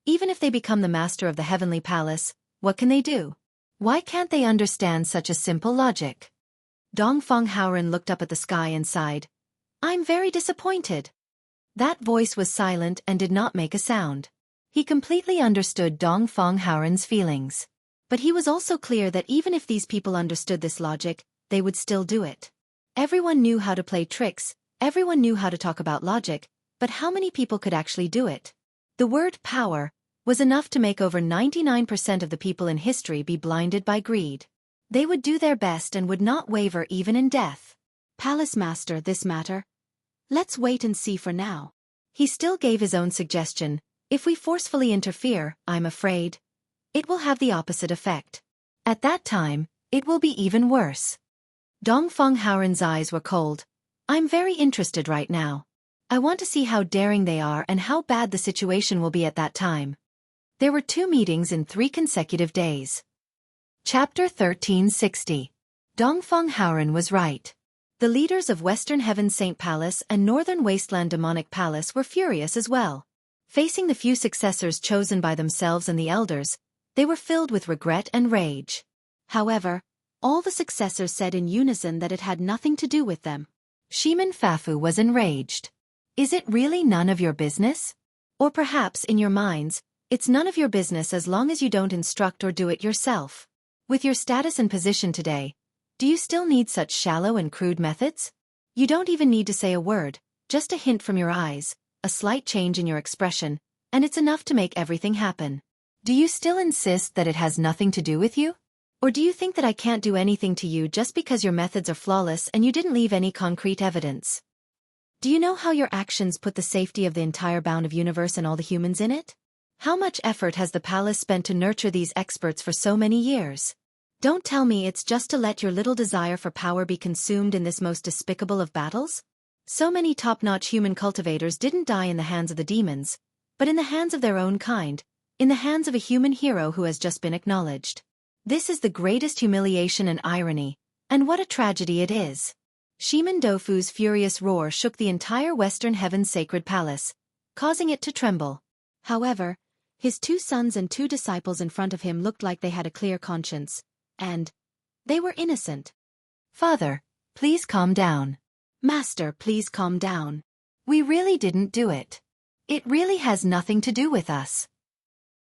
even if they become the master of the heavenly palace, what can they do? Why can't they understand such a simple logic? Dongfeng Haoren looked up at the sky and sighed. I'm very disappointed. That voice was silent and did not make a sound. He completely understood Dongfeng Haoren's feelings. But he was also clear that even if these people understood this logic, they would still do it. Everyone knew how to play tricks, everyone knew how to talk about logic, but how many people could actually do it? The word power was enough to make over 99% of the people in history be blinded by greed. They would do their best and would not waver even in death. Palace Master, this matter. Let's wait and see for now. He still gave his own suggestion. If we forcefully interfere, I'm afraid, it will have the opposite effect. At that time, it will be even worse. Dongfeng Haoren's eyes were cold. I'm very interested right now. I want to see how daring they are and how bad the situation will be at that time. There were 2 meetings in 3 consecutive days. Chapter 1360. Dongfeng Haoren was right. The leaders of Western Heaven Saint Palace and Northern Wasteland Demonic Palace were furious as well. Facing the few successors chosen by themselves and the elders, they were filled with regret and rage. However, all the successors said in unison that it had nothing to do with them. Shimin Fafu was enraged. Is it really none of your business? Or perhaps in your minds, it's none of your business as long as you don't instruct or do it yourself. With your status and position today, do you still need such shallow and crude methods? You don't even need to say a word, just a hint from your eyes, a slight change in your expression, and it's enough to make everything happen. Do you still insist that it has nothing to do with you? Or do you think that I can't do anything to you just because your methods are flawless and you didn't leave any concrete evidence? Do you know how your actions put the safety of the entire bound of universe and all the humans in it? How much effort has the palace spent to nurture these experts for so many years? Don't tell me it's just to let your little desire for power be consumed in this most despicable of battles? So many top-notch human cultivators didn't die in the hands of the demons, but in the hands of their own kind, in the hands of a human hero who has just been acknowledged. This is the greatest humiliation and irony, and what a tragedy it is. Shimin Dofu's furious roar shook the entire Western Heaven's sacred palace, causing it to tremble. However, his 2 sons and 2 disciples in front of him looked like they had a clear conscience, and they were innocent. Father, please calm down. Master, please calm down. We really didn't do it. It really has nothing to do with us.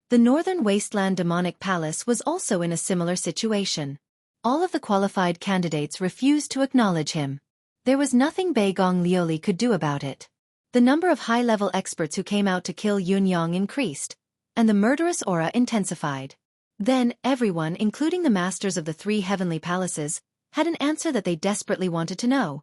The Northern Wasteland Demonic Palace was also in a similar situation. All of the qualified candidates refused to acknowledge him. There was nothing Beigong Liuli could do about it. The number of high-level experts who came out to kill Yunyang increased, and the murderous aura intensified. Then, everyone, including the masters of the 3 heavenly palaces, had an answer that they desperately wanted to know.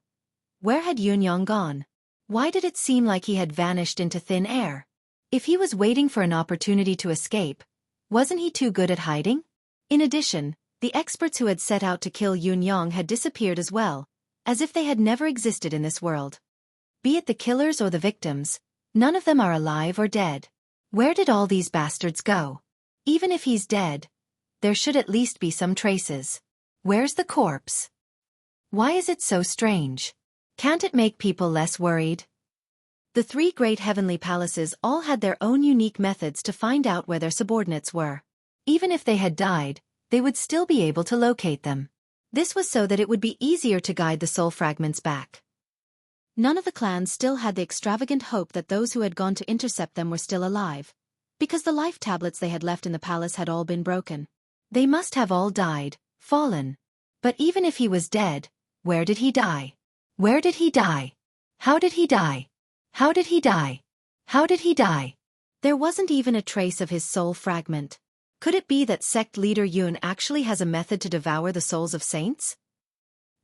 Where had Yunyang gone? Why did it seem like he had vanished into thin air? If he was waiting for an opportunity to escape, wasn't he too good at hiding? In addition, the experts who had set out to kill Yunyang had disappeared as well, as if they had never existed in this world. Be it the killers or the victims, none of them are alive or dead. Where did all these bastards go? Even if he's dead, there should at least be some traces. Where's the corpse? Why is it so strange? Can't it make people less worried? The three great heavenly palaces all had their own unique methods to find out where their subordinates were. Even if they had died, they would still be able to locate them. This was so that it would be easier to guide the soul fragments back. None of the clans still had the extravagant hope that those who had gone to intercept them were still alive, because the life tablets they had left in the palace had all been broken. They must have all died, fallen. But even if he was dead, where did he die? Where did he die? How did he die? How did he die? How did he die? There wasn't even a trace of his soul fragment. Could it be that sect leader Yun actually has a method to devour the souls of saints?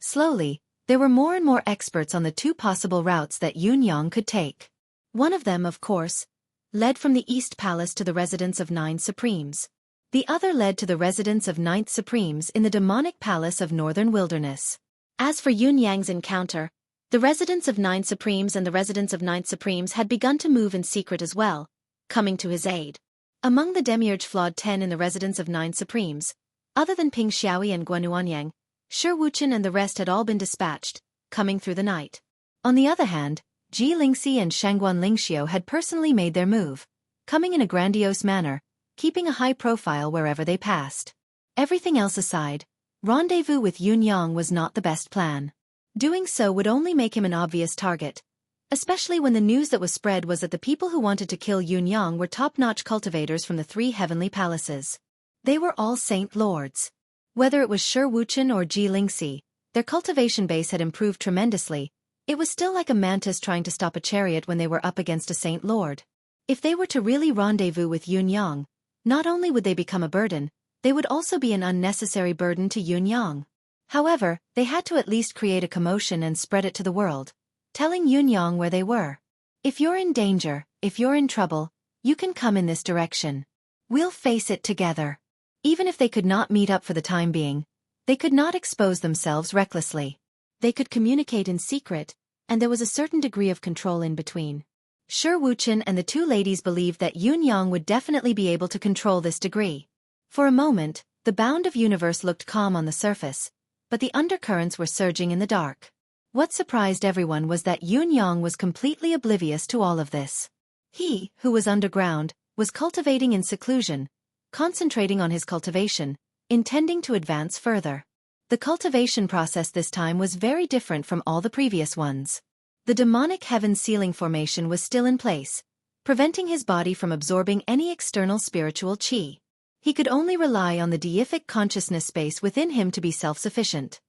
Slowly, there were more and more experts on the two possible routes that Yun Yang could take. One of them, of course, led from the East Palace to the residence of 9 Supremes. The other led to the residence of 9th Supremes in the demonic palace of Northern Wilderness. As for Yun Yang's encounter, the residence of 9 Supremes and the residence of 9th Supremes had begun to move in secret as well, coming to his aid. Among the Demiurge Flawed 10 in the residence of 9 Supremes, other than Ping Xiaoyi and Guanuanyang, Xueqi and the rest had all been dispatched, coming through the night. On the other hand, Ji Lingxi and Shangguan Lingxiu had personally made their move, coming in a grandiose manner, keeping a high profile wherever they passed. Everything else aside, rendezvous with Yun Yang was not the best plan. Doing so would only make him an obvious target, especially when the news that was spread was that the people who wanted to kill Yun Yang were top-notch cultivators from the 3 heavenly palaces. They were all saint lords. Whether it was Shi Wuchen or Ji Lingxi, their cultivation base had improved tremendously. It was still like a mantis trying to stop a chariot when they were up against a saint lord. If they were to really rendezvous with Yun Yang, not only would they become a burden, they would also be an unnecessary burden to Yun Yang. However, they had to at least create a commotion and spread it to the world, telling Yun Yang where they were. If you're in danger, if you're in trouble, you can come in this direction. We'll face it together. Even if they could not meet up for the time being, they could not expose themselves recklessly. They could communicate in secret, and there was a certain degree of control in between. Shi Wuchen and the 2 ladies believed that Yun Yang would definitely be able to control this degree. For a moment, the bound of universe looked calm on the surface, but the undercurrents were surging in the dark. What surprised everyone was that Yun Yang was completely oblivious to all of this. He, who was underground, was cultivating in seclusion, concentrating on his cultivation, intending to advance further. The cultivation process this time was very different from all the previous ones. The demonic heaven ceiling formation was still in place, preventing his body from absorbing any external spiritual qi. He could only rely on the deific consciousness space within him to be self-sufficient.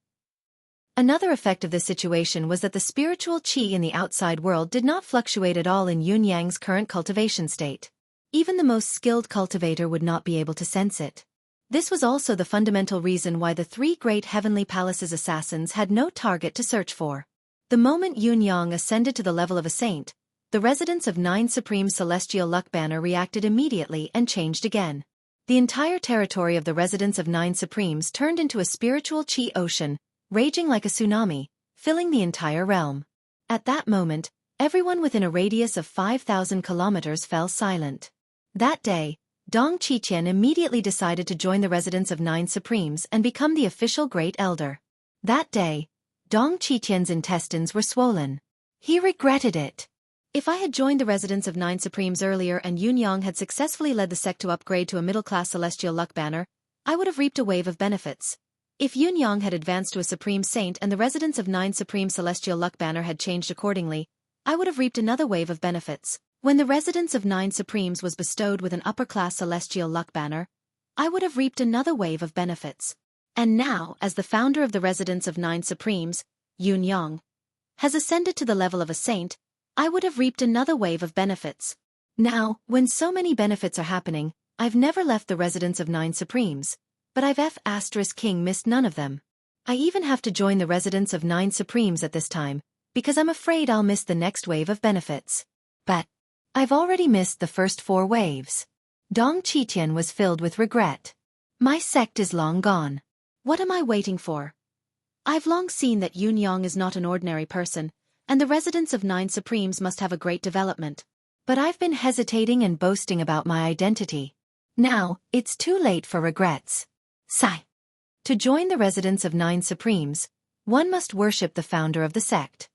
Another effect of this situation was that the spiritual qi in the outside world did not fluctuate at all in Yun Yang's current cultivation state. Even the most skilled cultivator would not be able to sense it. This was also the fundamental reason why the 3 great heavenly palaces assassins had no target to search for. The moment Yun Yang ascended to the level of a saint, the residents of 9 Supreme Celestial Luck Banner reacted immediately and changed again. The entire territory of the residents of 9 Supremes turned into a spiritual qi ocean, raging like a tsunami, filling the entire realm. At that moment, everyone within a radius of 5,000 kilometers fell silent. That day, Dong Qiqian immediately decided to join the residents of 9 Supremes and become the official Great Elder. That day, Dong Qiqian's intestines were swollen. He regretted it. If I had joined the residents of 9 Supremes earlier and Yun Yang had successfully led the sect to upgrade to a middle-class celestial luck banner, I would have reaped a wave of benefits. If Yun Yang had advanced to a Supreme Saint and the residents of 9 Supreme Celestial Luck Banner had changed accordingly, I would have reaped another wave of benefits. When the residence of 9 Supremes was bestowed with an upper-class Celestial Luck Banner, I would have reaped another wave of benefits. And now, as the founder of the residence of 9 Supremes, Yun Yang, has ascended to the level of a saint, I would have reaped another wave of benefits. Now, when so many benefits are happening, I've never left the residence of 9 Supremes, but I've King missed none of them. I even have to join the residence of 9 Supremes at this time, because I'm afraid I'll miss the next wave of benefits. But I've already missed the first 4 waves. Dong Qiqian was filled with regret. My sect is long gone. What am I waiting for? I've long seen that Yun Yang is not an ordinary person, and the residents of 9 Supremes must have a great development. But I've been hesitating and boasting about my identity. Now, it's too late for regrets. Sigh. To join the residents of 9 Supremes, one must worship the founder of the sect.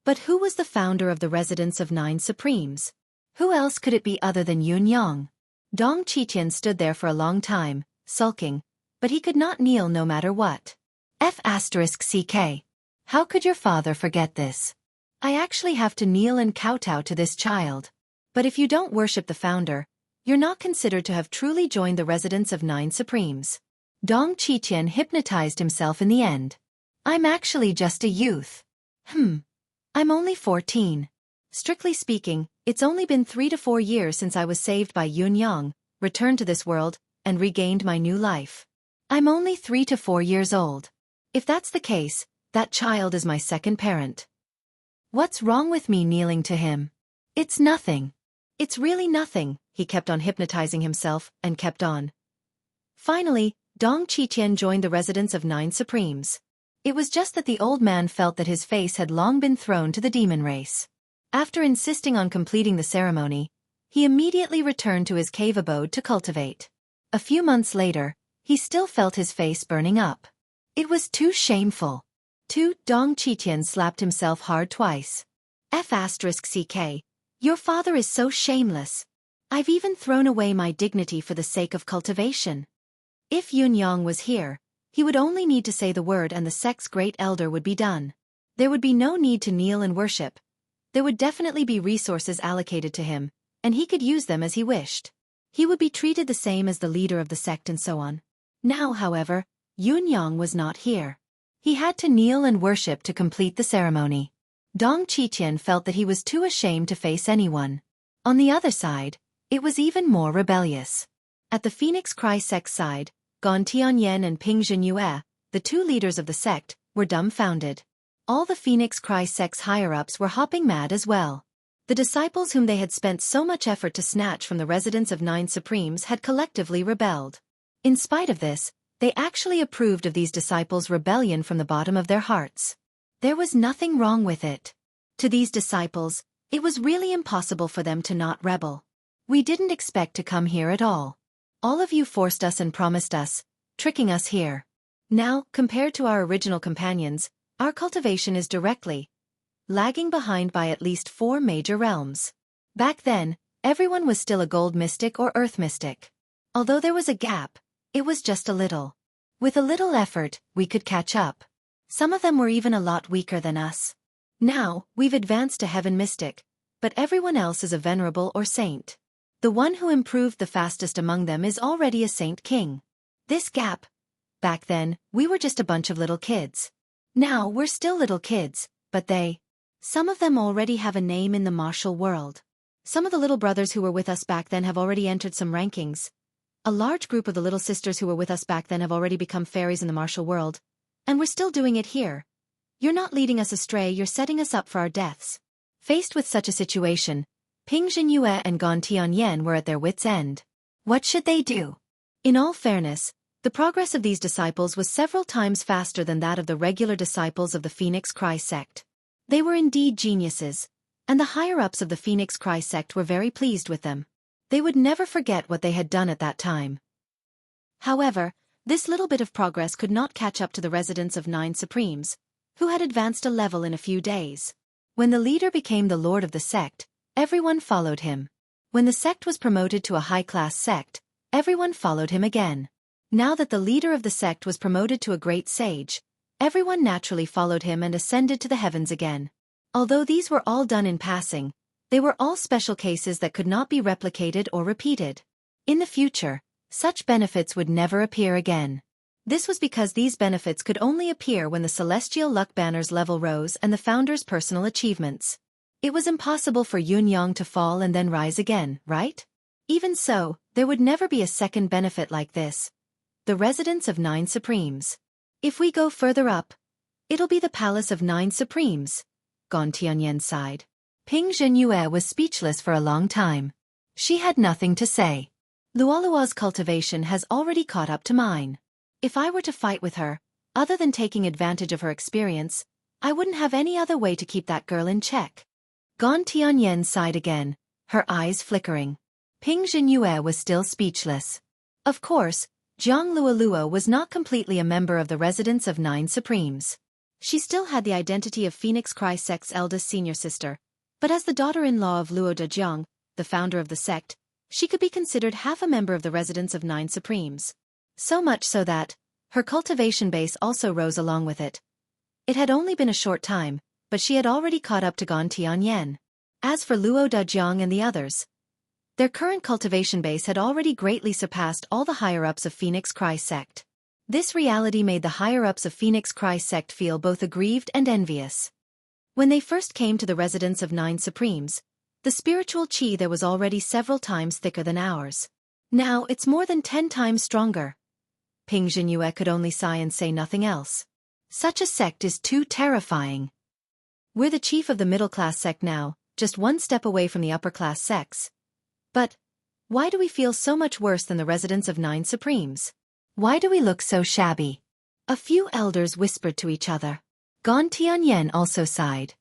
But who was the founder of the Residence of Nine Supremes? Who else could it be other than Yunyang? Dong Qiqian stood there for a long time, sulking, but he could not kneel no matter what. F***CK. How could your father forget this? I actually have to kneel and kowtow to this child. But if you don't worship the founder, you're not considered to have truly joined the Residence of Nine Supremes. Dong Qiqian hypnotized himself in the end. I'm actually just a youth. I'm only 14. Strictly speaking, it's only been 3 to 4 years since I was saved by Yunyang, returned to this world, and regained my new life. I'm only 3 to 4 years old. If that's the case, that child is my second parent. What's wrong with me kneeling to him? It's nothing. It's really nothing, he kept on hypnotizing himself, and kept on. Finally, Dong Qiqian joined the Residence of Nine Supremes. It was just that the old man felt that his face had long been thrown to the demon race. After insisting on completing the ceremony, he immediately returned to his cave abode to cultivate. A few months later, he still felt his face burning up. It was too shameful. Dong Qiqian slapped himself hard twice. F***CK. Your father is so shameless. I've even thrown away my dignity for the sake of cultivation. If Yunyang was here, he would only need to say the word and the sect's great elder would be done. There would be no need to kneel and worship. There would definitely be resources allocated to him, and he could use them as he wished. He would be treated the same as the leader of the sect and so on. Now, however, Yunyang was not here. He had to kneel and worship to complete the ceremony. Dong Qiqian felt that he was too ashamed to face anyone. On the other side, it was even more rebellious. At the Phoenix Cry sect's side, Gon Tianyan and Ping Zhenyue, the two leaders of the sect, were dumbfounded. All the Phoenix Cry sect's higher-ups were hopping mad as well. The disciples whom they had spent so much effort to snatch from the Residence of Nine Supremes had collectively rebelled. In spite of this, they actually approved of these disciples' rebellion from the bottom of their hearts. There was nothing wrong with it. To these disciples, it was really impossible for them to not rebel. We didn't expect to come here at all. All of you forced us and promised us, tricking us here. Now, compared to our original companions, our cultivation is directly lagging behind by at least 4 major realms. Back then, everyone was still a gold mystic or earth mystic. Although there was a gap, it was just a little. With a little effort, we could catch up. Some of them were even a lot weaker than us. Now, we've advanced to heaven mystic, but everyone else is a venerable or saint. The one who improved the fastest among them is already a saint king. This gap. Back then, we were just a bunch of little kids. Now we're still little kids, but some of them already have a name in the martial world. Some of the little brothers who were with us back then have already entered some rankings. A large group of the little sisters who were with us back then have already become fairies in the martial world. And we're still doing it here. You're not leading us astray, you're setting us up for our deaths. Faced with such a situation, Ping Zhenyue and Gon Tianyan were at their wits' end. What should they do? In all fairness, the progress of these disciples was several times faster than that of the regular disciples of the Phoenix Cry sect. They were indeed geniuses, and the higher-ups of the Phoenix Cry sect were very pleased with them. They would never forget what they had done at that time. However, this little bit of progress could not catch up to the Residence of Nine Supremes, who had advanced a level in a few days. When the leader became the lord of the sect, everyone followed him. When the sect was promoted to a high-class sect, everyone followed him again. Now that the leader of the sect was promoted to a great sage, everyone naturally followed him and ascended to the heavens again. Although these were all done in passing, they were all special cases that could not be replicated or repeated. In the future, such benefits would never appear again. This was because these benefits could only appear when the celestial luck banner's level rose and the founder's personal achievements. It was impossible for Yunyang to fall and then rise again, right? Even so, there would never be a second benefit like this. The Residence of Nine Supremes. If we go further up, it'll be the Palace of Nine Supremes. Gon Tianyan sighed. Ping Zhenyue was speechless for a long time. She had nothing to say. Luolua's cultivation has already caught up to mine. If I were to fight with her, other than taking advantage of her experience, I wouldn't have any other way to keep that girl in check. Gon Tianyan sighed again, her eyes flickering. Ping Zhenyue was still speechless. Of course, Jiang Luolua was not completely a member of the Residence of Nine Supremes. She still had the identity of Phoenix Cry sect's eldest senior sister, but as the daughter-in-law of Luo Dejiang, the founder of the sect, she could be considered half a member of the residence of 9 Supremes. So much so that her cultivation base also rose along with it. It had only been a short time, but she had already caught up to Gan Tianyan. As for Luo Dejiang and the others, their current cultivation base had already greatly surpassed all the higher-ups of Phoenix Cry sect. This reality made the higher-ups of Phoenix Cry sect feel both aggrieved and envious. When they first came to the residence of 9 Supremes, the spiritual qi there was already several times thicker than ours. Now it's more than 10 times stronger. Ping Jinyue could only sigh and say nothing else. Such a sect is too terrifying. We're the chief of the middle-class sect now, just one step away from the upper-class sects. But why do we feel so much worse than the residents of 9 Supremes? Why do we look so shabby? A few elders whispered to each other. Gan Tianyan also sighed.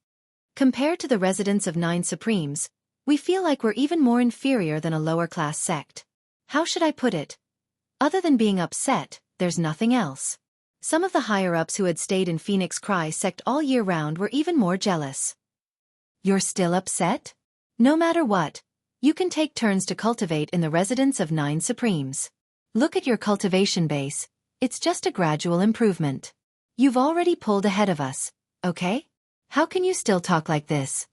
Compared to the residents of 9 Supremes, we feel like we're even more inferior than a lower-class sect. How should I put it? Other than being upset, there's nothing else. Some of the higher-ups who had stayed in Phoenix Cry sect all year round were even more jealous. You're still upset? No matter what, you can take turns to cultivate in the residence of 9 Supremes. Look at your cultivation base, it's just a gradual improvement. You've already pulled ahead of us, okay? How can you still talk like this?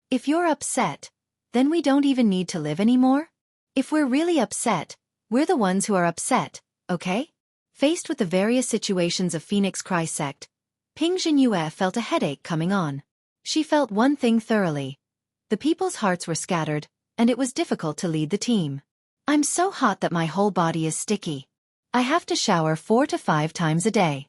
If you're upset, then we don't even need to live anymore? If we're really upset, we're the ones who are upset, okay? Faced with the various situations of Phoenix Cry sect, Ping Jinyue felt a headache coming on. She felt one thing thoroughly. The people's hearts were scattered, and it was difficult to lead the team. I'm so hot that my whole body is sticky. I have to shower 4 to 5 times a day.